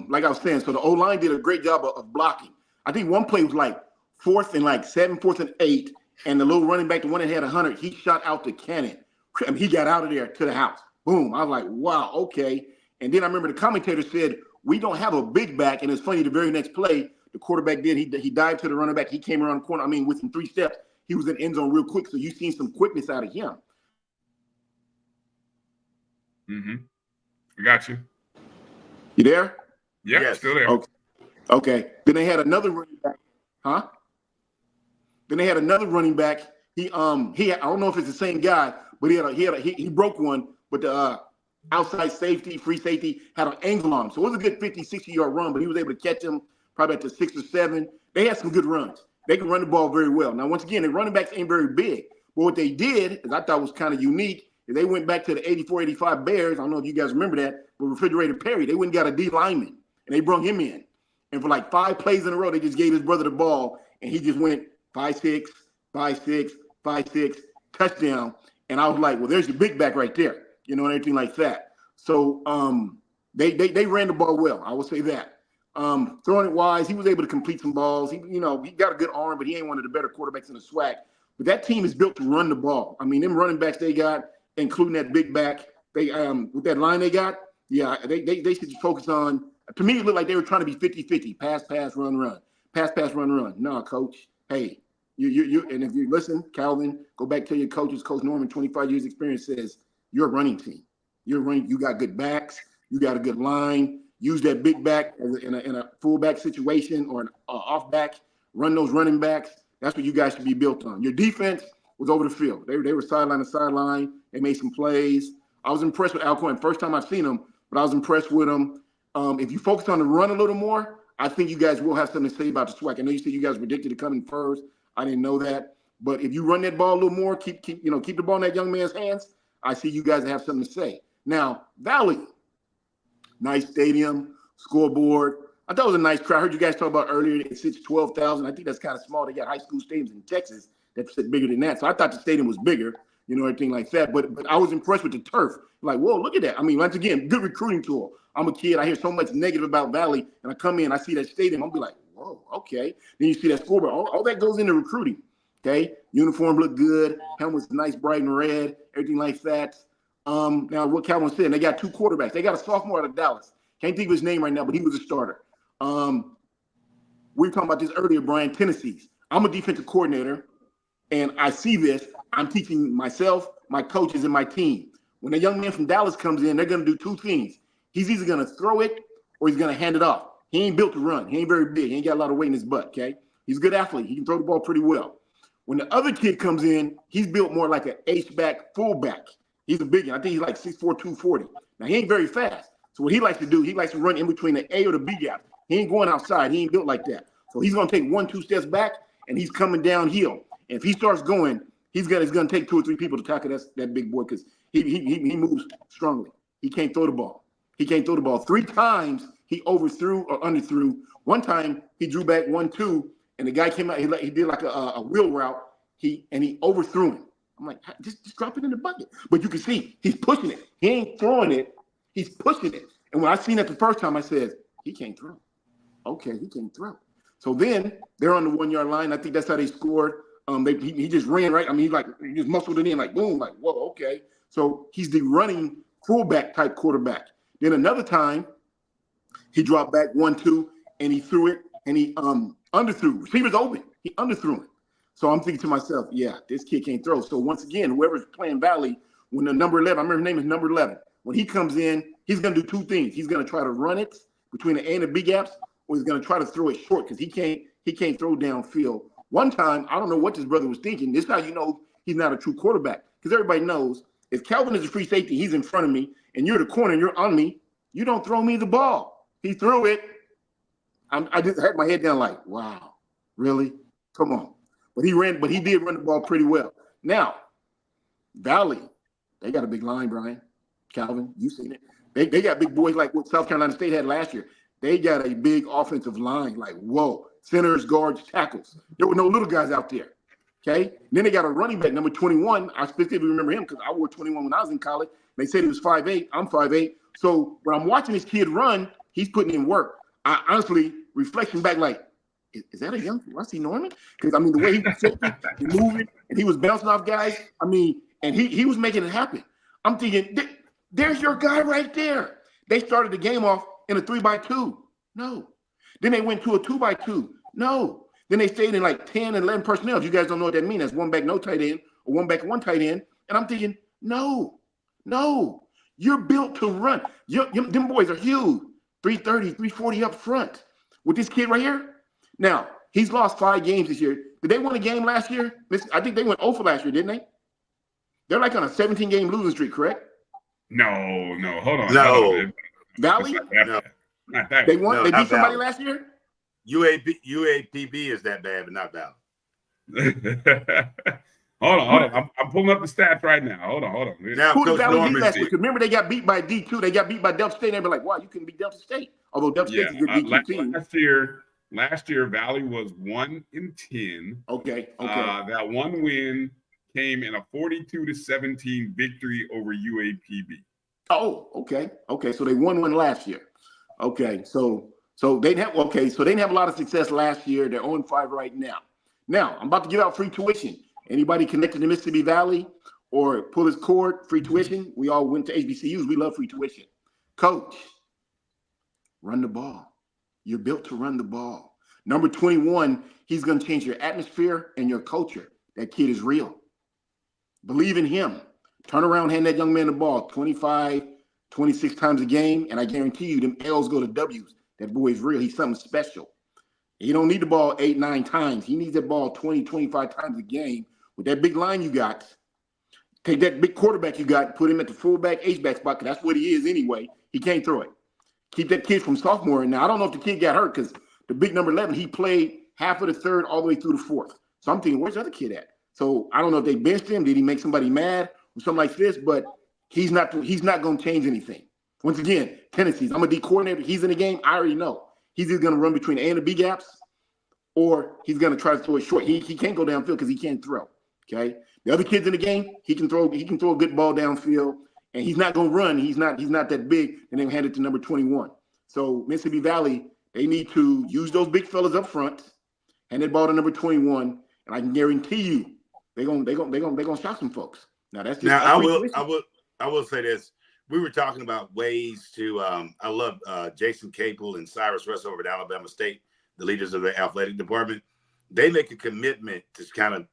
like I was saying, so the O-line did a great job of blocking. I think one play was like 4th and like 7, 4th and 8, and the little running back, the one that had 100, he shot out the cannon. I mean, he got out of there to the house. Boom. I was like, wow, okay. And then I remember the commentator said, we don't have a big back, and it's funny, the very next play, the quarterback did, he dived to the running back, he came around the corner, I mean, within 3 steps, he was in the end zone real quick, so you've seen some quickness out of him. Mm-hmm. We got you. You there? Yeah, yes. Still there. Okay. Then they had another running back. Huh? Then they had another running back. He I don't know if it's the same guy, but he broke one, but the outside safety, free safety, had an angle on him. So it was a good 50, 60-yard run, but he was able to catch him probably at the 6 or 7. They had some good runs. They can run the ball very well. Now, once again, the running backs ain't very big. But what they did, as I thought was kind of unique, is they went back to the 84, 85 Bears. I don't know if you guys remember that, but Refrigerator Perry, they went and got a D lineman, and they brought him in. And for like 5 plays in a row, they just gave his brother the ball, and he just went 5-6, 5-6, 5-6, touchdown. And I was like, well, there's your big back right there, you know, and everything like that. So they ran the ball well. I will say that. Throwing it wise, he was able to complete some balls. He got a good arm, but he ain't one of the better quarterbacks in the SWAC. But that team is built to run the ball. I mean, them running backs they got, including that big back, they with that line they got, yeah, they should focus on. To me, it looked like they were trying to be 50-50, pass, run, run, pass, run, run. No, coach. Hey, you and if you listen, Calvin, go back to your coaches. Coach Norman, 25 years experience, says you're a running team. You're running. You got good backs. You got a good line. Use that big back in a fullback situation or an off back. Run those running backs. That's what you guys should be built on. Your defense was over the field. They were sideline to sideline. They made some plays. I was impressed with Allcorn. First time I've seen them, but I was impressed with them. If you focus on the run a little more, I think you guys will have something to say about the SWAC. I know you said you guys predicted it coming first. I didn't know that. But if you run that ball a little more, keep the ball in that young man's hands, I see you guys have something to say. Now, Valley, nice stadium, scoreboard. I thought it was a nice crowd. I heard you guys talk about earlier, it sits 12,000. I think that's kind of small. They got high school stadiums in Texas that sit bigger than that. So I thought the stadium was bigger, everything like that. But I was impressed with the turf. Like, whoa, look at that. I mean, once again, good recruiting tool. I'm a kid. I hear so much negative about Valley, and I come in, I see that stadium. I'll be like, whoa, okay. Then you see that scoreboard. All that goes into recruiting, okay? Uniform look good. Helmet's nice, bright and red, everything like that. Now, what Calvin said, they got 2 quarterbacks. They got a sophomore out of Dallas. Can't think of his name right now, but he was a starter. We were talking about this earlier, Brian, Tennessee's. I'm a defensive coordinator, and I see this. I'm teaching myself, my coaches, and my team. When a young man from Dallas comes in, they're going to do 2 things. He's either going to throw it or he's going to hand it off. He ain't built to run. He ain't very big. He ain't got a lot of weight in his butt, okay? He's a good athlete. He can throw the ball pretty well. When the other kid comes in, he's built more like an H-back, fullback. He's a big one. I think he's like 6'4", 240. Now, he ain't very fast. So what he likes to do, he likes to run in between the A or the B gap. He ain't going outside. He ain't built like that. So he's going to take 1-2 steps back, and he's coming downhill. And if he starts going, he's going to take 2 or 3 people to tackle that big boy because he moves strongly. He can't throw the ball. 3 times he overthrew or underthrew. One time he drew back 1-2, and the guy came out. He did like a wheel route. He overthrew him. I'm like, just drop it in the bucket. But you can see he's pushing it. He ain't throwing it. He's pushing it. And when I seen it the first time, I said, he can't throw. Okay, he can't throw. So then they're on the 1-yard line. I think that's how they scored. He just ran right. I mean, he just muscled it in like boom, like whoa, okay. So he's the running fullback type quarterback. Then another time, he dropped back 1-2 and he threw it and he underthrew. Receivers open. He underthrew him. So I'm thinking to myself, yeah, this kid can't throw. So once again, whoever's playing Valley, when the number 11, I remember his name is number 11. When he comes in, he's going to do 2 things. He's going to try to run it between the A and the B gaps, or he's going to try to throw it short because he can't throw downfield. One time, I don't know what this brother was thinking. This is how you know he's not a true quarterback because everybody knows if Calvin is a free safety, he's in front of me, and you're the corner, and you're on me, you don't throw me the ball. He threw it. I just had my head down like, wow, really? Come on. But he did run the ball pretty well. Now, Valley, they got a big line, Brian. Calvin, you seen it. They got big boys like what South Carolina State had last year. They got a big offensive line, like, whoa. Centers, guards, tackles. There were no little guys out there. Okay. Then they got a running back, number 21. I specifically remember him because I wore 21 when I was in college. They said he was 5'8". I'm 5'8". So when I'm watching this kid run, he's putting in work. I honestly, reflection back, like, is that a young Farasi Norman? Because, I mean, the way he was shifting and moving, and he was bouncing off guys, I mean, and he was making it happen. I'm thinking, there's your guy right there. They started the game off in a 3-by-2. No. Then they went to a 2-by-2. No. Then they stayed in like 10 and 11 personnel. If you guys don't know what that means, that's one back, no tight end, or one back, one tight end. And I'm thinking, no. You're built to run. Them boys are huge. 330, 340 up front. With this kid right here. Now, he's lost 5 games this year. Did they win a game last year? I think they went 0 for last year, didn't they? They're like on a 17-game losing streak, correct? No. Hold on. No. Valley? No. Not that. They won. No, they not beat somebody Valley. last year? UAPB is that bad, but not Valley. Hold on. I'm pulling up the stats right now. Hold on. Now, Who did Coach Valley beat Norman last year? Remember, they got beat by D2. They got beat by Delta State. And they were like, wow, you couldn't beat Delta State. Although Delta State's a good D2 team. Last year, Valley was 1-10. Okay. That one win came in a 42-17 victory over UAPB. Oh, okay. So they won one last year. Okay, so they didn't have a lot of success last year. They're 0-5 right now. Now, I'm about to give out free tuition. Anybody connected to Mississippi Valley or pull his cord, free tuition. We all went to HBCUs. We love free tuition. Coach, run the ball. You're built to run the ball. Number 21, he's going to change your atmosphere and your culture. That kid is real. Believe in him. Turn around, hand that young man the ball 25, 26 times a game, and I guarantee you them L's go to W's. That boy is real. He's something special. He don't need the ball 8, 9 times. He needs that ball 20, 25 times a game. With that big line you got, take that big quarterback you got, put him at the fullback, H-back spot, because that's what he is anyway. He can't throw it. Keep that kid from sophomore. Now, I don't know if the kid got hurt because the big number 11, he played half of the third all the way through the fourth. So I'm thinking, where's the other kid at? So I don't know if they benched him. Did he make somebody mad or something like this? But he's not going to change anything. Once again, tendencies. I'm a D coordinator. He's in the game. I already know. He's either going to run between A and the B gaps or he's going to try to throw it short. He can't go downfield because he can't throw. Okay. The other kids in the game, he can throw a good ball downfield, and he's not going to run. He's not that big, and then hand it to number 21. So Mississippi Valley, they need to use those big fellas up front, hand that ball to number 21, and I can guarantee you they're gonna shock some folks. Now that's just I will say this. We were talking about ways to I love Jason Capel and Cyrus Russell over at Alabama State, the leaders of the athletic department. They make a commitment to kind of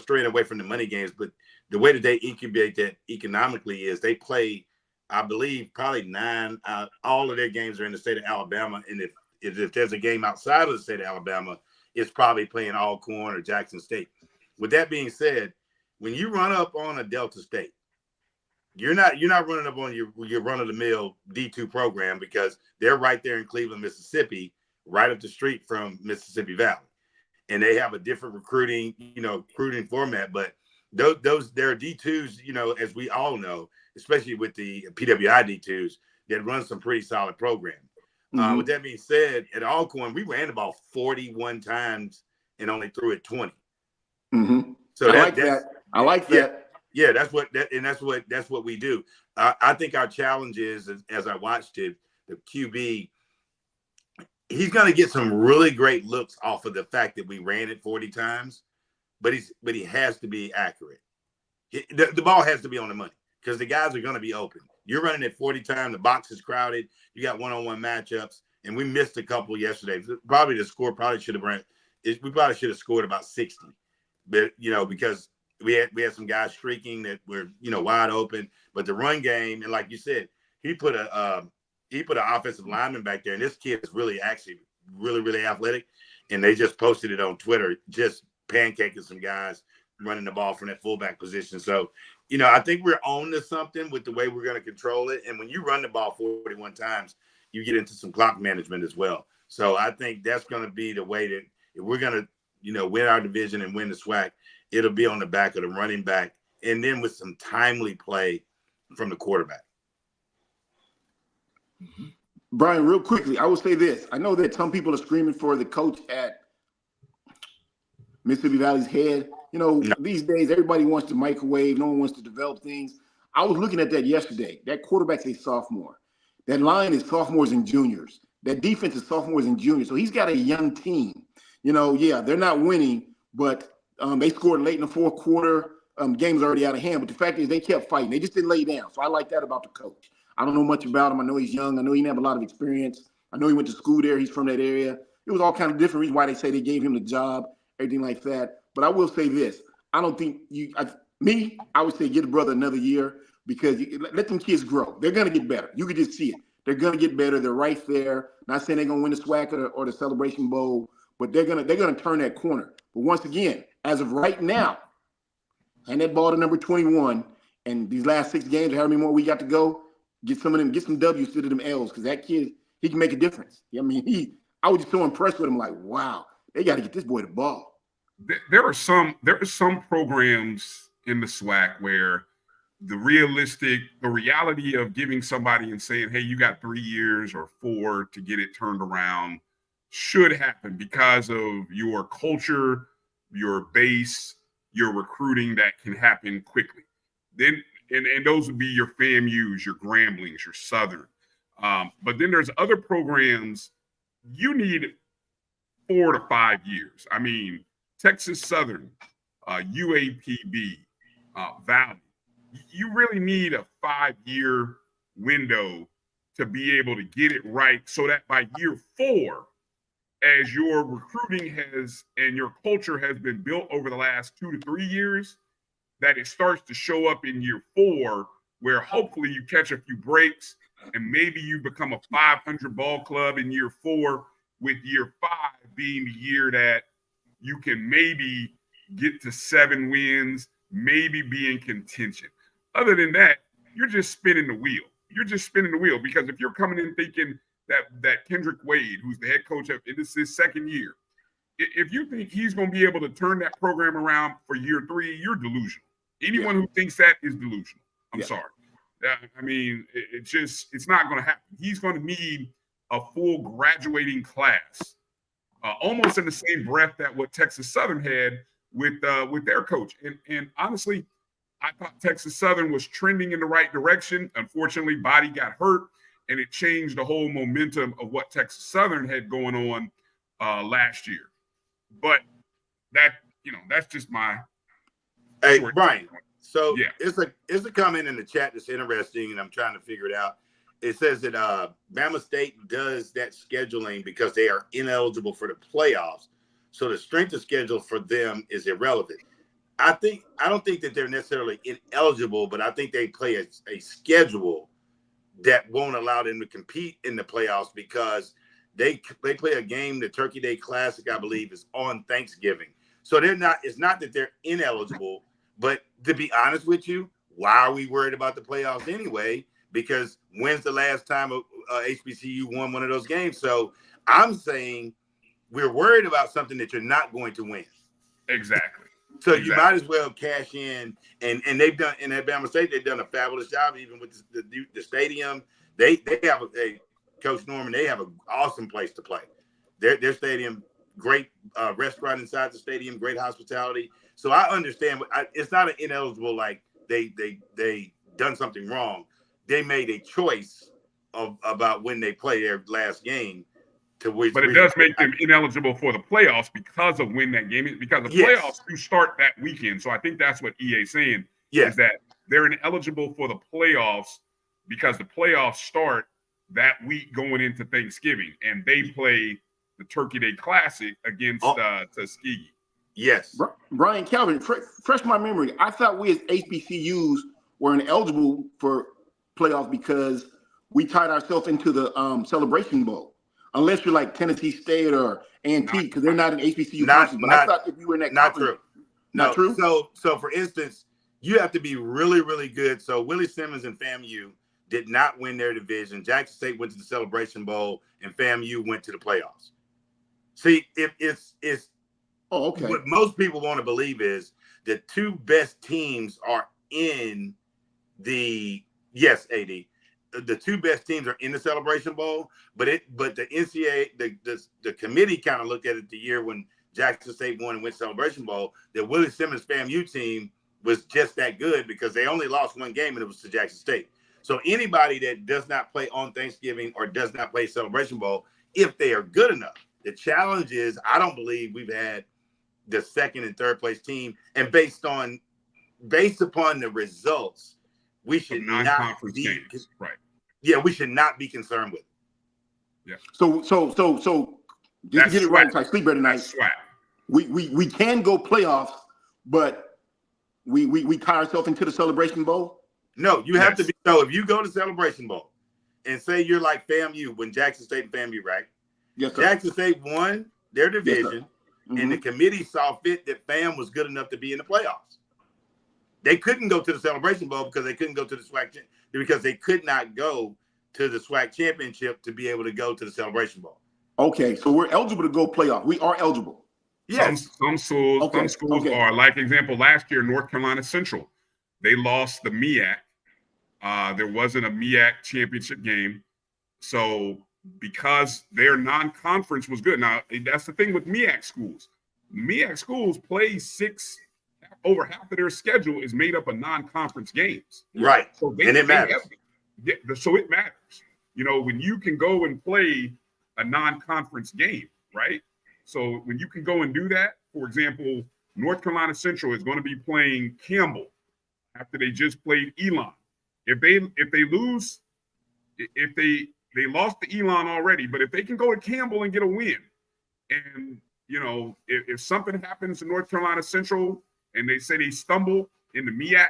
straying away from the money games, but the way that they incubate that economically is they play, I believe, probably 9 out. All of their games are in the state of Alabama, and if there's a game outside of the state of Alabama, it's probably playing Allcorn or Jackson State. With that being said, when you run up on a Delta State, you're not running up on your run-of-the-mill D2 program because they're right there in Cleveland, Mississippi, right up the street from Mississippi Valley. And they have a different recruiting format, but they're D2s, as we all know, especially with the PWI D2s, that run some pretty solid programs. Mm-hmm. With that being said, at Allcorn, we ran the ball 41 times and only threw it 20. Mm-hmm. So I like that. Yeah, that's what we do. I think our challenge is, as I watched it, the QB, he's going to get some really great looks off of the fact that we ran it 40 times, but he has to be accurate. The ball has to be on the money because the guys are going to be open. You're running it 40 times. The box is crowded. You got one-on-one matchups, and we missed a couple yesterday. Probably the score should have ran. We probably should have scored about 60, but because we had some guys streaking that were wide open. But the run game, and like you said, he put an offensive lineman back there, and this kid is really really athletic. And they just posted it on Twitter, just pancaking some guys running the ball from that fullback position. So, I think we're on to something with the way we're going to control it. And when you run the ball 41 times, you get into some clock management as well. So I think that's going to be the way that if we're going to, win our division and win the SWAC, it'll be on the back of the running back and then with some timely play from the quarterback. Bryan, real quickly, I will say this. I know that some people are screaming for the coach at Mississippi Valley's head these days everybody wants to microwave. No one wants to develop things. I was looking at that yesterday. That quarterback's a sophomore. That line is sophomores and juniors. That defense is sophomores and juniors. So he's got a young team. They're not winning, but they scored late in the fourth quarter. Game's already out of hand. But the fact is they kept fighting. They just didn't lay down. So I like that about the coach. I don't know much about him. I know he's young. I know he didn't have a lot of experience. I know he went to school there. He's from that area. It was all kind of different reasons why they say they gave him the job, everything like that. But I will say this. I don't think I would say give the brother another year because let them kids grow. They're going to get better. You can just see it. They're going to get better. They're right there. Not saying they're going to win the SWAC or the Celebration Bowl, but they're going to turn that corner. But once again, as of right now, hand that ball to number 21, and these last 6 games, however many more we got to go, get some W's instead of them L's, because that kid, he can make a difference. I was just so impressed with him, like, wow, they got to get this boy the ball. There are some programs in the SWAC where the reality of giving somebody and saying, hey, you got 3 years or 4 to get it turned around should happen because of your culture, your base, your recruiting that can happen quickly. Then, and those would be your FAMUs, your Gramblings, your Southern. But then there's other programs you need 4 to 5 years. Texas Southern, UAPB, Valley. You really need a 5-year window to be able to get it right so that by year 4, as your recruiting has and your culture has been built over the last 2 to 3 years, that it starts to show up in year 4 where hopefully you catch a few breaks and maybe you become a 500 ball club in year 4, with year 5 being the year that you can maybe get to 7 wins, maybe be in contention. Other than that, you're just spinning the wheel. Because if you're coming in thinking that Kendrick Wade, who's the head coach of this is his 2nd year, if you think he's going to be able to turn that program around for year 3, you're delusional. Anyone who thinks that is delusional. I'm sorry. It's not going to happen. He's going to need a full graduating class, almost in the same breath that what Texas Southern had with their coach. And honestly, I thought Texas Southern was trending in the right direction. Unfortunately, Body got hurt, and it changed the whole momentum of what Texas Southern had going on last year. But that's just my. Hey, Brian. So it's a comment in the chat that's interesting, and I'm trying to figure it out. It says that Bama State does that scheduling because they are ineligible for the playoffs. So the strength of schedule for them is irrelevant. I don't think that they're necessarily ineligible, but I think they play a schedule that won't allow them to compete in the playoffs because they play a game, the Turkey Day Classic, I believe, is on Thanksgiving. So it's not that they're ineligible, but to be honest with you, why are we worried about the playoffs anyway? Because when's the last time HBCU won one of those games? So I'm saying we're worried about something that you're not going to win. Exactly. So you might as well cash in, and they've done in Bama State. They've done a fabulous job, even with the stadium. They have Coach Norman. They have an awesome place to play. Their stadium, great restaurant inside the stadium, great hospitality. So I understand. It's not an ineligible like they done something wrong. They made a choice about when they play their last game. But it does make them ineligible for the playoffs because of when that game is, because the playoffs do start that weekend. So I think that's what EA is saying is that they're ineligible for the playoffs because the playoffs start that week going into Thanksgiving, and they play the Turkey Day Classic against Tuskegee. Yes. Bryan Kelvin, fresh my memory. I thought we as HBCUs were ineligible for playoffs because we tied ourselves into the Celebration Bowl. Unless you're like Tennessee State or A&T, because they're not an HBCU conference. But I thought if you were in that conference, not true. So for instance, you have to be really, really good. So Willie Simmons and FAMU did not win their division. Jackson State went to the Celebration Bowl, and FAMU went to the playoffs. See, it's okay. What most people want to believe is the 2 best teams are in the AD. The 2 best teams are in the Celebration Bowl, but the NCAA, the committee kind of looked at it the year when Jackson State won and went Celebration Bowl, the Willie Simmons FAMU team was just that good because they only lost one game, and it was to Jackson State. So anybody that does not play on Thanksgiving or does not play Celebration Bowl, if they are good enough, the challenge is I don't believe we've had the second and third place team, and based upon the results, we should not be games. Right. Yeah, we should not be concerned with it. Yeah. So just to get it right, I sleep better tonight. We can go playoffs, but we tie ourselves into the Celebration Bowl. No, you have to be. So if you go to Celebration Bowl and say you're like FAMU when Jackson State and FAMU, right? Yes, sir. Jackson State won their division, yes, and the committee saw fit that FAM was good enough to be in the playoffs. They couldn't go to the Celebration Bowl because they couldn't go to the SWAC because they could not go to the SWAC championship to be able to go to the Celebration Bowl. Okay, so we're eligible to go playoff. We are eligible. Yes. Some schools are. Like example, last year, North Carolina Central, they lost the MEAC. There wasn't a MEAC championship game. So because their non-conference was good. Now, that's the thing with MEAC schools. MEAC schools play over half of their schedule is made up of non-conference games. Right. So it matters. So it matters. You know, when you can go and play a non-conference game, right? So when you can go and do that, for example, North Carolina Central is going to be playing Campbell after they just played Elon. If they lose, if they lost to Elon already, but if they can go to Campbell and get a win, and you know, if something happens to North Carolina Central and they say they stumble in the MEAC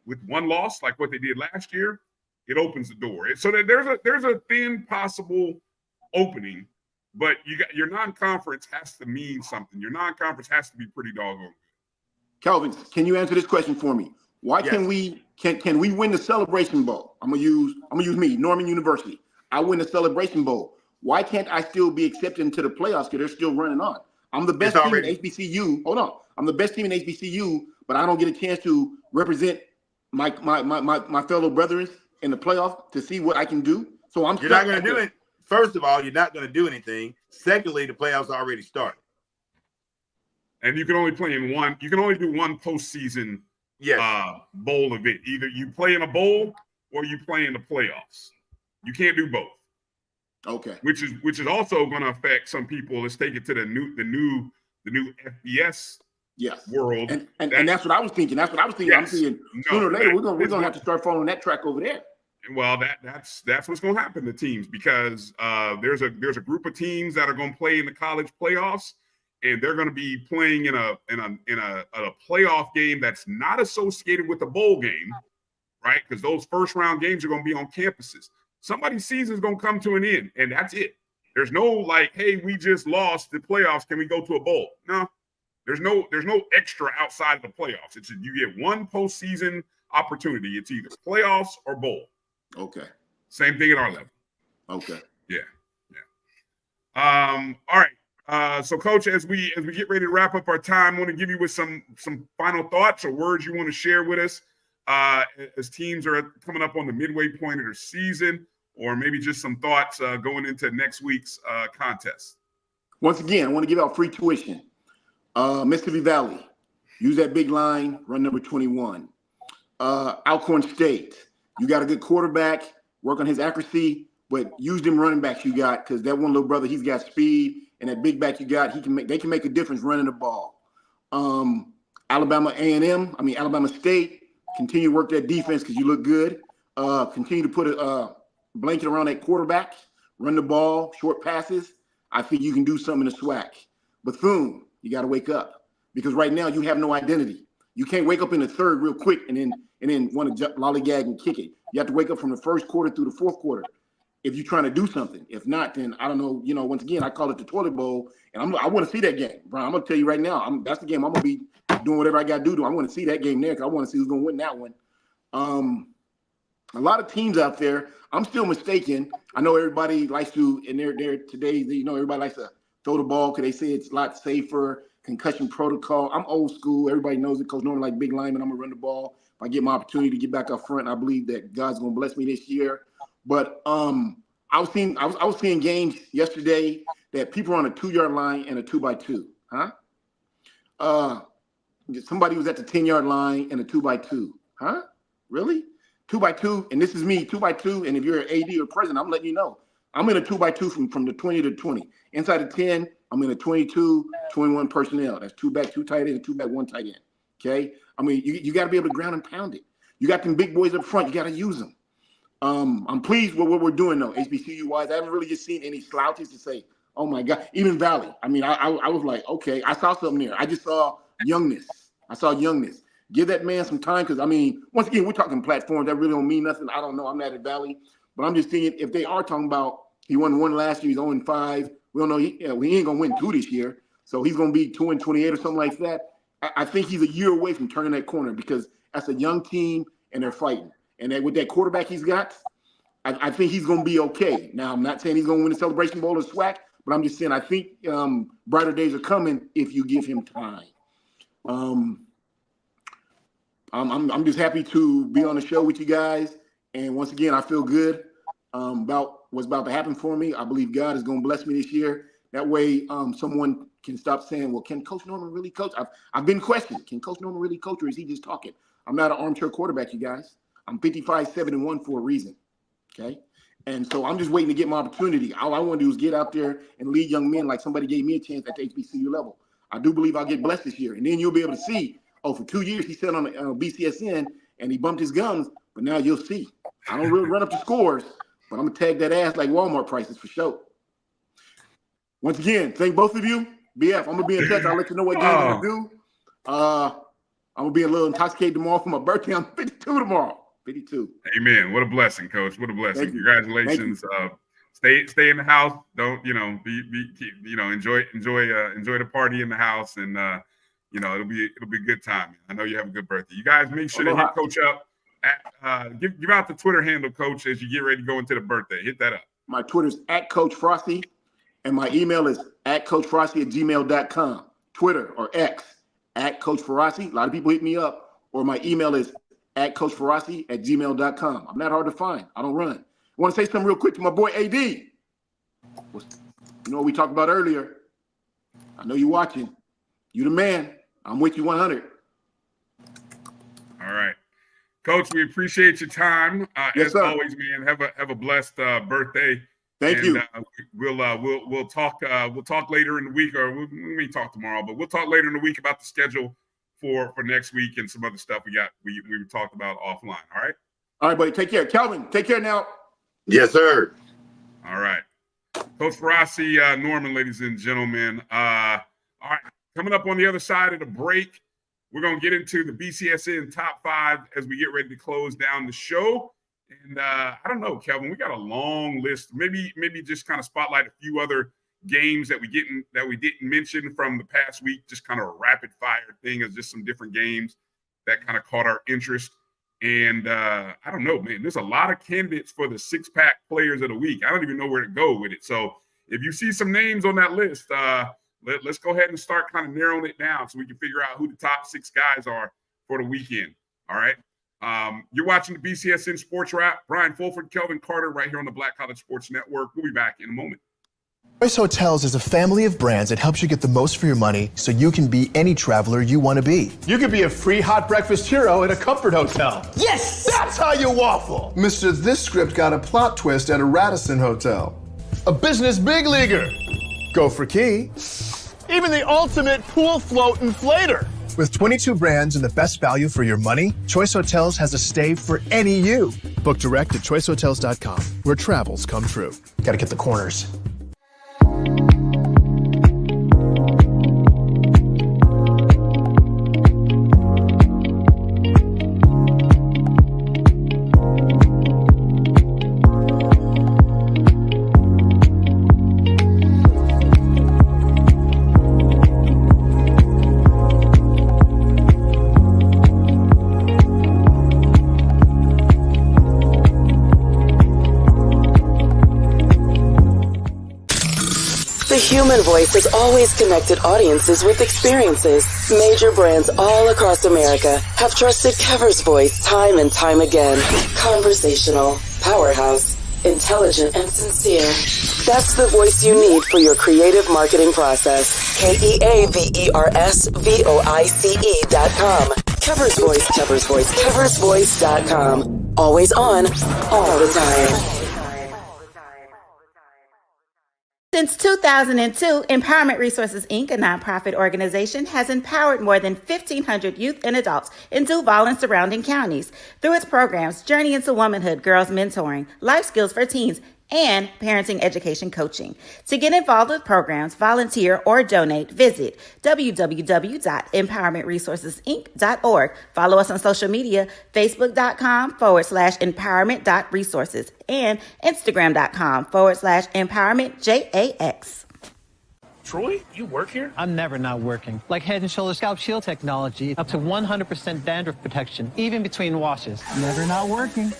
with one loss, like what they did last year, it opens the door. So that there's a thin possible opening, but your non-conference has to mean something. Your non-conference has to be pretty doggone. Kelvin, can you answer this question for me? Why can we win the Celebration Bowl? I'm gonna use me, Norman University. I win the Celebration Bowl. Why can't I still be accepted into the playoffs because they're still running on? I'm the best team in HBCU. Hold on. I'm the best team in HBCU, but I don't get a chance to represent my fellow brethren in the playoff to see what I can do. So you're not going to do it. First of all, you're not going to do anything. Secondly, the playoffs already started. And you can only play in one. You can only do one postseason bowl event. Either you play in a bowl or you play in the playoffs. You can't do both. Okay. Which is also going to affect some people. Let's take it to the new FBS world. And that's what I was thinking. That's what I was thinking. I'm thinking sooner or later we're gonna have to start following that track over there. Well, that's what's going to happen to teams because there's a group of teams that are going to play in the college playoffs, and they're going to be playing in a playoff game that's not associated with the bowl game, right? Because those first round games are going to be on campuses. Somebody's season is going to come to an end, and that's it. There's no like, hey, we just lost the playoffs. Can we go to a bowl? No, there's no extra outside of the playoffs. It's you get one postseason opportunity. It's either playoffs or bowl. Okay. Same thing at our level. Okay. Yeah. All right. So, Coach, as we get ready to wrap up our time, I want to give you with some final thoughts or words you want to share with us as teams are coming up on the midway point of their season, or maybe just some thoughts going into next week's contest. Once again, I want to give out free tuition. Mississippi Valley, use that big line, run number 21. Allcorn State, you got a good quarterback, work on his accuracy, but use them running backs you got because that one little brother, he's got speed, and that big back you got, they can make a difference running the ball. Alabama State, continue to work that defense because you look good. Continue to put a blanket around that quarterback, run the ball, short passes. I think you can do something in the SWAC. Bethune, you got to wake up because right now you have no identity. You can't wake up in the third real quick and then want to lollygag and kick it. You have to wake up from the first quarter through the fourth quarter if you're trying to do something. If not, then I don't know. You know, once again, I call it the toilet bowl, and I want to see that game, Brian. I'm going to tell you right now, that's the game I'm going to be doing whatever I got to do. I want to see that game there because I want to see who's going to win that one. A lot of teams out there, I'm still mistaken. I know everybody likes to, and they're today, everybody likes to throw the ball because they say it's a lot safer, concussion protocol. I'm old school. Everybody knows it. Coach Norman like big lineman. I'm going to run the ball. If I get my opportunity to get back up front, I believe that God's going to bless me this year. But I was seeing games yesterday that people are on a 2-yard line and a 2x2. somebody was at the 10-yard line in a 2x2. Huh? Really? 2x2, and this is me, 2x2, and if you're an AD or president, I'm letting you know. I'm in a 2x2 from the 20 to 20. Inside the 10, I'm in a 22, 21 personnel. That's 2 back, 2 tight end, 2 back, 1 tight end. Okay? I mean, you got to be able to ground and pound it. You got them big boys up front. You got to use them. I'm pleased with what we're doing, though, HBCU-wise. I haven't really just seen any slouches to say, oh, my God. Even Valley. I mean, I was like, okay, I saw something there. I just saw youngness. Give that man some time because, I mean, once again, we're talking platforms. That really don't mean nothing. I don't know. I'm not at Valley. But I'm just thinking if they are talking about he won 1 last year, he's 0-5. We don't know. He ain't going to win 2 this year. So he's going to be 2-28 or something like that. I think he's a year away from turning that corner because that's a young team and they're fighting. And with that quarterback he's got, I think he's going to be okay. Now, I'm not saying he's going to win the Celebration Bowl or SWAC, but I'm just saying I think brighter days are coming if you give him time. I'm just happy to be on the show with you guys. And once again, I feel good about what's about to happen for me. I believe God is going to bless me this year. That way someone can stop saying, well, can Coach Norman really coach? I've been questioned. Can Coach Norman really coach or is he just talking? I'm not an armchair quarterback, you guys. I'm 55-7-1 for a reason, okay? And so I'm just waiting to get my opportunity. All I want to do is get out there and lead young men like somebody gave me a chance at the HBCU level. I do believe I'll get blessed this year. And then you'll be able to see, for 2 years he sat on BCSN and he bumped his gums, but now you'll see. I don't really run up the scores, but I'm going to tag that ass like Walmart prices for sure. Once again, thank both of you. BF, I'm going to be in touch. I'll let you know what game I'm going to do. I'm going to be a little intoxicated tomorrow for my birthday. I'm 52 tomorrow. 52. Amen. What a blessing, Coach. What a blessing. Congratulations. Stay in the house. Don't, enjoy the party in the house, and it'll be a good time. I know you have a good birthday. You guys make sure to hit Coach up. Give out the Twitter handle, Coach, as you get ready to go into the birthday. Hit that up. My Twitter's @CoachFrosty, and my email is @CoachFrosty@gmail.com. Twitter or X @CoachFarasi. A lot of people hit me up, or my email is @CoachFarasi@gmail.com. I'm not hard to find. I don't run. I want to say something real quick to my boy AD. You know what we talked about earlier. I know you're watching. You the man. I'm with you 100. All right. Coach, we appreciate your time. Yes, as sir. Always, man, have a blessed birthday. Thank you. We'll talk later in the week, or we may talk tomorrow, but we'll talk later in the week about the schedule for next week and some other stuff we talked about offline. All right. All right, buddy. Take care. Kelvin, take care now. Yes, sir. All right. Coach Farasi Norman, ladies and gentlemen. All right. Coming up on the other side of the break, we're going to get into the BCSN top 5 as we get ready to close down the show. And I don't know, Kelvin, we got a long list. Maybe just kind of spotlight a few other games that we didn't mention from the past week. Just kind of a rapid fire thing of just some different games that kind of caught our interest. And I don't know, man, there's a lot of candidates for the 6-pack players of the week. I don't even know where to go with it. So if you see some names on that list, let's go ahead and start kind of narrowing it down so we can figure out who the top 6 guys are for the weekend. All right. You're watching the BCSN Sports Wrap. Bryan Fulford, Kelvin Carter, right here on the Black College Sports Network. We'll be back in a moment. Choice Hotels is a family of brands that helps you get the most for your money so you can be any traveler you want to be. You could be a free hot breakfast hero at a comfort hotel. Yes! That's how you waffle. Mr. This script got a plot twist at a Radisson hotel. A business big leaguer. Go for key. Even the ultimate pool float inflator. With 22 brands and the best value for your money, Choice Hotels has a stay for any you. Book direct at choicehotels.com, where travels come true. Gotta get the corners. The human voice has always connected audiences with experiences. Major brands all across America have trusted Kever's voice time and time again. Conversational, powerhouse, intelligent, and sincere. That's the voice you need for your creative marketing process. KEAVERSVOICE.com. Kever's Voice, Kever's Voice, KeversVoice.com. Always on, all the time. Since 2002, Empowerment Resources, Inc., a nonprofit organization, has empowered more than 1,500 youth and adults in Duval and surrounding counties. Through its programs, Journey into Womanhood, Girls Mentoring, Life Skills for Teens, and Parenting Education Coaching. To get involved with programs, volunteer, or donate, visit www.empowermentresourcesinc.org. Follow us on social media, facebook.com/empowerment.resources and instagram.com/empowermentJAX. Troy, you work here? I'm never not working. Like Head and Shoulder Scalp Shield technology, up to 100% dandruff protection, even between washes. Never not working.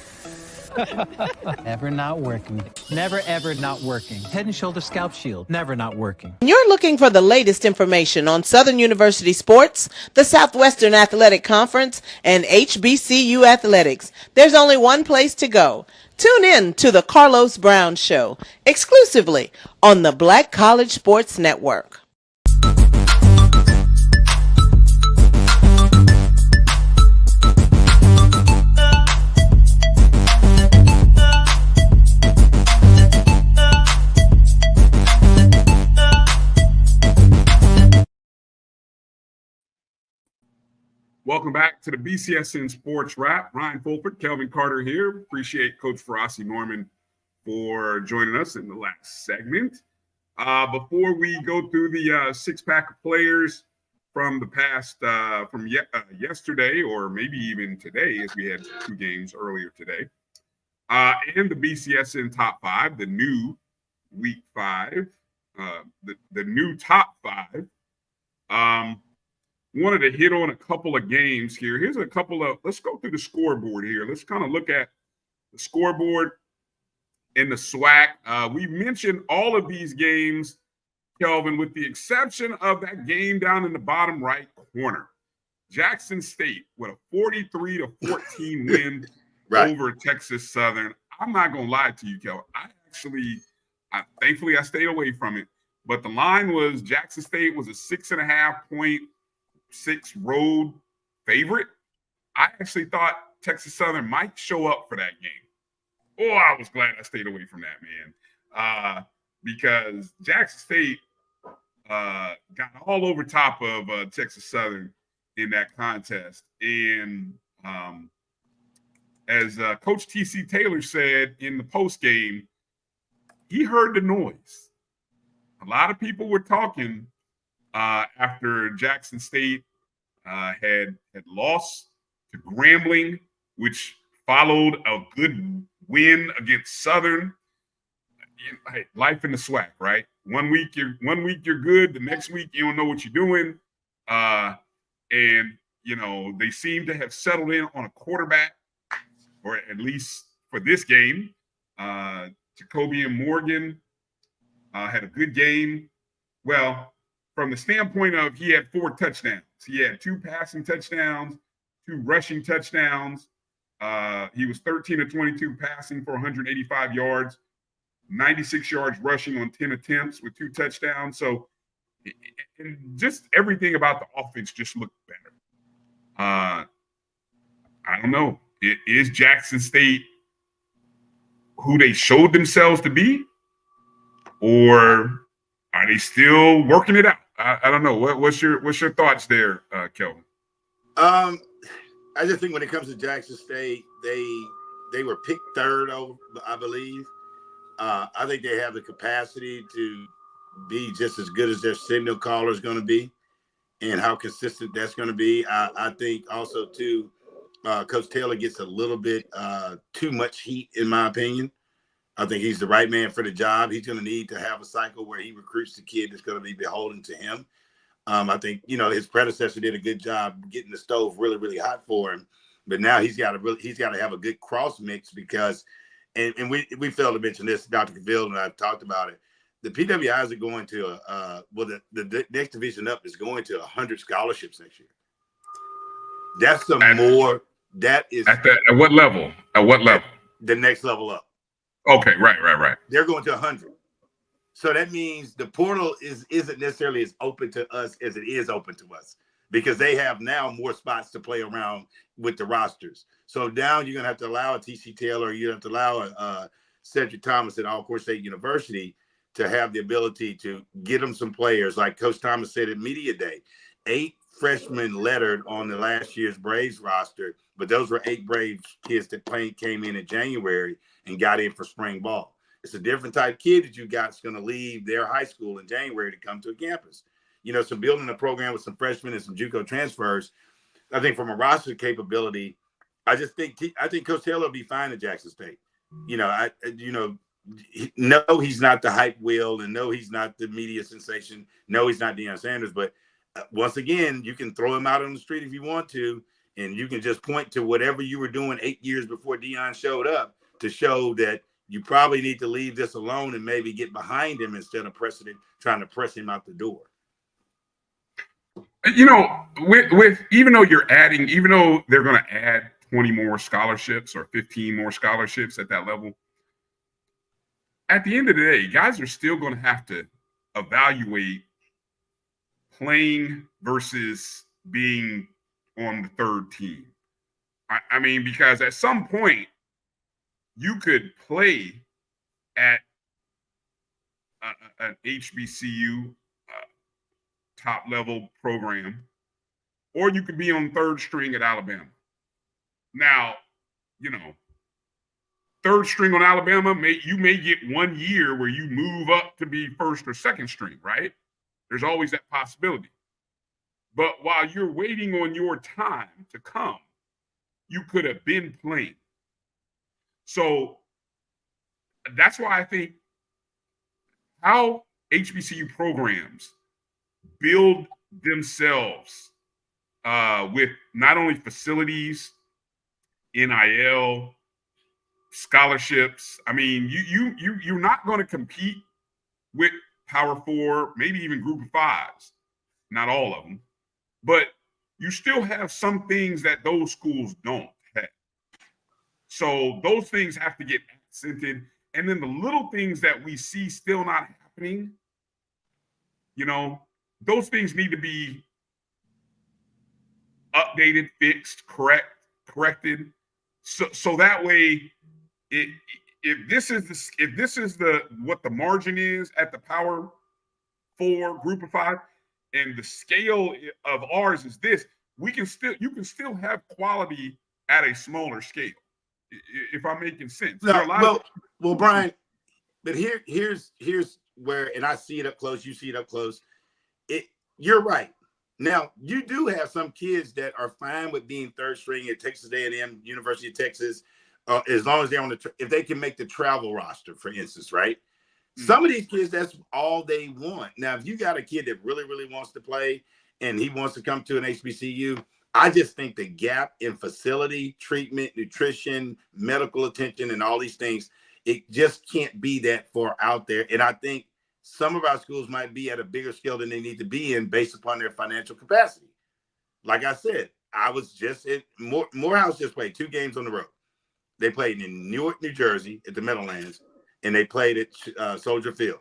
Never not working. Never ever not working. Head and Shoulder Scalp Shield. Never not working. You're looking for the latest information on Southern University sports, the Southwestern Athletic Conference, and HBCU athletics. There's only one place to go. Tune in to the Carlos Brown Show, exclusively on the Black College Sports Network. Welcome back to the BCSN Sports Wrap. Ryan Fulford, Kelvin Carter here. Appreciate Coach Farasi Norman for joining us in the last segment. Before we go through the six-pack of players from the past, yesterday, or maybe even today, as we had two games earlier today, and the BCSN Top 5, the new Week 5, the new Top 5, wanted to hit on a couple of games here. Here's a couple of, let's go through the scoreboard here. Let's kind of look at the scoreboard in the SWAC. We mentioned all of these games, Kelvin, with the exception of that game down in the bottom right corner. Jackson State with a 43-14 win over Texas Southern. I'm not going to lie to you, Kelvin. Thankfully I stayed away from it. But the line was Jackson State was a 6.5-point 6 road favorite. I actually thought Texas Southern might show up for that game. Oh, I was glad I stayed away from that, man. Because Jackson State got all over top of Texas Southern in that contest. And as Coach T.C. Taylor said in the post game, he heard the noise. A lot of people were talking after Jackson State had lost to Grambling, which followed a good win against Southern. Hey, life in the SWAC, right? One week you're good, the next week you don't know what you're doing. And they seem to have settled in on a quarterback, or at least for this game. Jacoby and Morgan had a good game. Well, from the standpoint of he had 4 touchdowns. He had 2 passing touchdowns, 2 rushing touchdowns. He was 13-22 passing for 185 yards, 96 yards rushing on 10 attempts with 2 touchdowns. So and just everything about the offense just looked better. I don't know. Is Jackson State who they showed themselves to be? Or are they still working it out? I don't know. What's your thoughts there, Kelvin? I just think when it comes to Jackson State, they were picked 3rd, I believe. I think they have the capacity to be just as good as their signal caller is going to be, and how consistent that's going to be. I think also too, Coach Taylor gets a little bit too much heat, in my opinion. I think he's the right man for the job. He's going to need to have a cycle where he recruits the kid that's going to be beholden to him. I think, his predecessor did a good job getting the stove really, really hot for him. But now he's got to have a good cross mix because, and we failed to mention this, Dr. Cavill and I've talked about it. The PWIs are going to, the next division up is going to 100 scholarships next year. That's at what level? At what level? The next level up. Okay, right. They're going to 100. So that means the portal isn't necessarily as open to us as it is open to us, because they have now more spots to play around with the rosters. So now you're going to have to allow a TC Taylor, you have to allow a Cedric Thomas at Allcorn State University to have the ability to get them some players. Like Coach Thomas said at Media Day, 8 freshmen lettered on the last year's Braves roster, but those were 8 Braves kids that came in January and got in for spring ball. It's a different type of kid that you got that's going to leave their high school in January to come to a campus. You know, so building a program with some freshmen and some JUCO transfers, I think from a roster capability, I think Coach Taylor will be fine at Jackson State. You know, no, he's not the hype wheel, and no, he's not the media sensation. No, he's not Deion Sanders. But once again, you can throw him out on the street if you want to, and you can just point to whatever you were doing 8 years before Deion showed up to show that you probably need to leave this alone and maybe get behind him instead of trying to press him out the door. You know, with even though they're going to add 20 more scholarships or 15 more scholarships at that level, at the end of the day, guys are still going to have to evaluate playing versus being on the third team. I mean, because at some point, you could play at an HBCU top level program, or you could be on third string at Alabama. Now, you know, third string on Alabama, you may get 1 year where you move up to be first or second string, right? There's always that possibility. But while you're waiting on your time to come, you could have been playing. So that's why I think how HBCU programs build themselves with not only facilities, NIL, scholarships. I mean, you're not going to compete with Power 4, maybe even Group of 5s, not all of them, but you still have some things that those schools don't have. So those things have to get accented. And then the little things that we see still not happening, you know, those things need to be updated, fixed, corrected. So that way, if this is what the margin is at the Power 4 Group of 5, and the scale of ours is this, you can still have quality at a smaller scale. If I'm making sense. No, well, Brian, but here's where, and I see it up close, you see it up close. You're right. Now, you do have some kids that are fine with being third string at Texas A&M, University of Texas, as long as they're if they can make the travel roster, for instance, right? Mm-hmm. Some of these kids, that's all they want. Now, if you got a kid that really, really wants to play and he wants to come to an HBCU, I just think the gap in facility, treatment, nutrition, medical attention, and all these things, it just can't be that far out there. And I think some of our schools might be at a bigger scale than they need to be in based upon their financial capacity. Like I said, I was just at Morehouse just played 2 games on the road. They played in Newark, New Jersey at the Meadowlands, and they played at Soldier Field.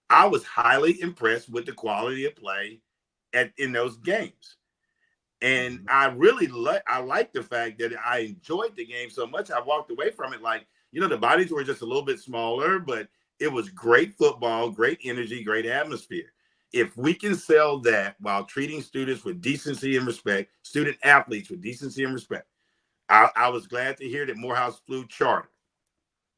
I was highly impressed with the quality of play in those games. And I really like the fact that I enjoyed the game so much. I walked away from it like, you know, the bodies were just a little bit smaller, but it was great football, great energy, great atmosphere. If we can sell that while treating students with decency and respect, student athletes with decency and respect, I was glad to hear that Morehouse flew charter.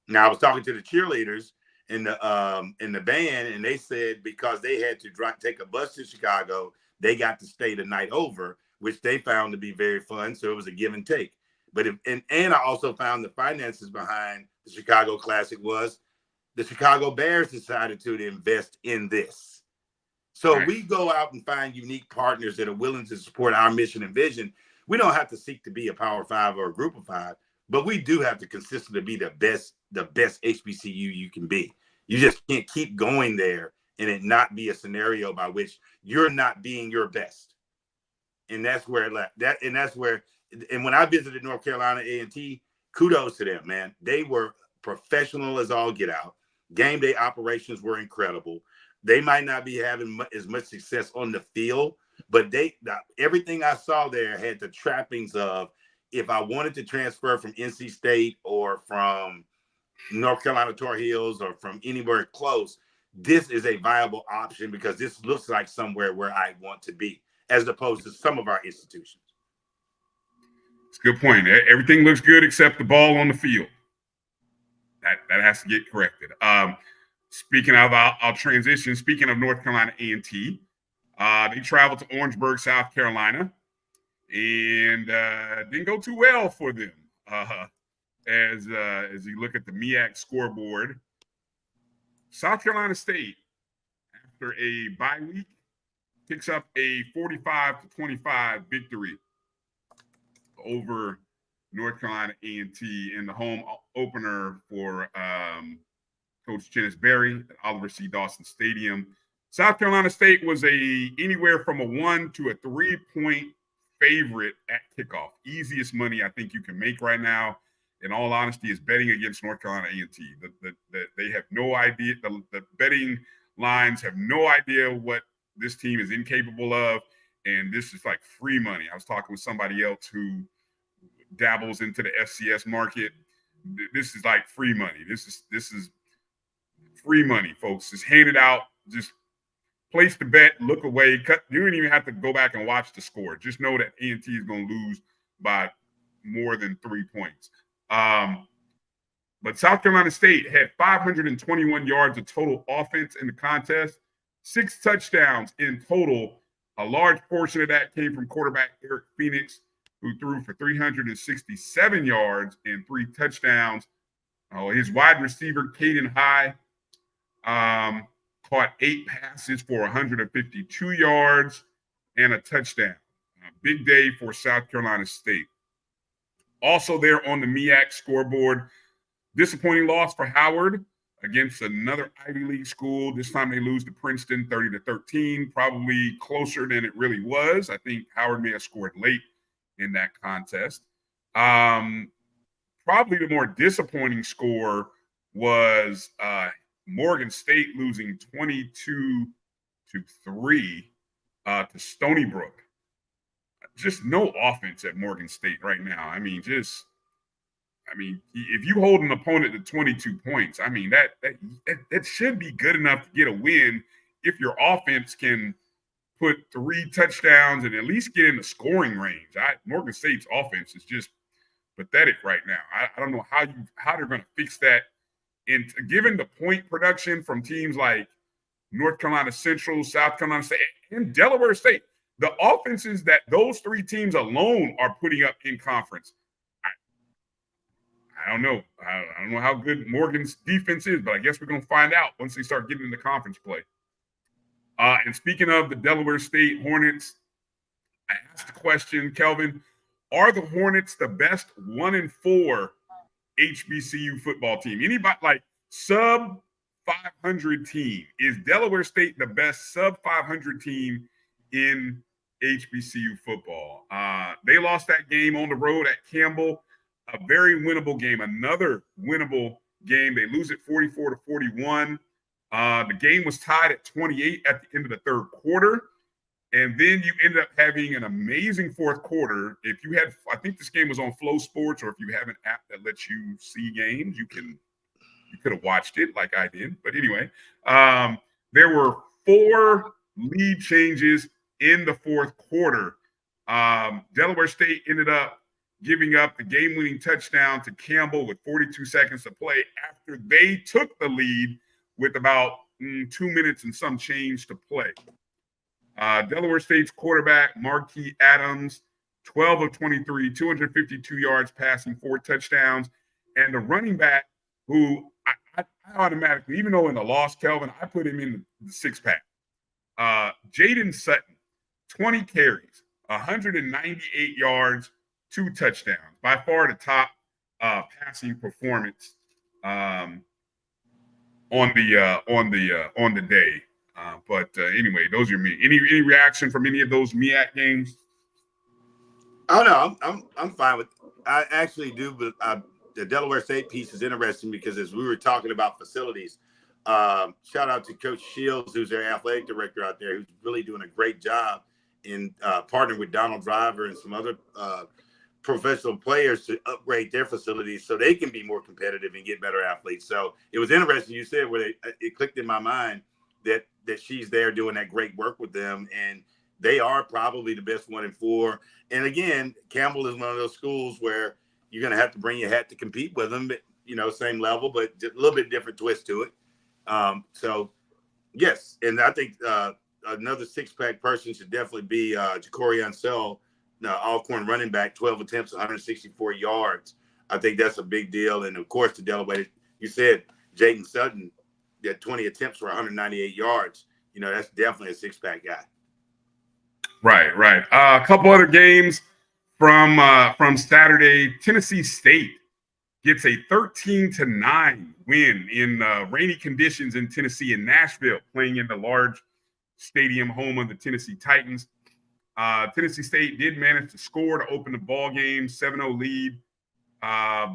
Now, I was talking to the cheerleaders in the band, and they said because they had to take a bus to Chicago, they got to stay the night over, which they found to be very fun. So it was a give and take. But and I also found the finances behind the Chicago Classic was the Chicago Bears decided to invest in this. So we go out and find unique partners that are willing to support our mission and vision. We don't have to seek to be a Power 5 or a Group of 5, but we do have to consistently be the best HBCU you can be. You just can't keep going there and it not be a scenario by which you're not being your best. And that's where it left. And when I visited North Carolina A&T, kudos to them, man. They were professional as all get out. Game day operations were incredible. They might not be having as much success on the field, but everything I saw there had the trappings of, if I wanted to transfer from NC State or from North Carolina Tar Heels or from anywhere close, this is a viable option because this looks like somewhere where I want to be, as opposed to some of our institutions. It's a good point. Everything looks good except the ball on the field. That has to get corrected. Speaking of, I'll transition. Speaking of North Carolina A&T, they traveled to Orangeburg, South Carolina, and didn't go too well for them. As you look at the MEAC scoreboard, South Carolina State, after a bye week, picks up a 45-25 victory over North Carolina A&T in the home opener for Coach Chennis Berry at Oliver C. Dawson Stadium. South Carolina State was anywhere from a 1 to a 3-point favorite at kickoff. Easiest money I think you can make right now, in all honesty, is betting against North Carolina A&T. They have no idea. The betting lines have no idea what this team is incapable of, and this is like free money. I was talking with somebody else who dabbles into the FCS market. This is like free money. This is free money, folks. Just hand it out. Just place the bet, look away. You don't even have to go back and watch the score. Just know that A&T is going to lose by more than 3 points. But South Carolina State had 521 yards of total offense in the contest, 6 touchdowns in total. A large portion of that came from quarterback Eric Phoenix, who threw for 367 yards and 3 touchdowns. His wide receiver, Caden High, caught 8 passes for 152 yards and a touchdown. Big day for South Carolina State. Also there on the MEAC scoreboard, disappointing loss for Howard against another Ivy League school. This time they lose to Princeton 30-13, probably closer than it really was. I think Howard may have scored late in that contest. Probably the more disappointing score was Morgan State losing 22-3 to Stony Brook. Just no offense at Morgan State right now. If you hold an opponent to 22 points, that should be good enough to get a win if your offense can put 3 touchdowns and at least get in the scoring range. Morgan State's offense is just pathetic right now. I don't know how they're going to fix that. And given the point production from teams like North Carolina Central, South Carolina State, and Delaware State, the offenses that those 3 teams alone are putting up in conference, I don't know. I don't know how good Morgan's defense is, but I guess we're going to find out once they start getting into conference play. And speaking of the Delaware State Hornets, I asked the question, Kelvin, are the Hornets the best 1-4 HBCU football team? Anybody like sub 500 team? Is Delaware State the best sub 500 team in HBCU football? They lost that game on the road at Campbell, a very winnable game, another winnable game. They lose it 44-41. The game was tied at 28 at the end of the third quarter. And then you ended up having an amazing fourth quarter. If you had, I think this game was on Flow Sports, or if you have an app that lets you see games, you could have watched it like I did. But anyway, there were 4 lead changes in the fourth quarter. Delaware State ended up giving up the game-winning touchdown to Campbell with 42 seconds to play after they took the lead with about 2 minutes and some change to play. Delaware State's quarterback, Marquis Adams, 12 of 23, 252 yards passing, 4 touchdowns. And the running back who I automatically, even though in the loss, Kelvin, I put him in the 6-pack. Jaden Sutton, 20 carries, 198 yards, 2 touchdowns. By far the top passing performance on the day. But anyway, those are me. Any reaction from any of those MEAC games? Oh no, I'm fine with. I actually do, but the Delaware State piece is interesting because as we were talking about facilities, Shout out to Coach Shields, who's their athletic director out there, who's really doing a great job in partnering with Donald Driver and some other professional players to upgrade their facilities so they can be more competitive and get better athletes. So it was interesting you said where it clicked in my mind that she's there doing that great work with them, and they are probably the best 1-4. And again, Campbell is one of those schools where you're going to have to bring your hat to compete with them, but, same level, but just a little bit different twist to it. So yes, and I think another six-pack person should definitely be Ja'Cory Unsell, Allcorn running back, 12 attempts, 164 yards. I think that's a big deal. And of course, the Delaware, you said Jaden Sutton, that 20 attempts for 198 yards. That's definitely a six-pack guy. Right. A couple other games from Saturday. Tennessee State gets a 13-9 win in rainy conditions in Tennessee in Nashville, playing in the large stadium home of the Tennessee Titans. Tennessee State did manage to score to open the ball game, 7-0 lead,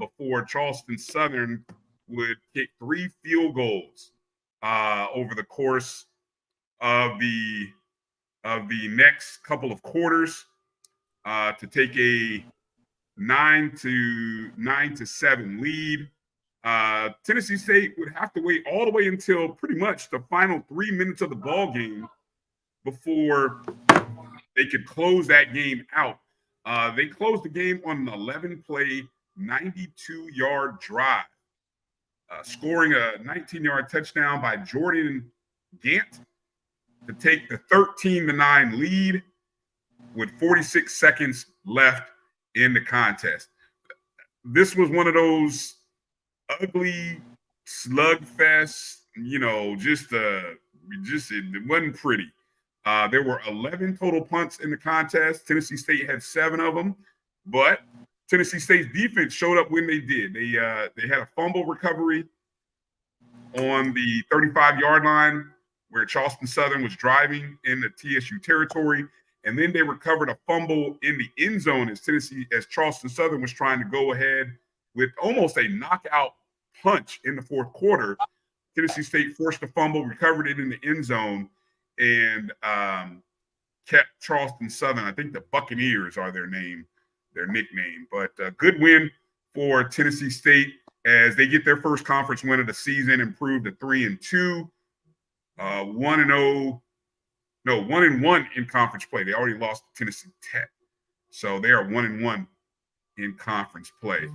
before Charleston Southern would kick 3 field goals over the course of the next couple of quarters to take a 9-7 lead. Tennessee State would have to wait all the way until pretty much the final 3 minutes of the ball game before they could close that game out. They closed the game on an 11-play, 92-yard drive, scoring a 19-yard touchdown by Jordan Gant to take the 13-9 lead with 46 seconds left in the contest. This was one of those ugly slugfests, it wasn't pretty. There were 11 total punts in the contest. Tennessee State had 7 of them, but Tennessee State's defense showed up when they did. They had a fumble recovery on the 35-yard line where Charleston Southern was driving in the TSU territory, and then they recovered a fumble in the end zone as Charleston Southern was trying to go ahead with almost a knockout punch in the fourth quarter. Tennessee State forced a fumble, recovered it in the end zone, and kept Charleston Southern. I think the Buccaneers are their nickname. But a good win for Tennessee State as they get their first conference win of the season, improved to 3-2, 1-1 in conference play. They already lost to Tennessee Tech, so they are 1-1 in conference play.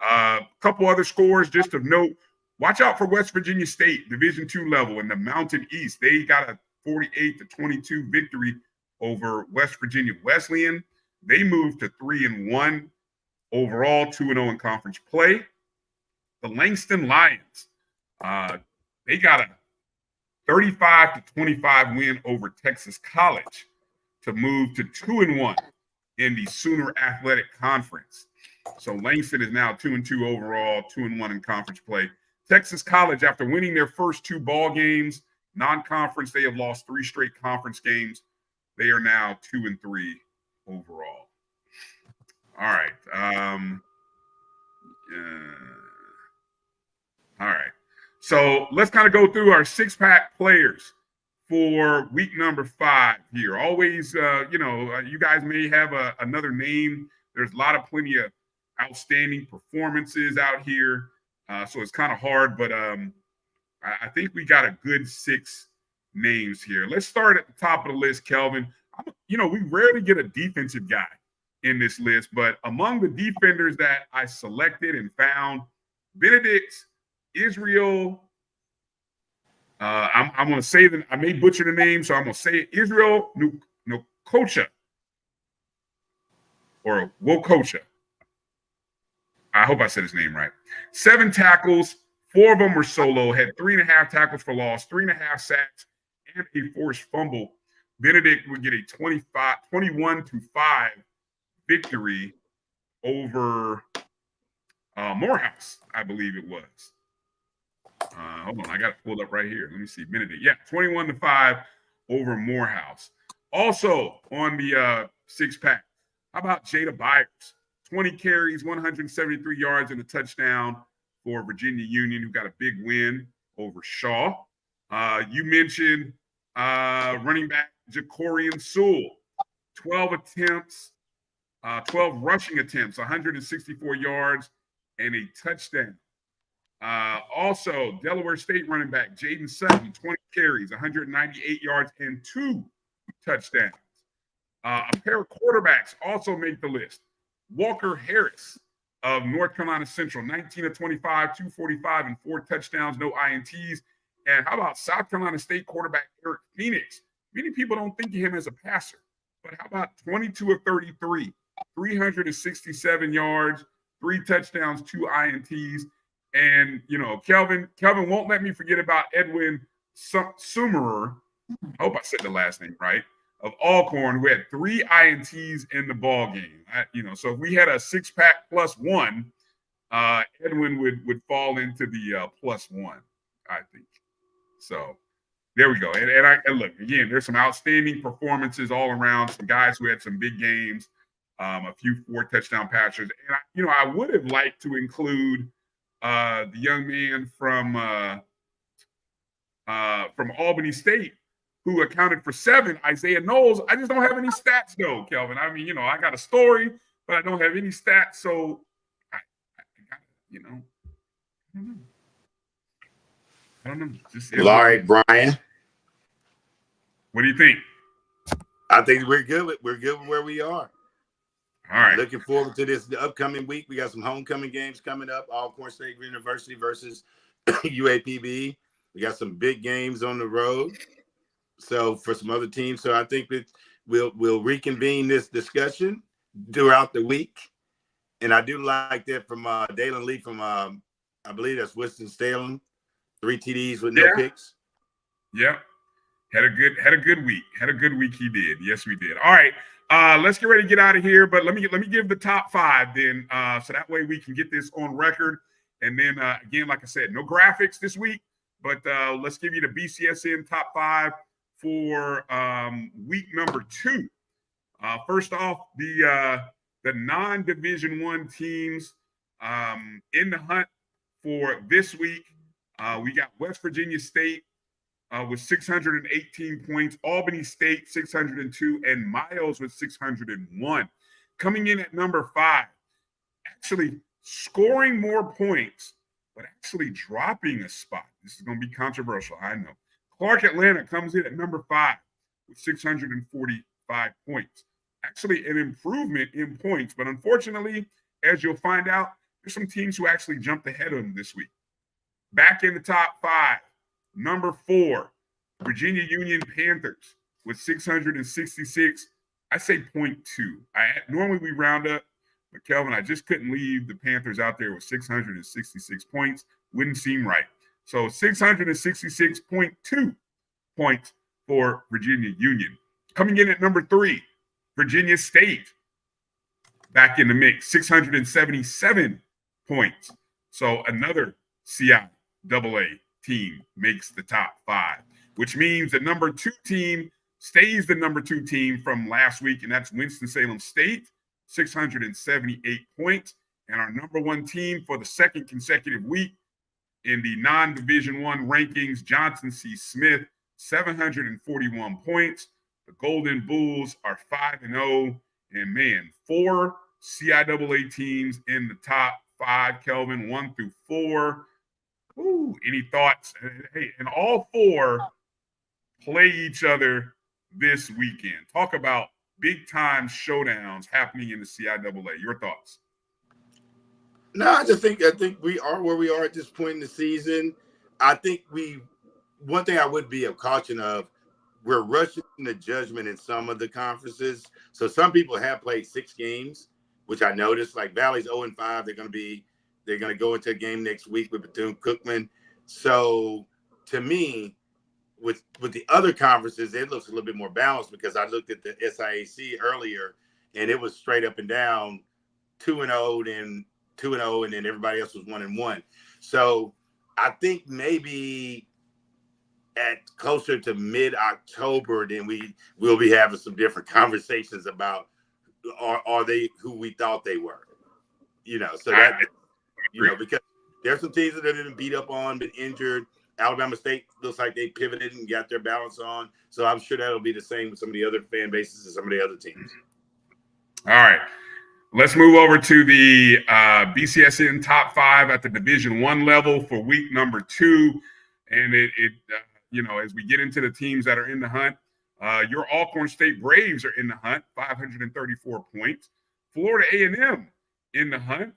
A couple other scores just of note. Watch out for West Virginia State, Division II level in the Mountain East. They got a 48-22 victory over West Virginia Wesleyan. They moved to 3-1 overall, 2-0 in conference play. The Langston Lions, they got a 35-25 win over Texas College to move to 2-1 in the Sooner Athletic Conference. So Langston is now 2-2 overall, 2-1 in conference play. Texas College, after winning their first 2 ball games, non-conference, they have lost 3 straight conference games. They are now 2-3 overall. All right. All right. So let's kind of go through our 6-pack players for week number 5 here. Always, you guys may have another name. There's plenty of outstanding performances out here. So it's kind of hard, but I think we got a good 6 names here. Let's start at the top of the list, Kelvin. We rarely get a defensive guy in this list, but among the defenders that I selected and found, Benedict Israel, I'm going to say that I may butcher the name, so I'm going to say it, Israel Nukocha or Wokocha. I hope I said his name right. 7 tackles, 4 of them were solo, had 3.5 tackles for loss, 3.5 sacks, and a forced fumble. Benedict would get a 21-5 victory over Morehouse, I believe it was. Hold on, I got it pulled up right here. Let me see. Benedict. Yeah, 21-5 over Morehouse. Also on the 6-pack, how about Jada Byers? 20 carries, 173 yards, and a touchdown for Virginia Union, who got a big win over Shaw. You mentioned running back Jacorian Sewell, 12 rushing attempts, 164 yards, and a touchdown. Also, Delaware State running back Jaden Sutton, 20 carries, 198 yards, and 2 touchdowns. A pair of quarterbacks also made the list. Walker Harris of North Carolina Central, 19 of 25, 245, and 4 touchdowns, no INTs. And how about South Carolina State quarterback Eric Phoenix? Many people don't think of him as a passer, but how about 22 of 33, 367 yards, 3 touchdowns, 2 INTs. And, you know, Kelvin won't let me forget about Edwin Sumerer. I hope I said the last name right. Of Allcorn, who had 3 INTs in the ball game. So if we had a 6-pack plus 1, Edwin would fall into the plus 1, I think. So there we go. And look, again, there's some outstanding performances all around. Some guys who had some big games, a few 4-touchdown passers. And I would have liked to include the young man from Albany State, who accounted for 7, Isaiah Knowles. I just don't have any stats, though, Kelvin. I mean, I got a story, but I don't have any stats. So, I don't know. All right, Brian. What do you think? I think we're good with where we are. All right. Looking forward to this upcoming week. We got some homecoming games coming up. Allcorn State University versus UAPB. We got some big games on the road. So for some other teams. So I think that we'll reconvene this discussion throughout the week. And I do like that from Dalen Lee from I believe that's Winston-Salem. 3 TDs with no picks. Yep. Had a good week. Had a good week he did. Yes, we did. All right. Let's get ready to get out of here. But let me give the top 5 then. So that way we can get this on record. And then again, like I said, no graphics this week. But let's give you the BCSN top 5 for week number 2. First off, the non-Division I teams in the hunt for this week. We got West Virginia State with 618 points, Albany State 602, and Miles with 601. Coming in at number 5, actually scoring more points, but actually dropping a spot. This is going to be controversial, I know. Clark Atlanta comes in at number 5 with 645 points. Actually an improvement in points, but unfortunately, as you'll find out, there's some teams who actually jumped ahead of them this week. Back in the top 5, number 4, Virginia Union Panthers with 666. I say 0.2. Normally we round up, but Kelvin, I just couldn't leave the Panthers out there with 666 points. Wouldn't seem right. So 666.2 points for Virginia Union. Coming in at number 3, Virginia State. Back in the mix, 677 points. So another CIAA team makes the top 5, which means the number 2 team stays the number 2 team from last week, and that's Winston-Salem State, 678 points. And our number 1 team for the second consecutive week in the non-Division I rankings, Johnson C. Smith, 741 points. The Golden Bulls are 5-0, and man, 4 CIAA teams in the top 5, Kelvin, 1 through 4. Ooh, any thoughts? Hey, and all 4 play each other this weekend. Talk about big-time showdowns happening in the CIAA. Your thoughts? No, I think we are where we are at this point in the season. I think one thing I would be a caution of, we're rushing the judgment in some of the conferences. So some people have played 6 games, which I noticed. Like Valley's 0-5. They're going to go into a game next week with Bethune-Cookman. So to me, with the other conferences, it looks a little bit more balanced, because I looked at the SIAC earlier and it was straight up and down 2-0, then 2-0, and then everybody else was 1-1. So I think maybe at closer to mid-October, then we'll be having some different conversations about are they who we thought they were. So that, because there's some teams that have been beat up on, been injured. Alabama State looks like they pivoted and got their balance on. So I'm sure that'll be the same with some of the other fan bases and some of the other teams. All right. Let's move over to the BCSN top 5 at the Division I level for week number 2. And as we get into the teams that are in the hunt, your Allcorn State Braves are in the hunt, 534 points. Florida A&M in the hunt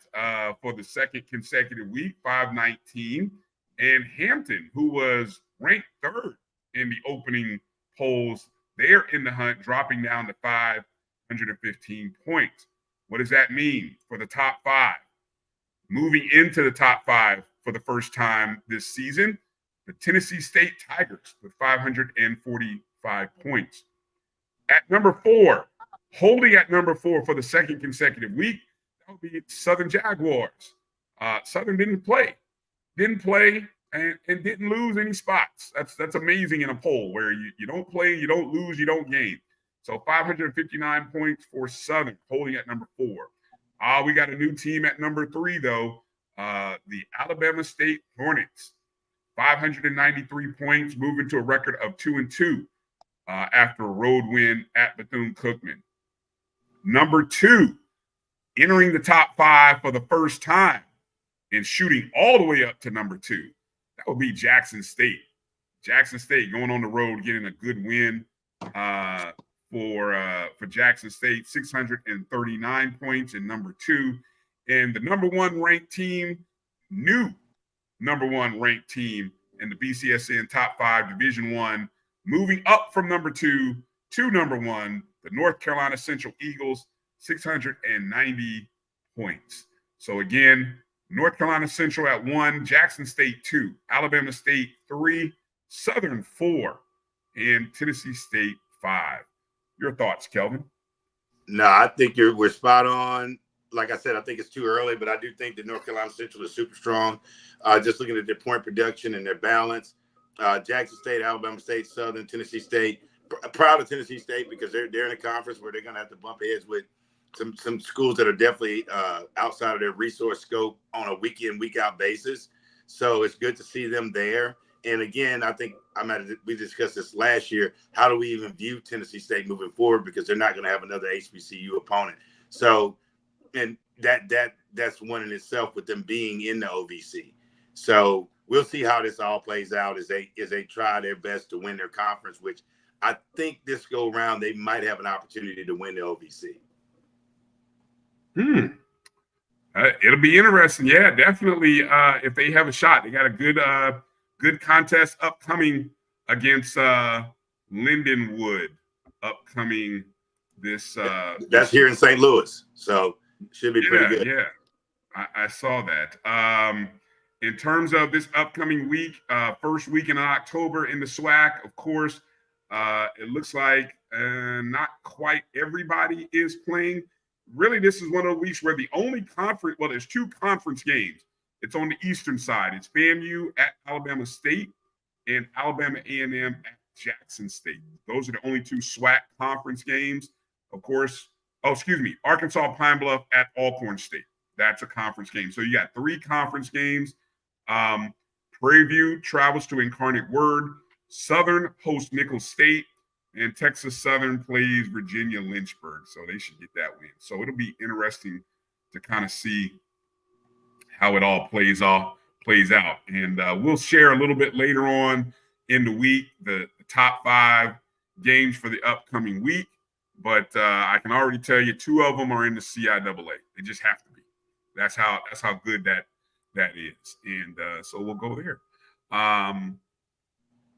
for the second consecutive week, 519. And Hampton, who was ranked 3rd in the opening polls, they're in the hunt, dropping down to 515 points. What does that mean for the top 5? Moving into the top 5 for the first time this season, the Tennessee State Tigers with 545 points. At number 4, holding at number 4 for the second consecutive week, that would be Southern Jaguars. Southern didn't play and didn't lose any spots. That's amazing in a poll where you don't play, you don't lose, you don't gain. So 559 points for Southern, holding at number 4. We got a new team at number 3, though, the Alabama State Hornets. 593 points, moving to a record of 2-2 after a road win at Bethune-Cookman. Number 2, entering the top 5 for the first time and shooting all the way up to number 2. That would be Jackson State. Jackson State going on the road, getting a good win for Jackson State, 639 points in number 2. And the number 1 ranked team, new number 1 ranked team in the BCSN top 5 Division I, moving up from number 2 to number 1, the North Carolina Central Eagles, 690 points. So again, North Carolina Central at 1, Jackson State 2, Alabama State 3, Southern 4, and Tennessee State 5. Your thoughts, Kelvin? No, I think we're spot on. Like I said, I think it's too early, but I do think that North Carolina Central is super strong. Just looking at their point production and their balance, Jackson State, Alabama State, Southern, Tennessee State. Proud of Tennessee State because they're in a conference where they're going to have to bump heads with some schools that are definitely outside of their resource scope on a week in, week out basis. So it's good to see them there. And again, I think we discussed this last year. How do we even view Tennessee State moving forward? Because they're not going to have another HBCU opponent. So, and that's one in itself with them being in the OVC. So we'll see how this all plays out as they try their best to win their conference, which I think this go around they might have an opportunity to win the OVC. It'll be interesting. Yeah, definitely. If they have a shot, they got a good contest upcoming against Lindenwood upcoming this. That's here in St. Louis, so should be pretty good. Yeah, I saw that. In terms of this upcoming week, first weekend in October in the SWAC, of course, it looks like not quite everybody is playing. Really, this is one of the weeks where the only conference, well, there's 2 conference games. It's on the eastern side. It's FAMU at Alabama State and Alabama A&M at Jackson State. Those are the only 2 SWAC conference games. Of course, Arkansas Pine Bluff at Allcorn State. That's a conference game. So you got 3 conference games. Prairie View travels to Incarnate Word. Southern hosts Nicholls State. And Texas Southern plays Virginia Lynchburg. So they should get that win. So it'll be interesting to kind of see how it all plays out. And we'll share a little bit later on in the week the top 5 games for the upcoming week. But I can already tell you 2 of them are in the CIAA. They just have to be. That's how good that is. And so we'll go there.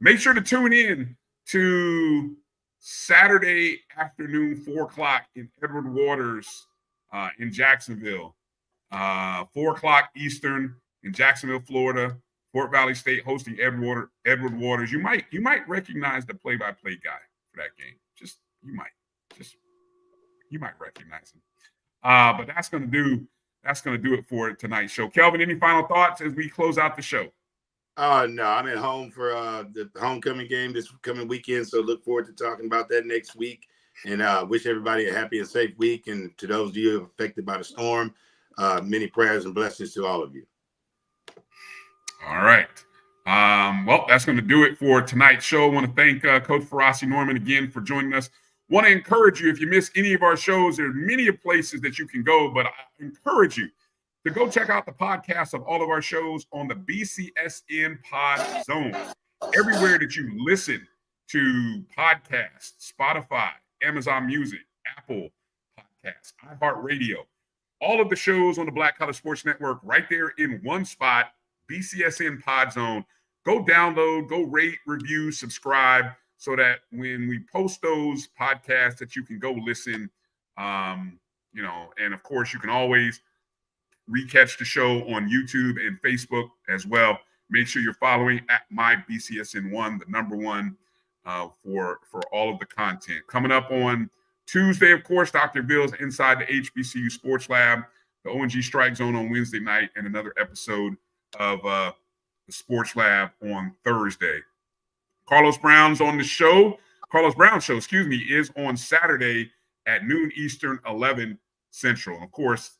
Make sure to tune in to Saturday afternoon, 4:00 in Edward Waters in Jacksonville. 4:00 Eastern in Jacksonville, Florida. Fort Valley State hosting Edward Waters. You might recognize the play-by-play guy for that game. You might recognize him. But that's gonna do it for tonight's show. Kelvin, any final thoughts as we close out the show? No, I'm at home for the homecoming game this coming weekend, so look forward to talking about that next week. And wish everybody a happy and safe week. And to those of you affected by the storm, many prayers and blessings to all of you. All right. Well, that's going to do it for tonight's show. I want to thank Coach Farasi Norman again for joining us. Want to encourage you, if you miss any of our shows, there are many places that you can go, but I encourage you to go check out the podcast of all of our shows on the BCSN Pod Zone. Everywhere that you listen to podcasts, Spotify, Amazon Music, Apple Podcasts, iHeartRadio, all of the shows on the Black College Sports Network right there in one spot, BCSN Pod Zone. Go download, go rate, review, subscribe, so that when we post those podcasts that you can go listen, and of course you can always recatch the show on YouTube and Facebook as well. Make sure you're following at MyBCSN1, the number one for all of the content. Coming up on Tuesday, of course, Dr. Bill's Inside the HBCU Sports Lab, the ONG Strike Zone on Wednesday night, and another episode of the Sports Lab on Thursday. Carlos Brown Show, is on Saturday at noon Eastern, 11 Central. And of course,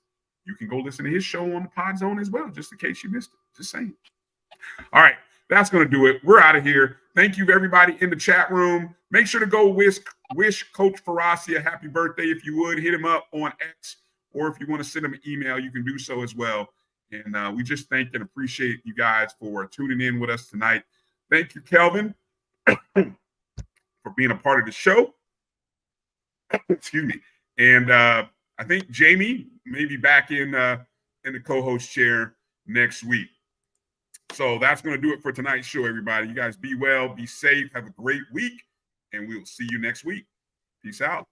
you can go listen to his show on the Pod Zone as well, just in case you missed it. Just saying. All right, that's going to do it. We're out of here. Thank you, everybody in the chat room. Make sure to go wish Coach Farasi a happy birthday if you would. Hit him up on X, or if you want to send him an email, you can do so as well. And we just thank and appreciate you guys for tuning in with us tonight. Thank you, Kelvin, for being a part of the show. Excuse me. And I think Jamie may be back in the co-host chair next week. So that's going to do it for tonight's show, everybody. You guys be well, be safe, have a great week, and we'll see you next week. Peace out.